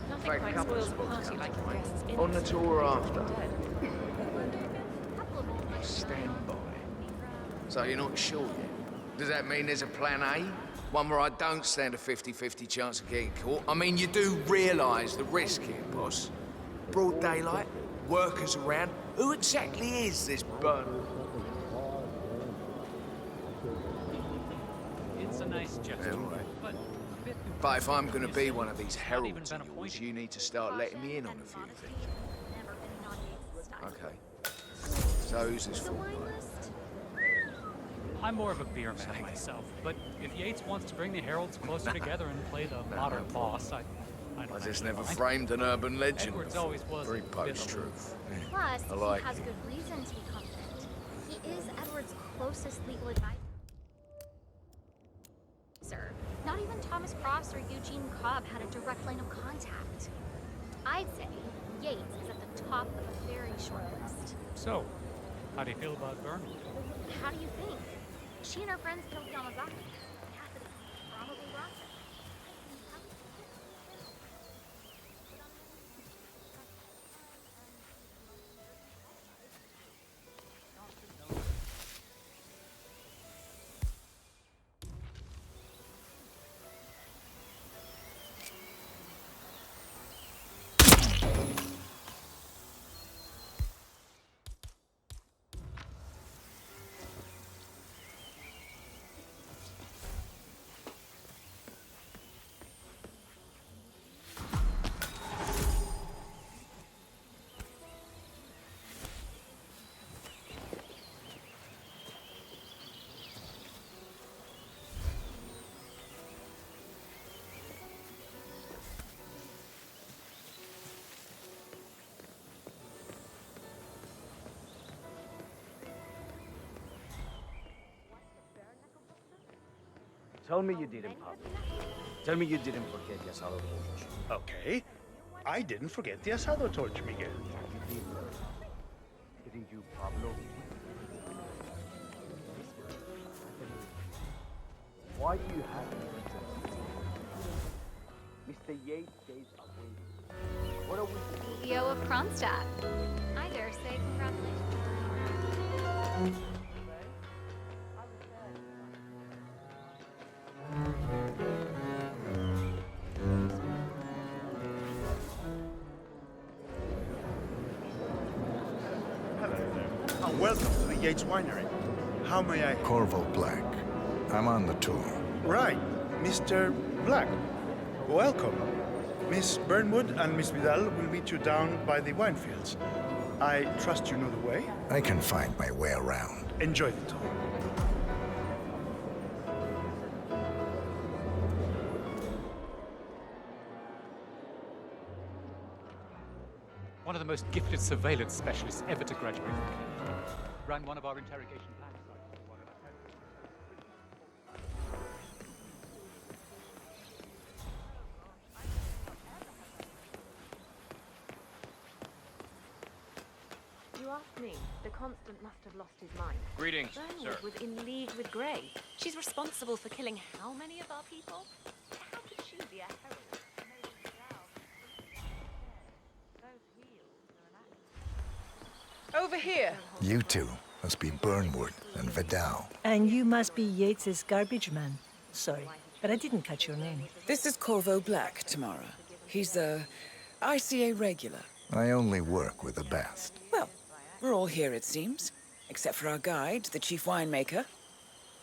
Nothing quite spoils a party like the guests in. On the tour after. Stand by. So you're not sure yet? Does that mean there's a plan A? One where I don't stand a 50-50 chance of getting caught? I mean, you do realise the risk here, boss. Broad daylight, workers around. Who exactly is this Burnwood? It's a nice gesture, Yeah, all right. but a bit But if I'm gonna be one of these heralds of yours, you need to start letting me in on a few things. Okay. So who's this for? I'm more of a beer man myself, but if Yates wants to bring the heralds closer together and play the modern boss, I don't I just actually never mind. framed an urban legend. Edwards always was Very a bit post-truth. Plus, I like he has it. good reason to be confident. He is Edward's closest legal advisor. Not even Thomas Cross or Eugene Cobb had a direct line of contact. I'd say Yates is at the top of a very short list. So, how do you feel about Burnwood? How do you think? She and her friends killed Yamazaki. Cassidy probably brought them. Tell me you didn't, Pablo. Tell me you didn't forget the asado torch. Okay. I didn't forget the asado torch, Miguel. Didn't you, Pablo? Why do you have to Mr. Yates days are waiting. What are we CEO of Kronstadt. I dare say congratulations. Welcome to the Yates Winery. How may I... Corvo Black. I'm on the tour. Right, Mr. Black. Welcome. Miss Burnwood and Miss Vidal will meet you down by the wine fields. I trust you know the way. I can find my way around. Enjoy the tour. One of the most gifted surveillance specialists ever to graduate from Cambridge. Ran one of our interrogation plans. You asked me. The Constant must have lost his mind. Greetings, Burnwood sir. was in league with Grey. She's responsible for killing how many of our people? How could she be a herald? Over here. You two must be Burnwood and Vidal. And you must be Yates's garbage man. Sorry, but I didn't catch your name. This is Corvo Black, Tamara. He's a ICA regular. I only work with the best. Well, we're all here, it seems. Except for our guide, the chief winemaker.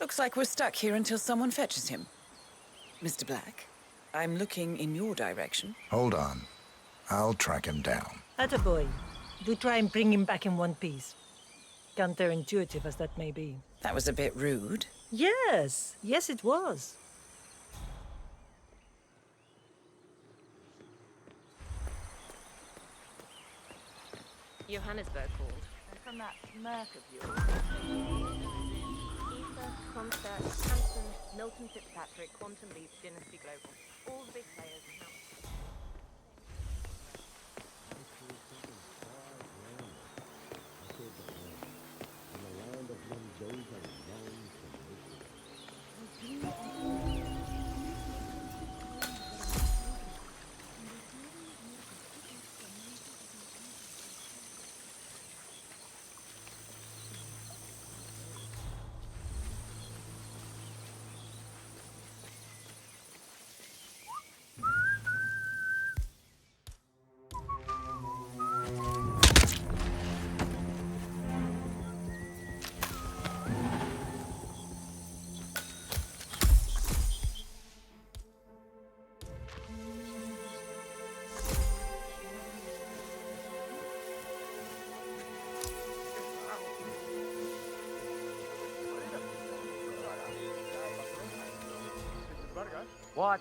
Looks like we're stuck here until someone fetches him. Mr. Black, I'm looking in your direction. Hold on. I'll track him down. Attaboy. Do try and bring him back in one piece. Counterintuitive as that may be. That was a bit rude. Yes, yes it was. Johannesburg called. And from that smirk of yours. Ether, Kronstadt, Hampton, Milton Fitzpatrick, Quantum Leap, Dynasty Global. All the big players count. What?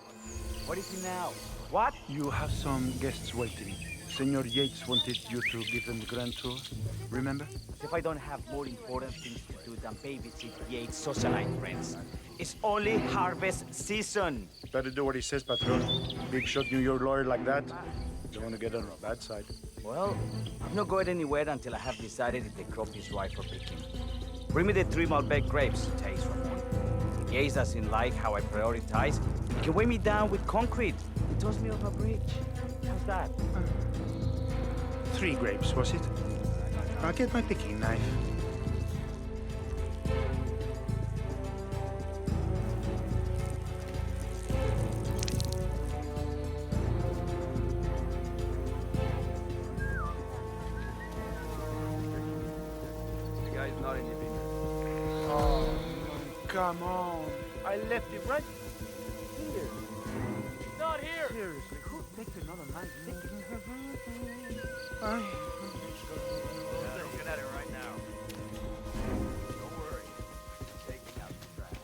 What is it now? What? You have some guests waiting. Senor Yates wanted you to give them the grand tour. Remember? If I don't have more important things to do than babysit Yates' socialite friends. It's only harvest season. Better do what he says, Patron. Big shot New York lawyer like that. Don't want to get on our bad side. Well, I'm not going anywhere until I have decided if the crop is right for picking. Bring me the 3 Malbec grapes, taste Ramon. If Yates doesn't like how I prioritize, he can weigh me down with concrete and toss me off a bridge. How's that? 3 grapes, was it? I'll get my picking knife. The guy's not in your business. Oh, come on. I left it right here. It's not here. Seriously, who takes another man's picking? Looking at it right now. Don't worry. Taking out the trash.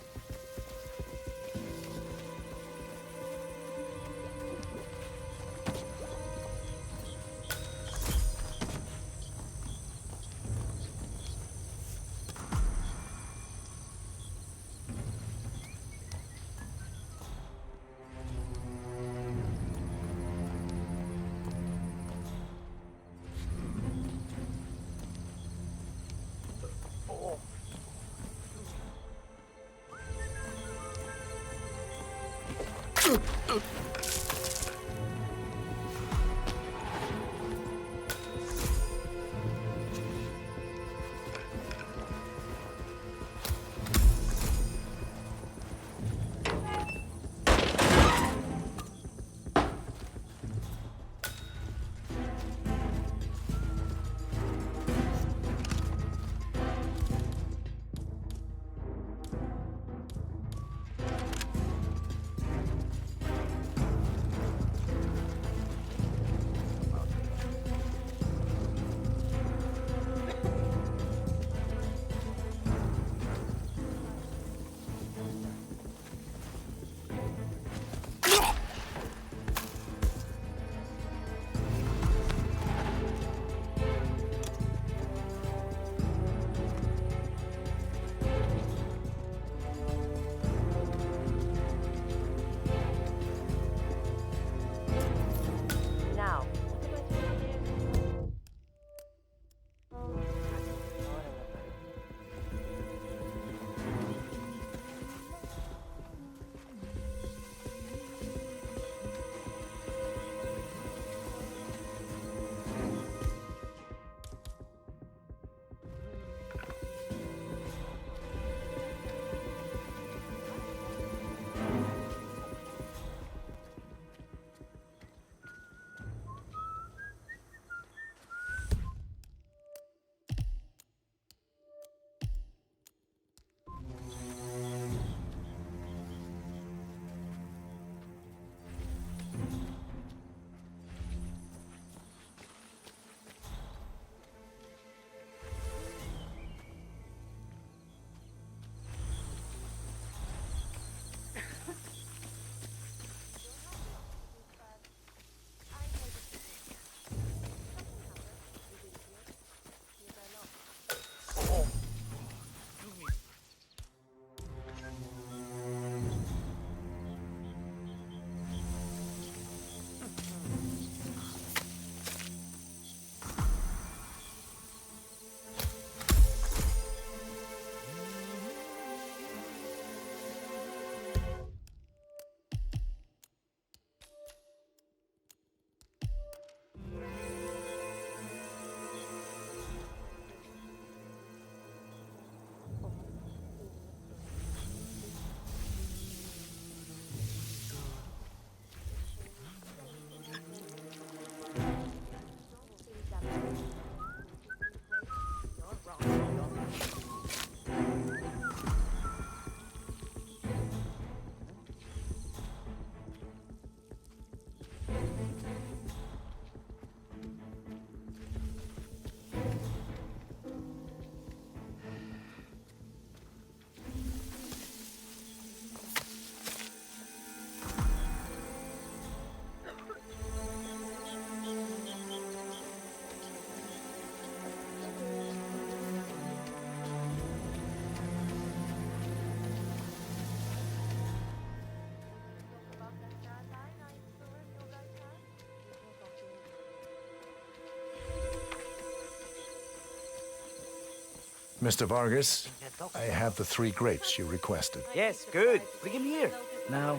Mr. Vargas, I have the 3 grapes you requested. Yes, good. Bring him here. Now,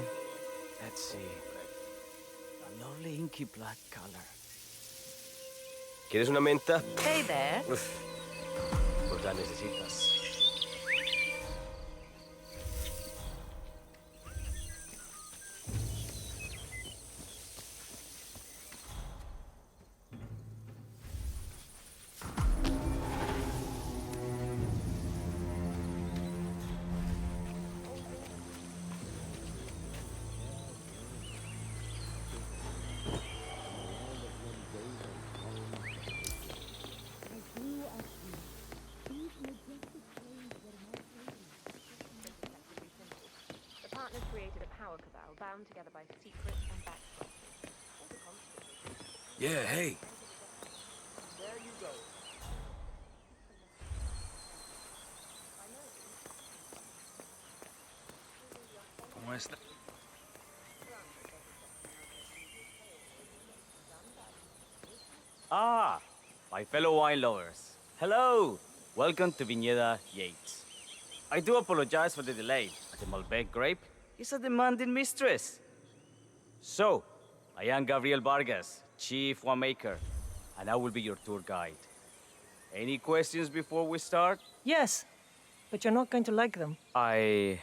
let's see. A lovely inky black color. ¿Quieres una menta? Hey there. Pues la necesitas. The partners created a power cabal bound together by secrets and backstory. Yeah, hey. There you go. ¿Cómo está? Ah, my fellow wine lovers. Hello. Welcome to Viñeda Yates. I do apologize for the delay. The Malbec grape is a demanding mistress. So, I am Gabriel Vargas, Chief Winemaker, and I will be your tour guide. Any questions before we start? Yes, but you're not going to like them. We're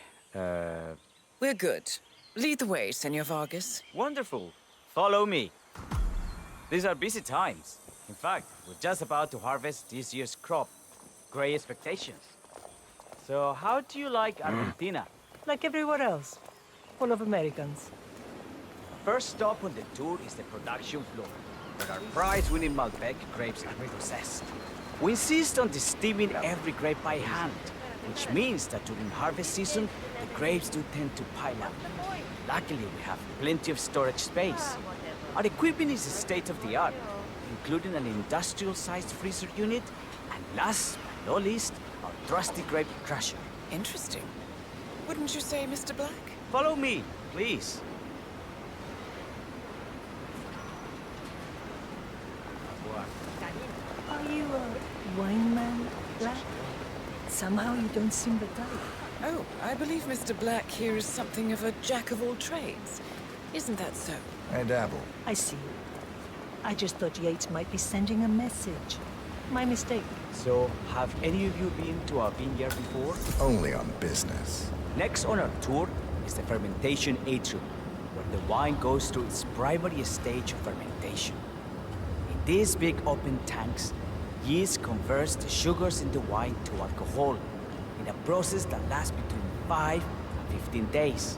good. Lead the way, Senor Vargas. Wonderful. Follow me. These are busy times. In fact, we're just about to harvest this year's crop. Great expectations. So, how do you like Argentina? Like everywhere else. Full of Americans. First stop on the tour is the production floor, where our prize-winning Malbec grapes are processed. We insist on steaming every grape by hand, which means that during harvest season, the grapes do tend to pile up. Luckily, we have plenty of storage space. Our equipment is state-of-the-art, including an industrial-sized freezer unit, and last but not least, our trusty grape crusher. Interesting. Wouldn't you say, Mr. Black? Follow me, please. Are you a wine man, Black? Somehow you don't seem the type. Oh, I believe Mr. Black here is something of a jack of all trades. Isn't that so? I dabble. I see. I just thought Yates might be sending a message. My mistake. So, have any of you been to a vineyard before? Only on business. Next on our tour is the fermentation atrium, where the wine goes through its primary stage of fermentation. In these big open tanks, yeast converts the sugars in the wine to alcohol, in a process that lasts between 5 and 15 days.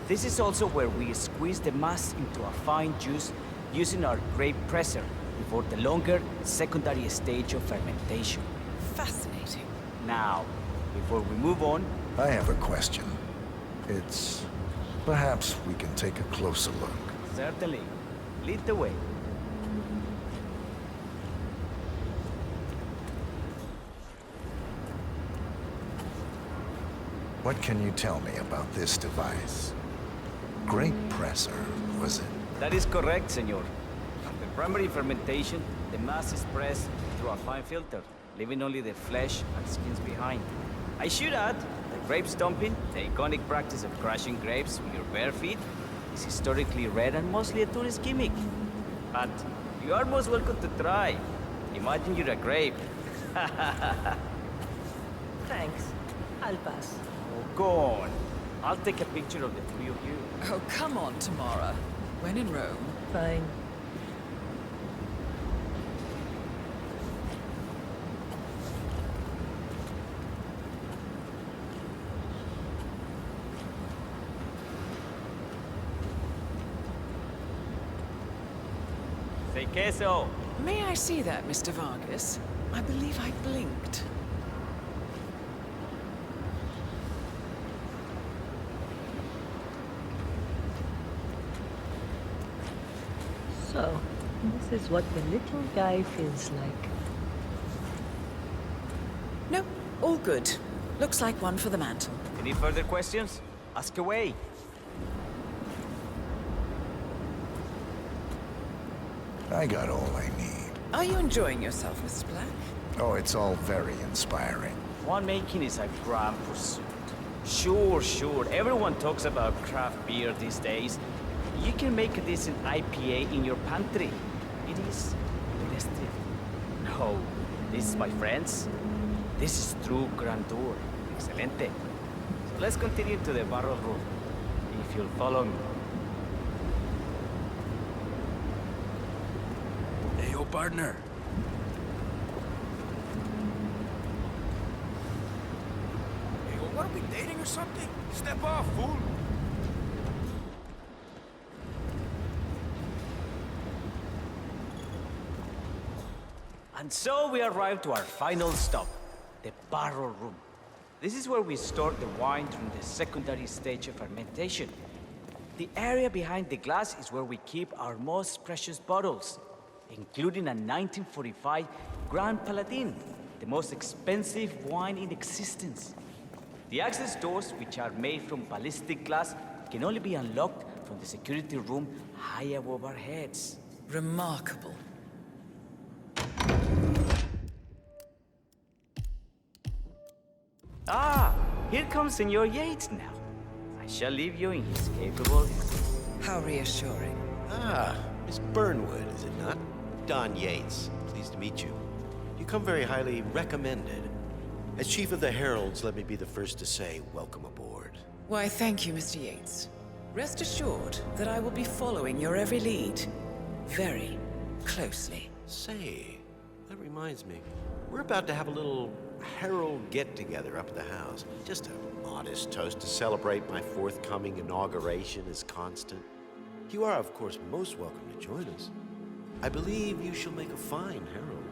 This is also where we squeeze the mass into a fine juice using our grape presser before the longer secondary stage of fermentation. Fascinating. Now, before we move on, I have a question. It's... perhaps we can take a closer look. Certainly. Lead the way. What can you tell me about this device? Grape presser, was it? That is correct, senor. After primary fermentation, the mass is pressed through a fine filter, leaving only the flesh and skins behind. I should add that grape stomping, the iconic practice of crushing grapes with your bare feet, is historically rare and mostly a tourist gimmick. But you are most welcome to try. Imagine you're a grape. Thanks. I'll pass. Oh, go on. I'll take a picture of the three of you. Oh, come on, Tamara. When in Rome. Fine. Say queso. May I see that, Mr. Vargas? I believe I blinked. So, this is what the little guy feels like. Nope, all good. Looks like one for the mantle. Any further questions? Ask away. I got all I need. Are you enjoying yourself, Mr. Black? Oh, it's all very inspiring. Winemaking is a grand pursuit. Sure, everyone talks about craft beer these days. You can make a decent IPA in your pantry. It is festive. No, this, my friends, this is true grandeur. Excelente. So let's continue to the barrel room, if you'll follow me. Hey, yo, partner. Hey, well, what are we dating or something? Step off, fool. And so we arrive to our final stop, the barrel room. This is where we store the wine during the secondary stage of fermentation. The area behind the glass is where we keep our most precious bottles, including a 1945 Grand Paladin, the most expensive wine in existence. The access doors, which are made from ballistic glass, can only be unlocked from the security room high above our heads. Remarkable. Ah, here comes Senor Yates now. I shall leave you in his capable hands. How reassuring. Ah, Miss Burnwood, is it not? Don Yates, pleased to meet you. You come very highly recommended. As Chief of the Heralds, let me be the first to say, welcome aboard. Why, thank you, Mr. Yates. Rest assured that I will be following your every lead. Very closely. Say, that reminds me. We're about to have a little Herald get-together up at the house. Just a modest toast to celebrate my forthcoming inauguration as Constant. You are, of course, most welcome to join us. I believe you shall make a fine Herald,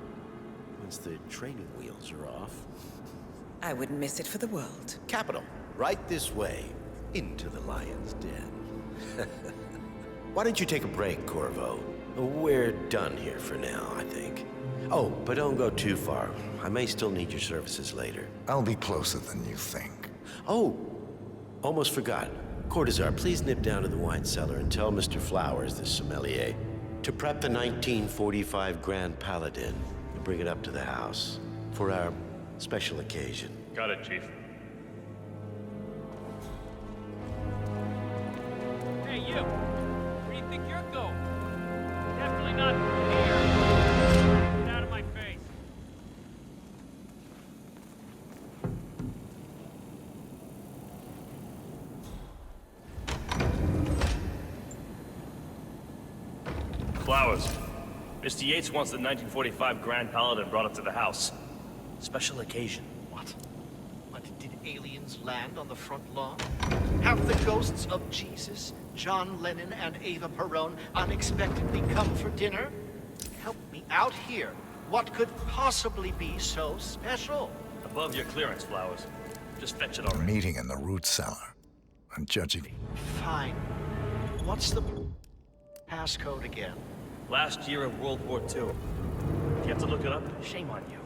once the training wheels are off. I wouldn't miss it for the world. Capital. Right this way, into the lion's den. Why don't you take a break, Corvo? We're done here for now, I think. Oh, but don't go too far. I may still need your services later. I'll be closer than you think. Oh, almost forgot. Cortazar, please nip down to the wine cellar and tell Mr. Flowers, the sommelier, to prep the 1945 Grand Paladin and bring it up to the house for our special occasion. Got it, Chief. Hey, you! Where do you think you're going? Definitely not here. Get out of my face. Flowers. Mr. Yates wants the 1945 Grand Paladin brought up to the house. Special occasion. What? Did aliens land on the front lawn? Have the ghosts of Jesus, John Lennon, and Eva Perón unexpectedly come for dinner? Help me out here. What could possibly be so special? Above your clearance, Flowers. Just fetch it A already. meeting in the root cellar. I'm judging. Fine. What's the passcode again? Last year of World War II. If you have to look it up, shame on you.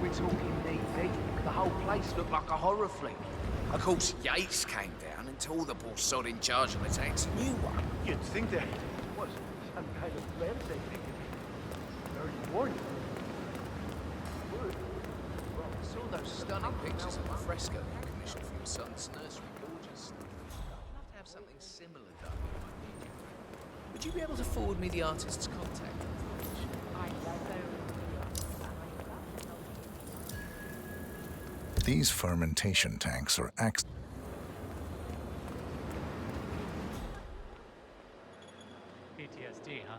We're talking knee-deep. The whole place looked like a horror flick. Of course, Yates came down and told the poor sod in charge of the tanks a new one. You'd think there was some kind of lens they figured. Very warning. Well, I saw those stunning pictures of the fresco you commissioned for your son's nursery. Gorgeous. I'd love to have something similar done. Would you be able to forward me the artist's contact? These fermentation tanks are PTSD, huh?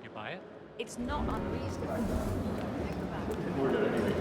You buy it? It's not unreasonable. Think about it.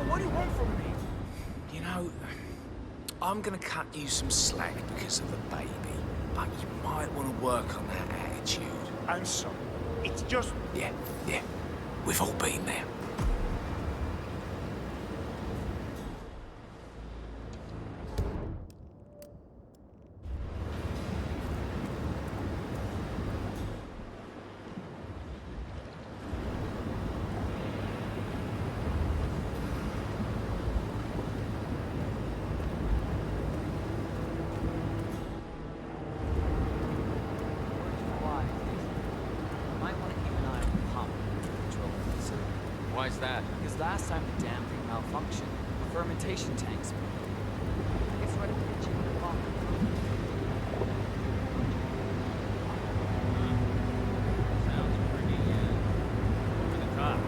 What do you want from me? You know, I'm gonna cut you some slack because of the baby, but you might want to work on that attitude. I'm sorry. It's just... Yeah. We've all been there. Why's that? Because last time the damn thing malfunctioned. The fermentation tanks. It's ready to get you in the bomb. Sounds pretty, over the top.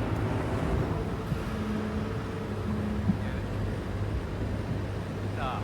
Stop.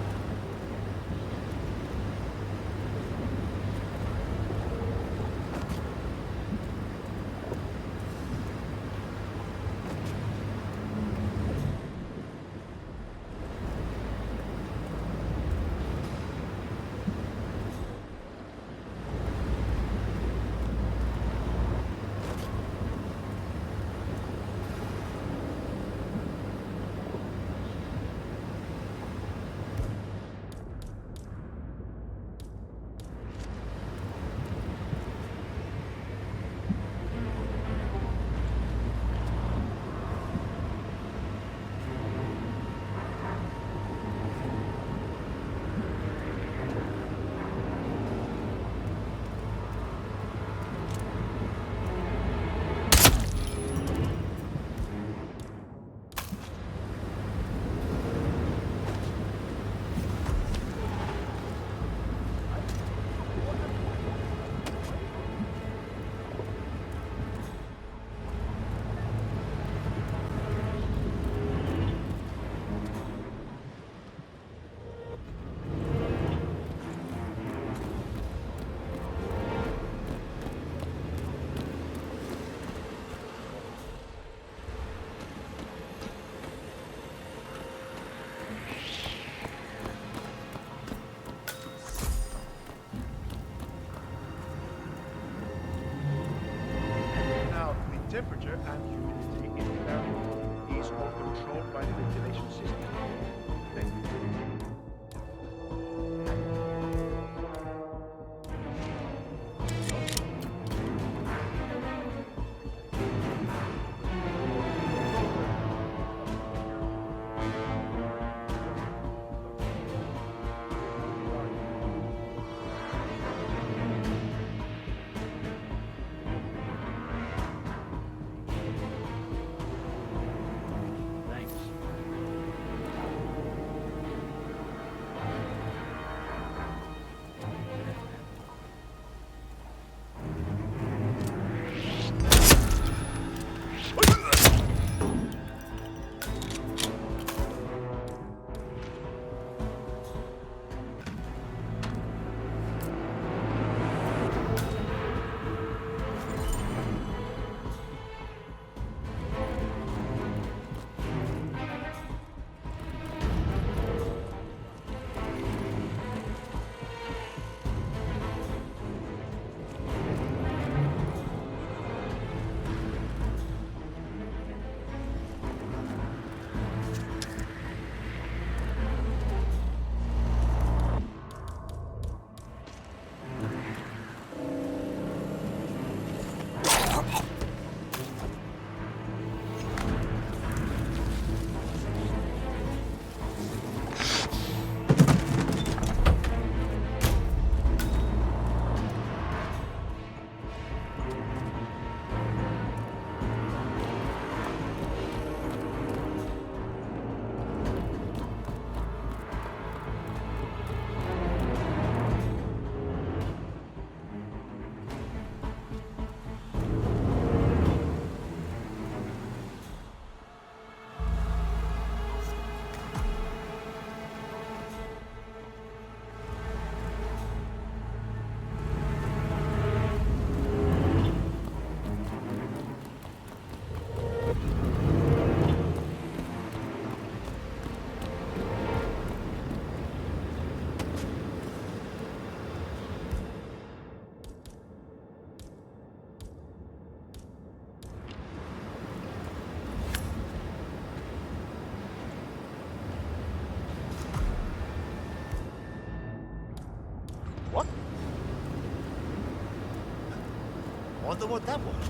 wonder what that was.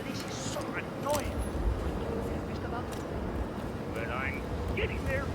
This is so annoying. But I'm getting there.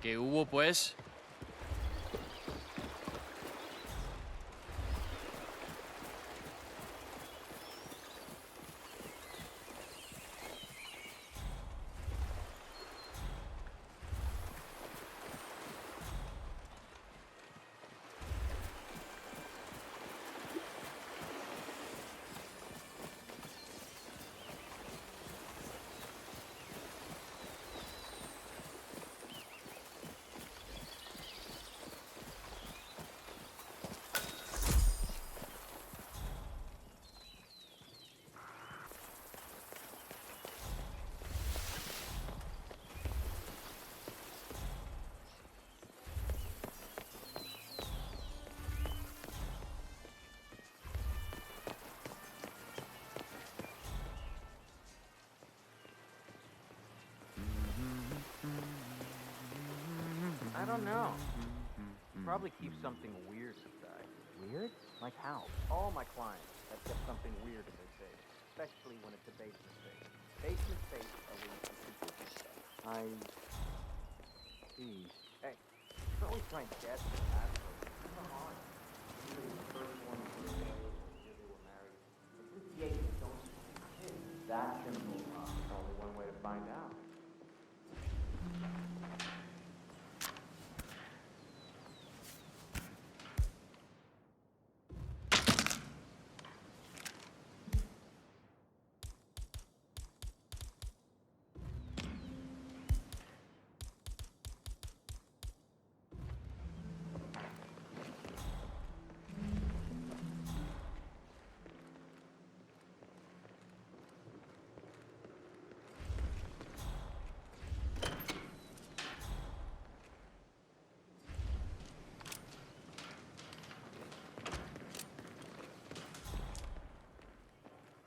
¿Qué hubo, pues? don't know. Probably keep something weird inside. Weird? Like how? All my clients have kept something weird in their safe, especially when it's a basement safe. Basement safes are where you can keep your stuff. I see. Hey, you're always trying to guess the password. Come on. Usually the first one was the they were married. But since the agents don't kids, that's simple. Only one way to find out.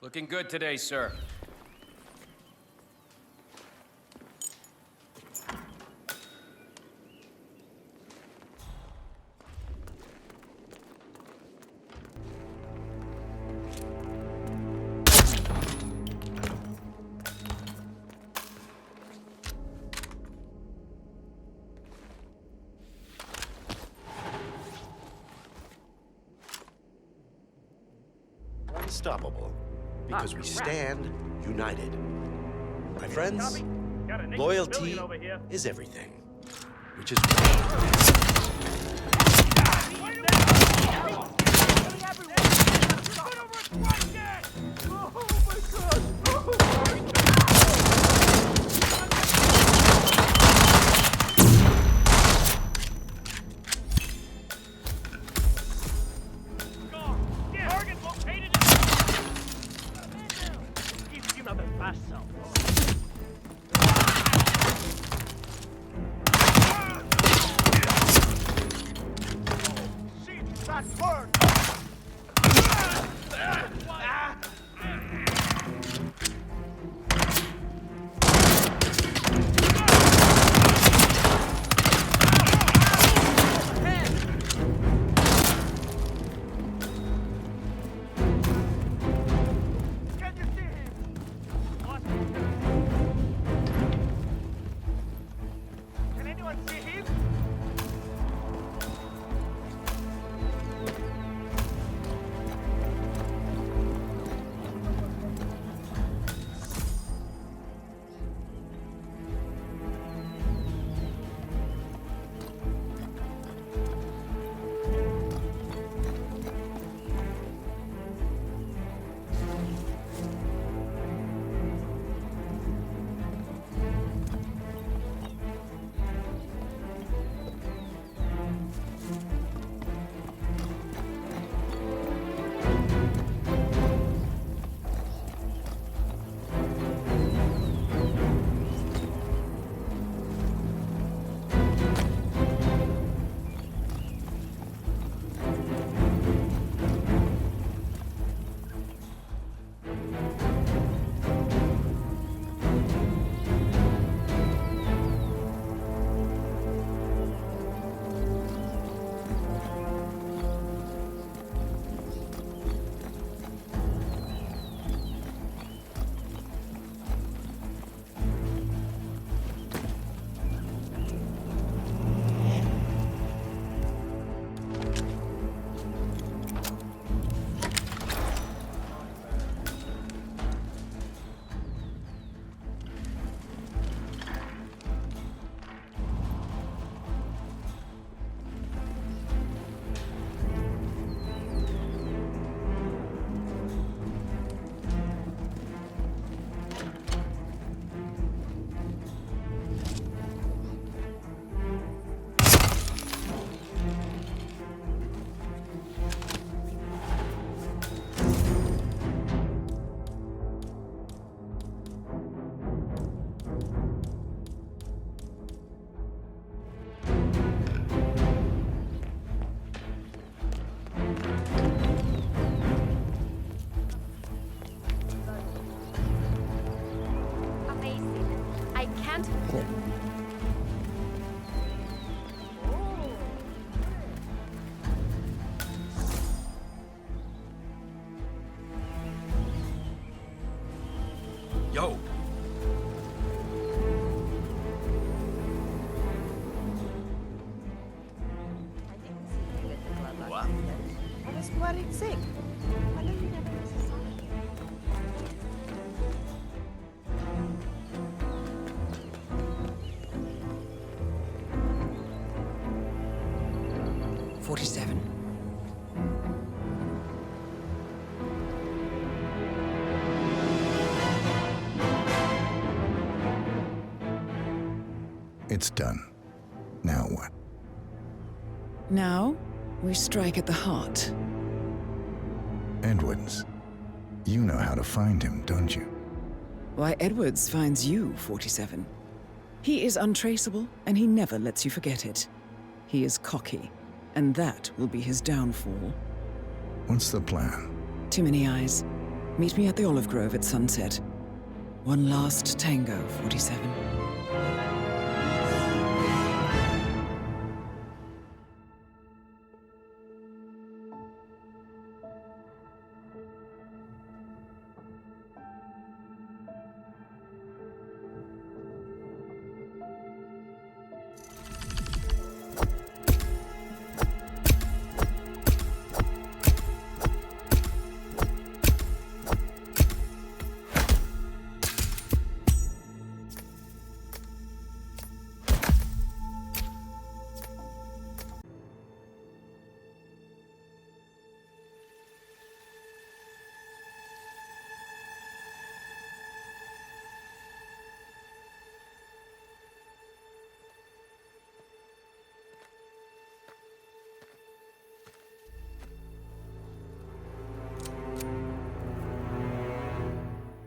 Looking good today, sir. Unstoppable. Because we stand united. My friends, loyalty is everything. Which is Go. What? I was worried sick. I know you never exercise. 47. It's done. Now what? Now, we strike at the heart. Edwards. You know how to find him, don't you? Why, Edwards finds you, 47. He is untraceable, and he never lets you forget it. He is cocky, and that will be his downfall. What's the plan? Too many eyes. Meet me at the olive grove at sunset. One last tango, 47.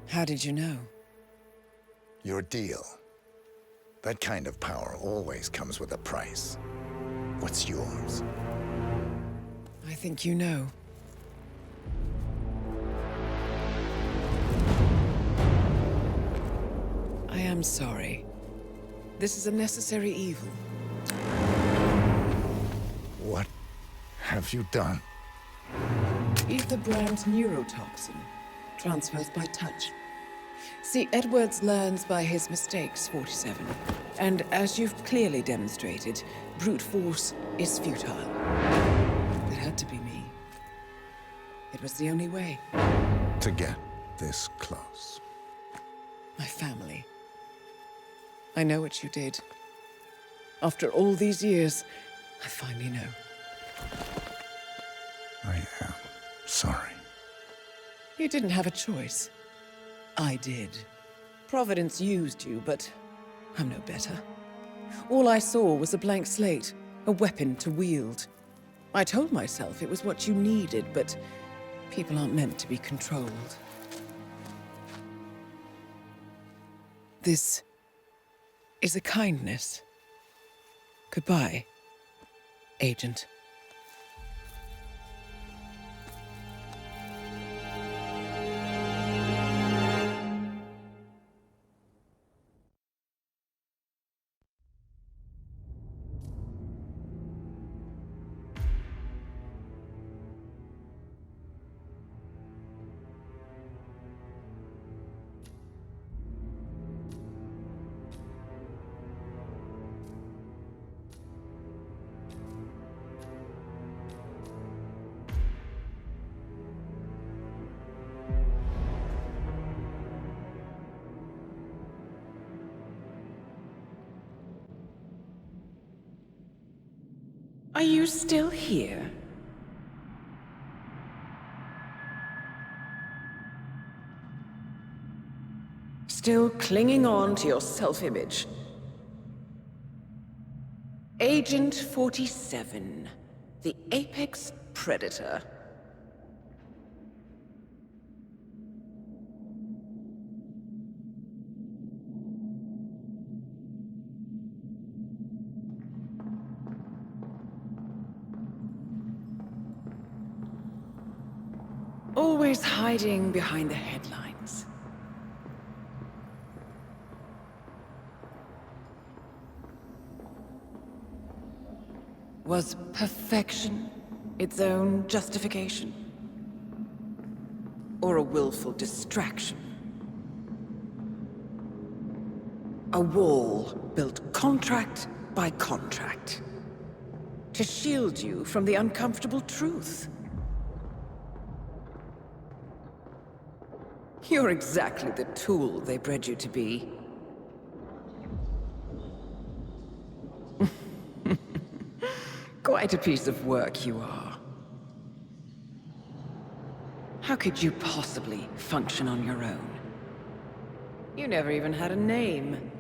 How did you know? Your deal. That kind of power always comes with a price. What's yours? I think you know. I am sorry. This is a necessary evil. What have you done? Ether brand neurotoxin transfers by touch. See, Edwards learns by his mistakes, 47. And as you've clearly demonstrated, brute force is futile. It had to be me. It was the only way. To get this close. My family. I know what you did. After all these years, I finally know. I am sorry. You didn't have a choice. I did. Providence used you, but I'm no better. All I saw was a blank slate, a weapon to wield. I told myself it was what you needed, but people aren't meant to be controlled. This is a kindness. Goodbye, Agent. Are you still here? Still clinging on to your self-image? Agent 47, the apex predator. Always hiding behind the headlines. Was perfection its own justification? Or a willful distraction? A wall built contract by contract. To shield you from the uncomfortable truth. You're exactly the tool they bred you to be. Quite a piece of work you are. How could you possibly function on your own? You never even had a name.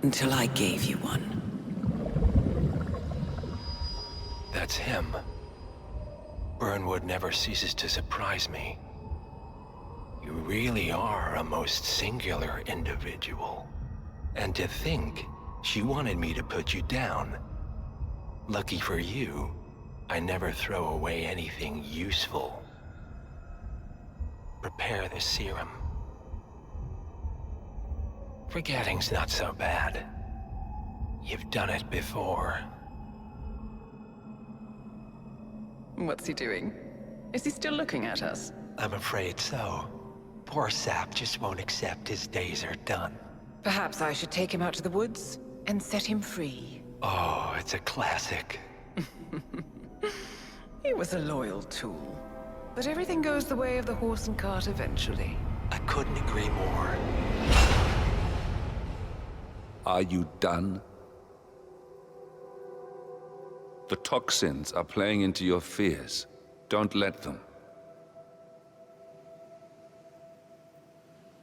Until I gave you one. That's him. Burnwood never ceases to surprise me. You really are a most singular individual. And to think she wanted me to put you down. Lucky for you, I never throw away anything useful. Prepare the serum. Forgetting's not so bad. You've done it before. What's he doing? Is he still looking at us? I'm afraid so. Poor sap just won't accept his days are done. Perhaps I should take him out to the woods and set him free. Oh, it's a classic. He was a loyal tool. But everything goes the way of the horse and cart eventually. I couldn't agree more. Are you done? The toxins are playing into your fears. Don't let them.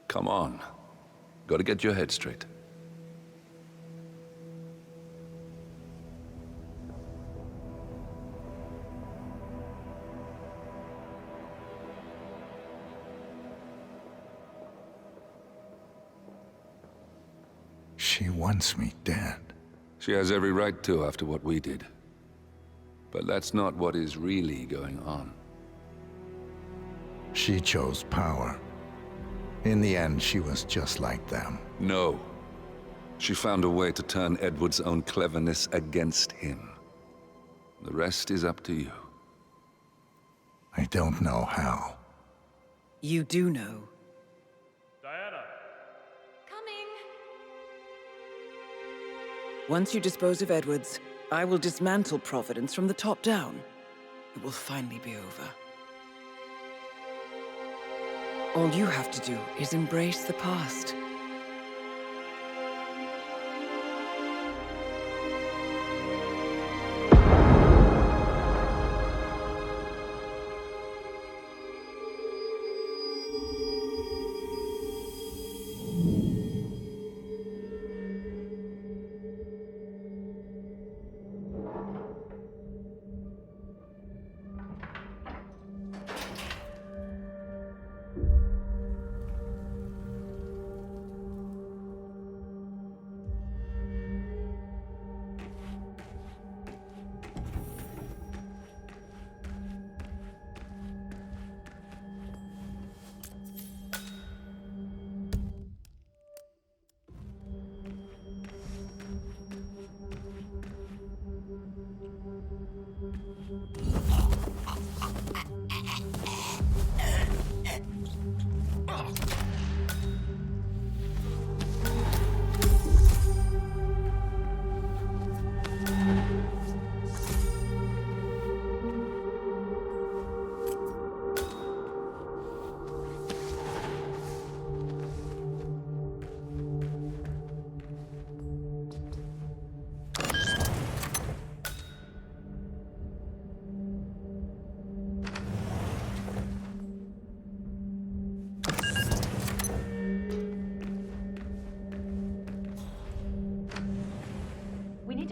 Come on. Gotta get your head straight. She wants me dead. She has every right to after what we did. But that's not what is really going on. She chose power. In the end, she was just like them. No. She found a way to turn Edward's own cleverness against him. The rest is up to you. I don't know how. You do know. Once you dispose of Edwards, I will dismantle Providence from the top down. It will finally be over. All you have to do is embrace the past.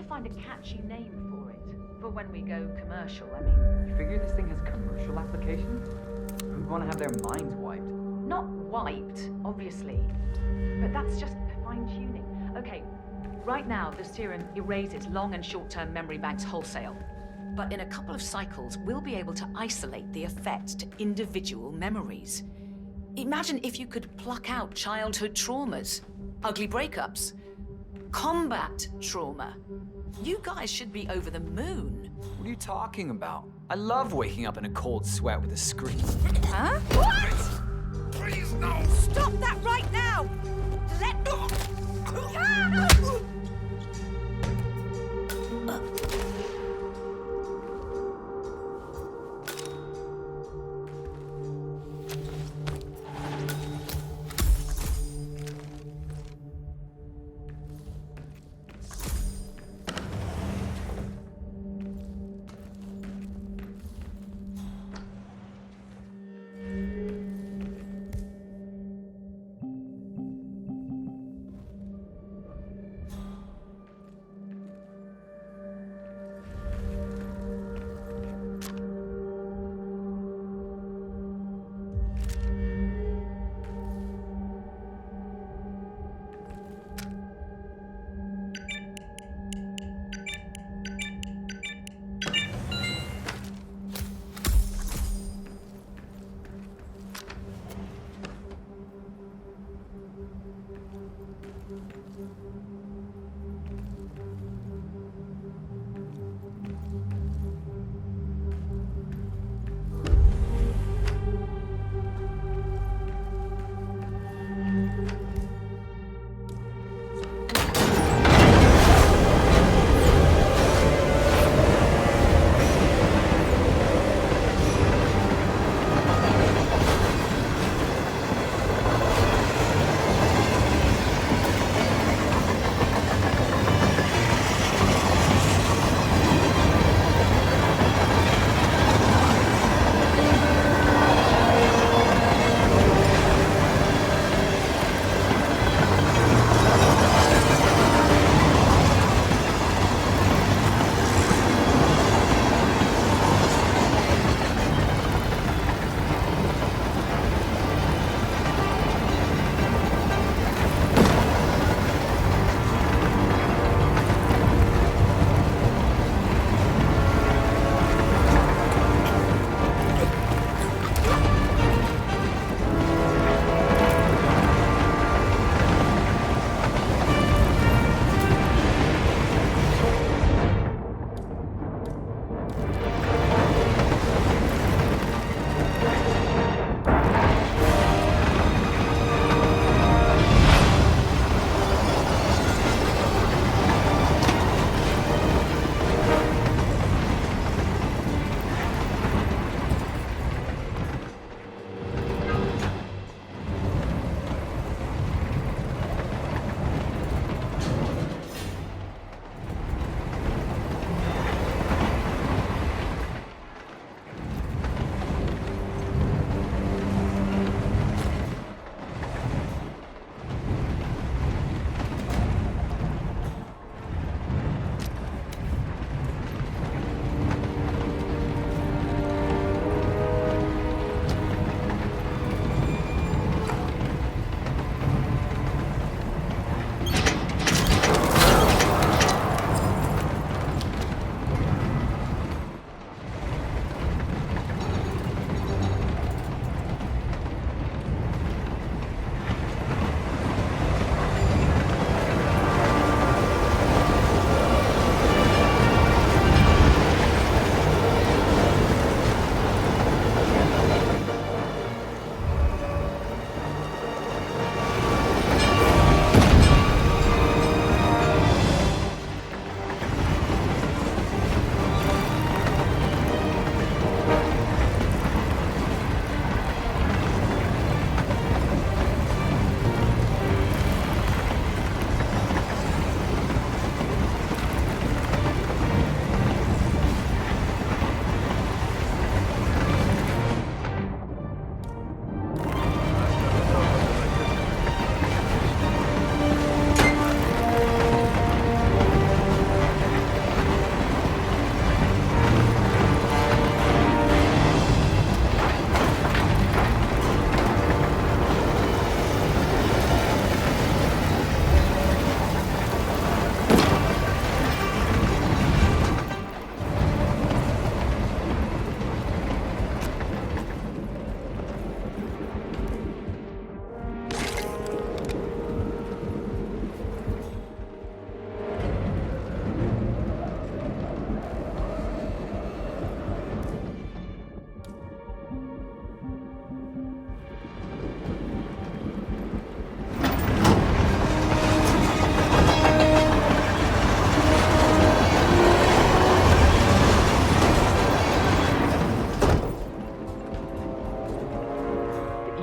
Find a catchy name for it. For when we go commercial, I mean. You figure this thing has commercial applications? Who'd want to have their minds wiped? Not wiped, obviously. But that's just fine-tuning. Okay, right now the serum erases long and short-term memory banks wholesale. But in a couple of cycles, we'll be able to isolate the effects to individual memories. Imagine if you could pluck out childhood traumas, ugly breakups, combat trauma. You guys should be over the moon. What are you talking about? I love waking up in a cold sweat with a scream. Huh? What? Please, no! Stop that right now! Let...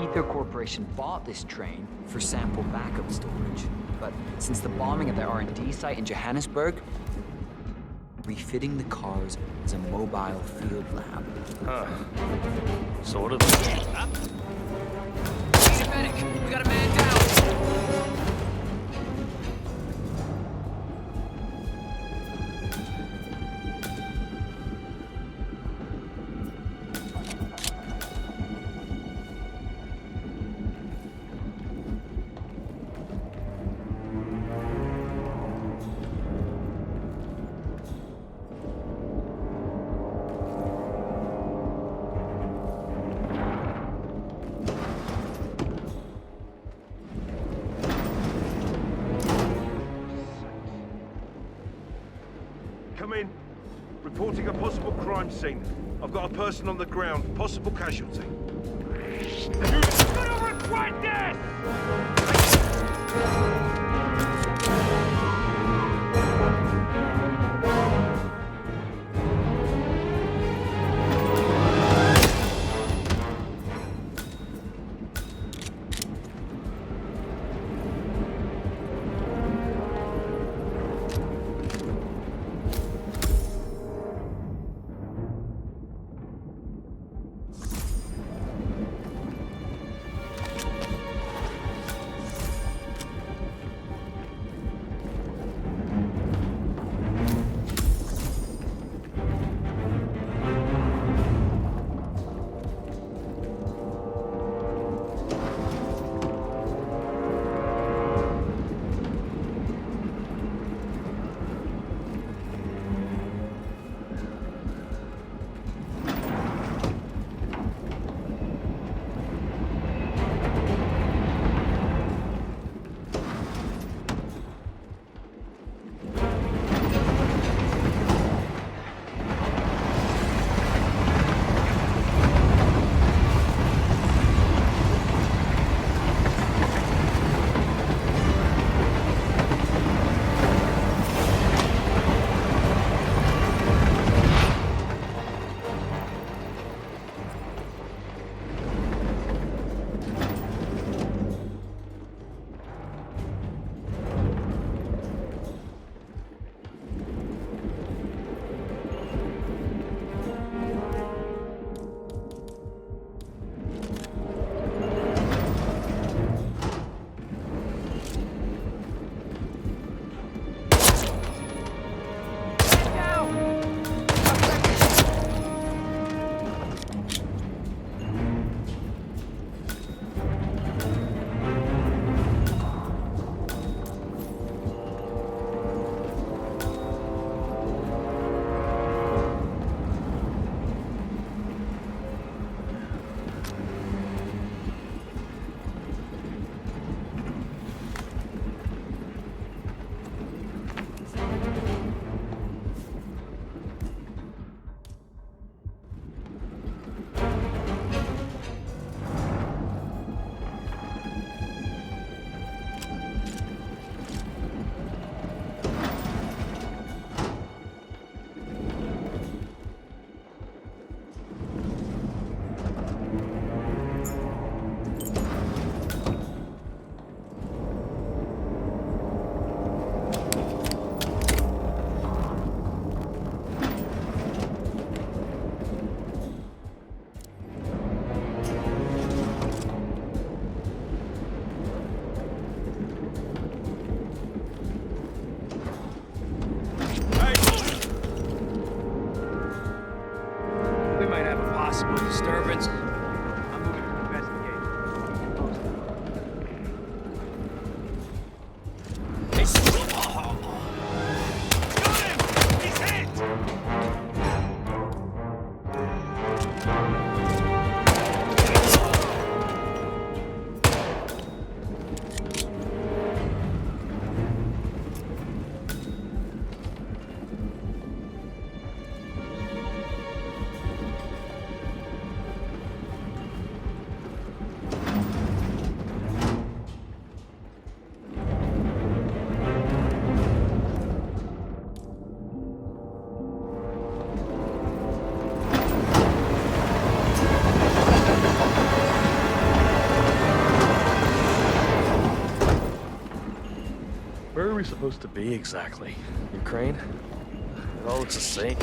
Ether Corporation bought this train for sample backup storage. But since the bombing of the R&D site in Johannesburg, refitting the cars as a mobile field lab. Huh. Sort of. Need a medic! We got a man down! Come in. Reporting a possible crime scene. I've got a person on the ground. Possible casualty. You're gonna regret this! disturbance. I'm moving to investigate. He's hit! we supposed to be exactly? Ukraine? It all looks the same.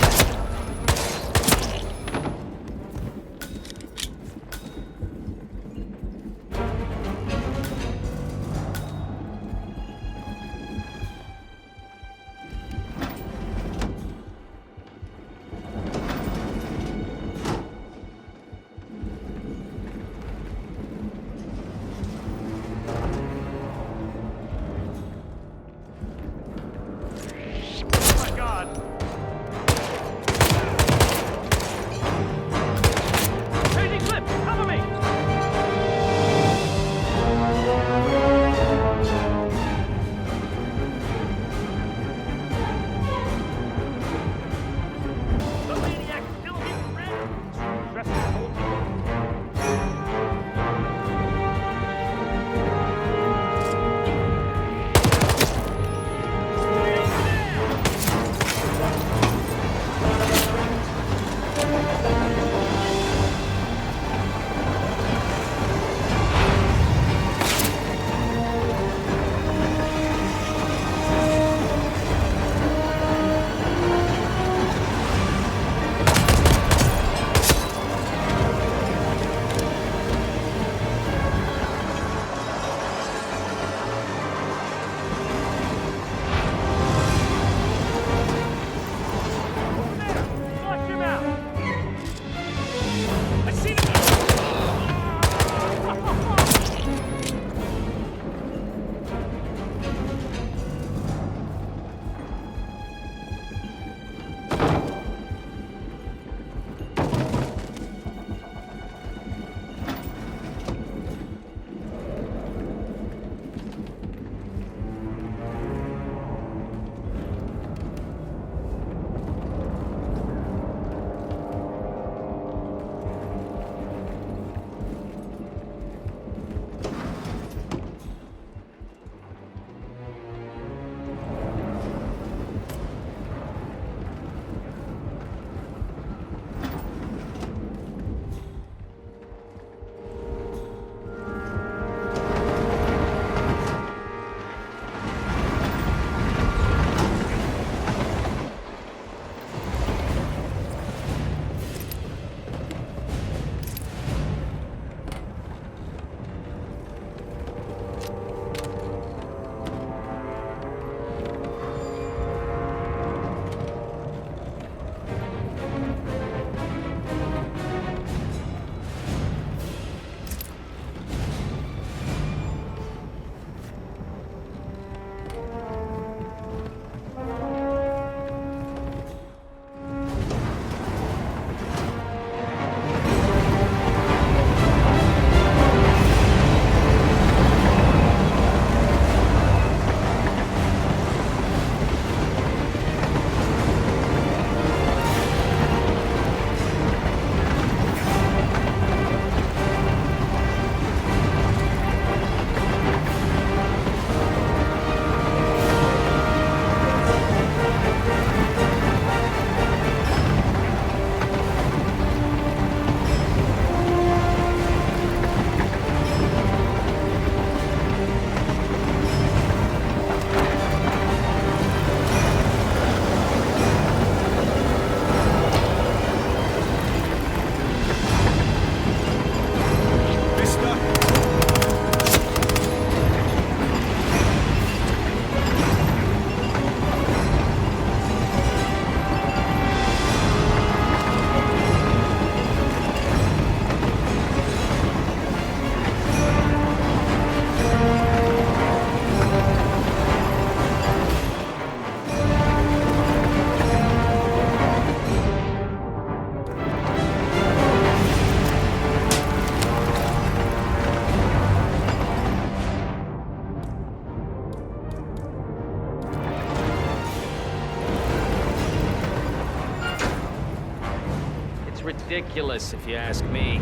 ridiculous, if you ask me.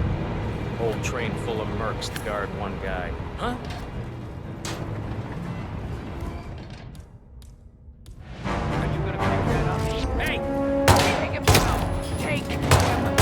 Whole train full of mercs to guard one guy. Huh? Are you gonna pick that up? Hey! Take him down! Take him down!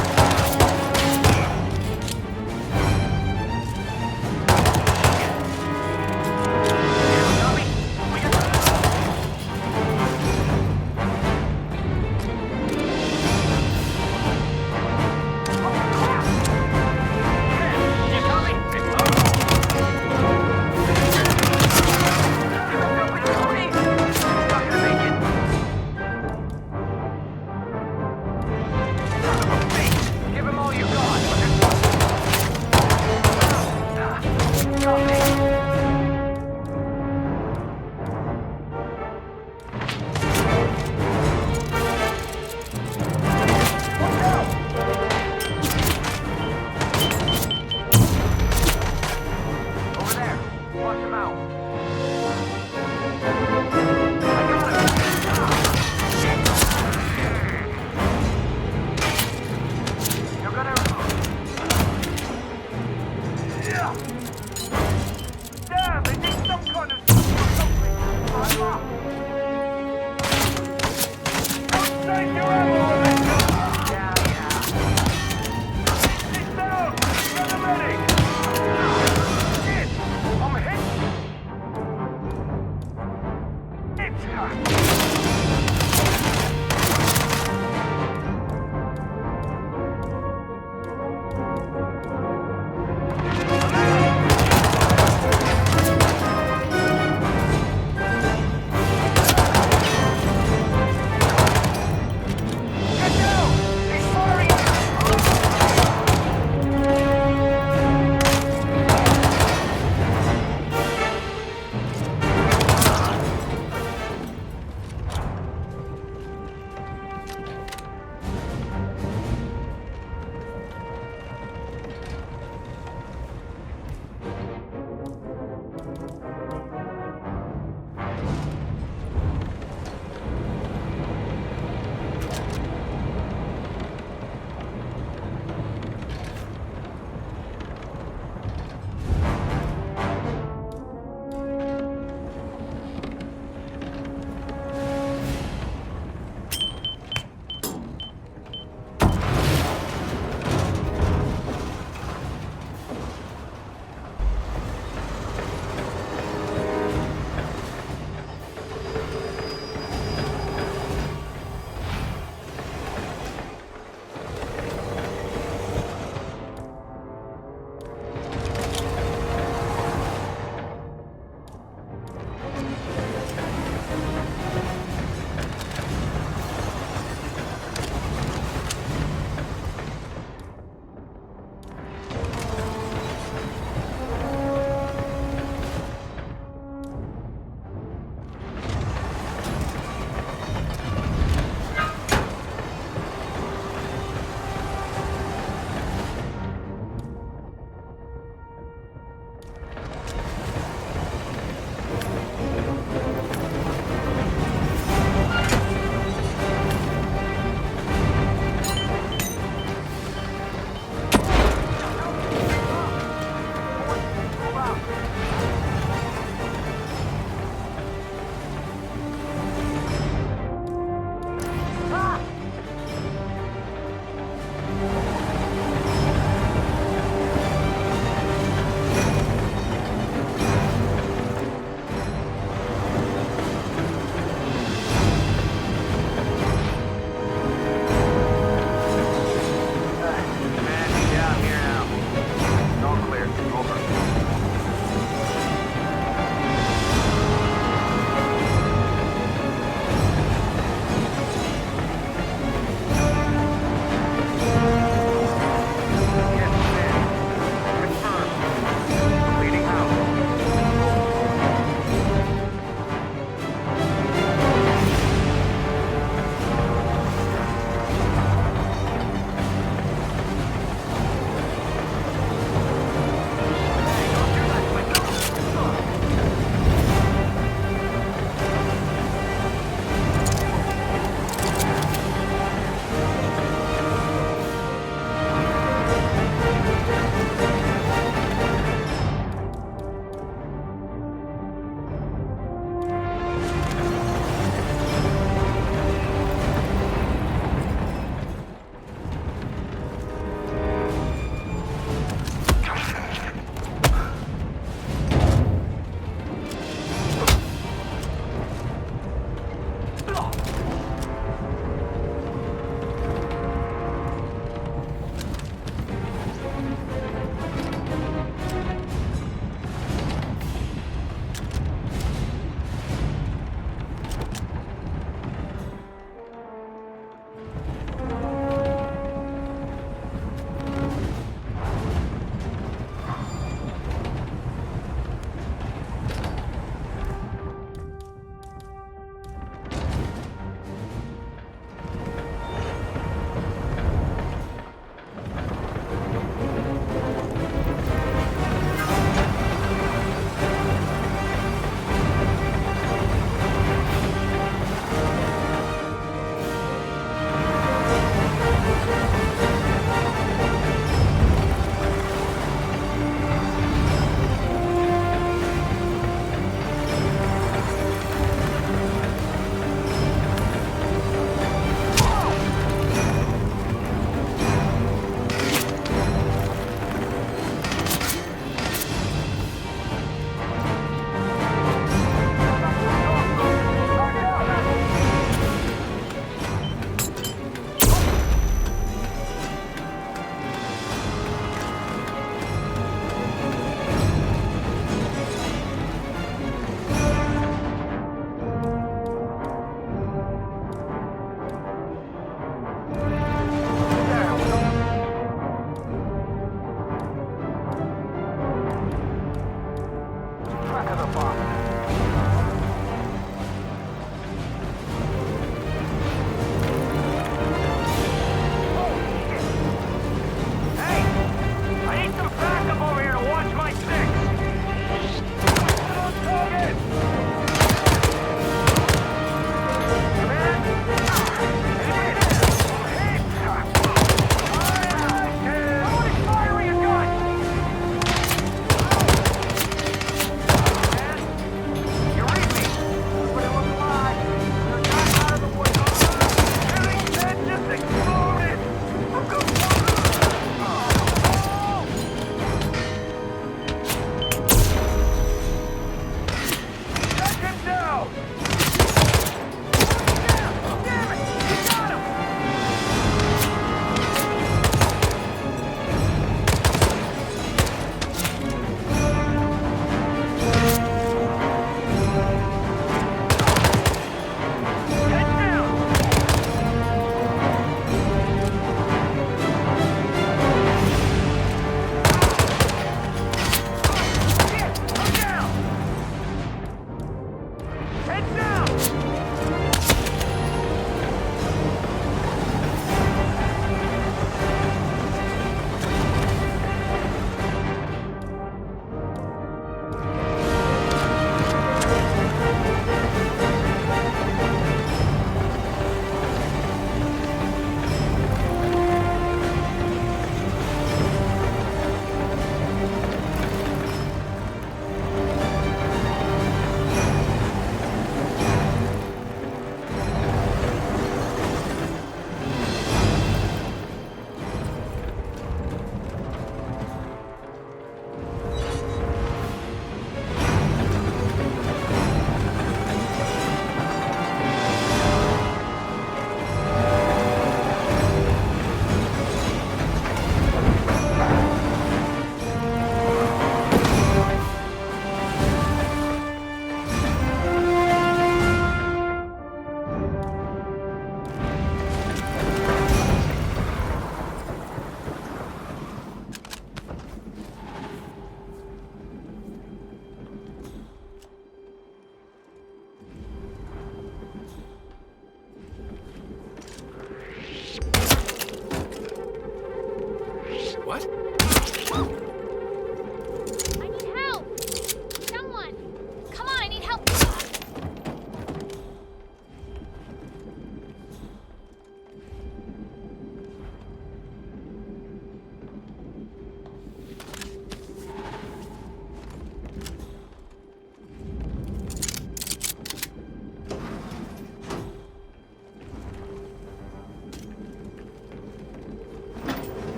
back of the box.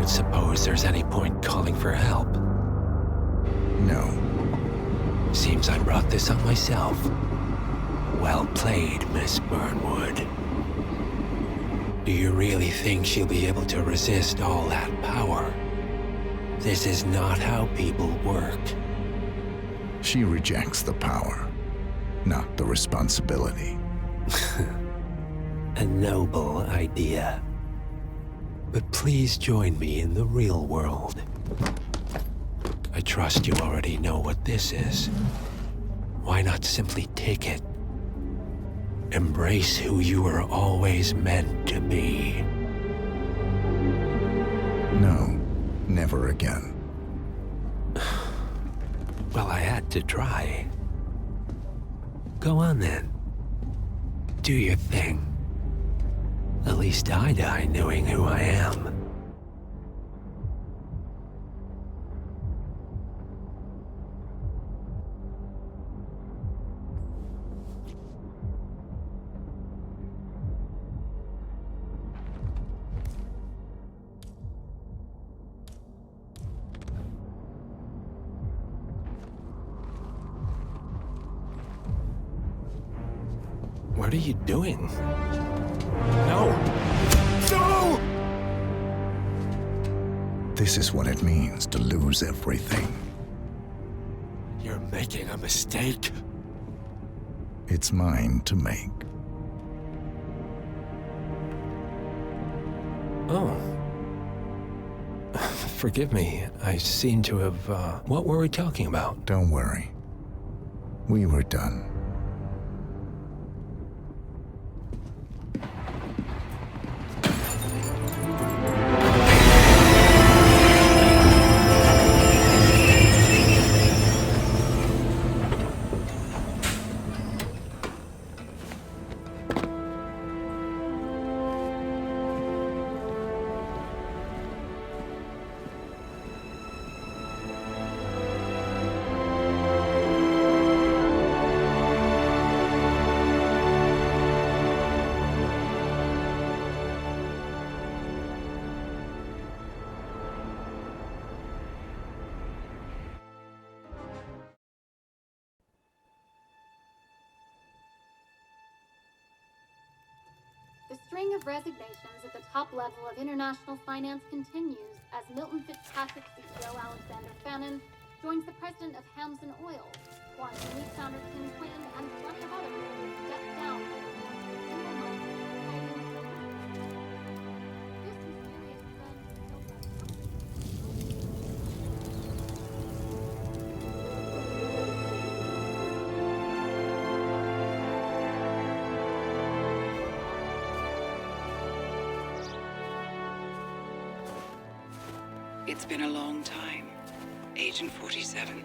don't suppose there's any point calling for help. No. Seems I brought this on myself. Well played, Miss Burnwood. Do you really think she'll be able to resist all that power? This is not how people work. She rejects the power, not the responsibility. A noble idea. But please join me in the real world. I trust you already know what this is. Why not simply take it? Embrace who you were always meant to be. No, never again. Well, I had to try. Go on then. Do your thing. At least I die knowing who I am. What are you doing? No! No! This is what it means to lose everything. You're making a mistake. It's mine to make. Oh. Forgive me. I seem to have, What were we talking about? Don't worry. We were done. The string of resignations at the top level of international finance continues as Milton Fitzpatrick CEO Alexander Fannin joins the president of Hamson Oil, Juan Lee founder Tim Quinn, and plenty of others who step down. It's been a long time, Agent 47.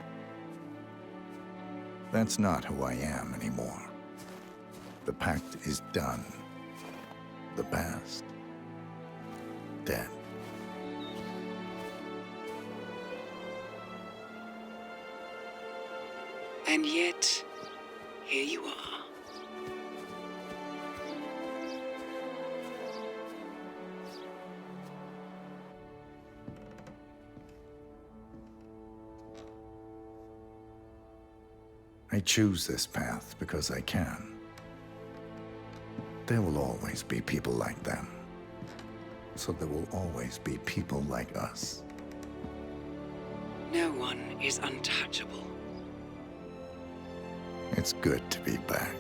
That's not who I am anymore. The pact is done. The past, dead. And yet, here you are. I choose this path because I can. There will always be people like them. So there will always be people like us. No one is untouchable. It's good to be back.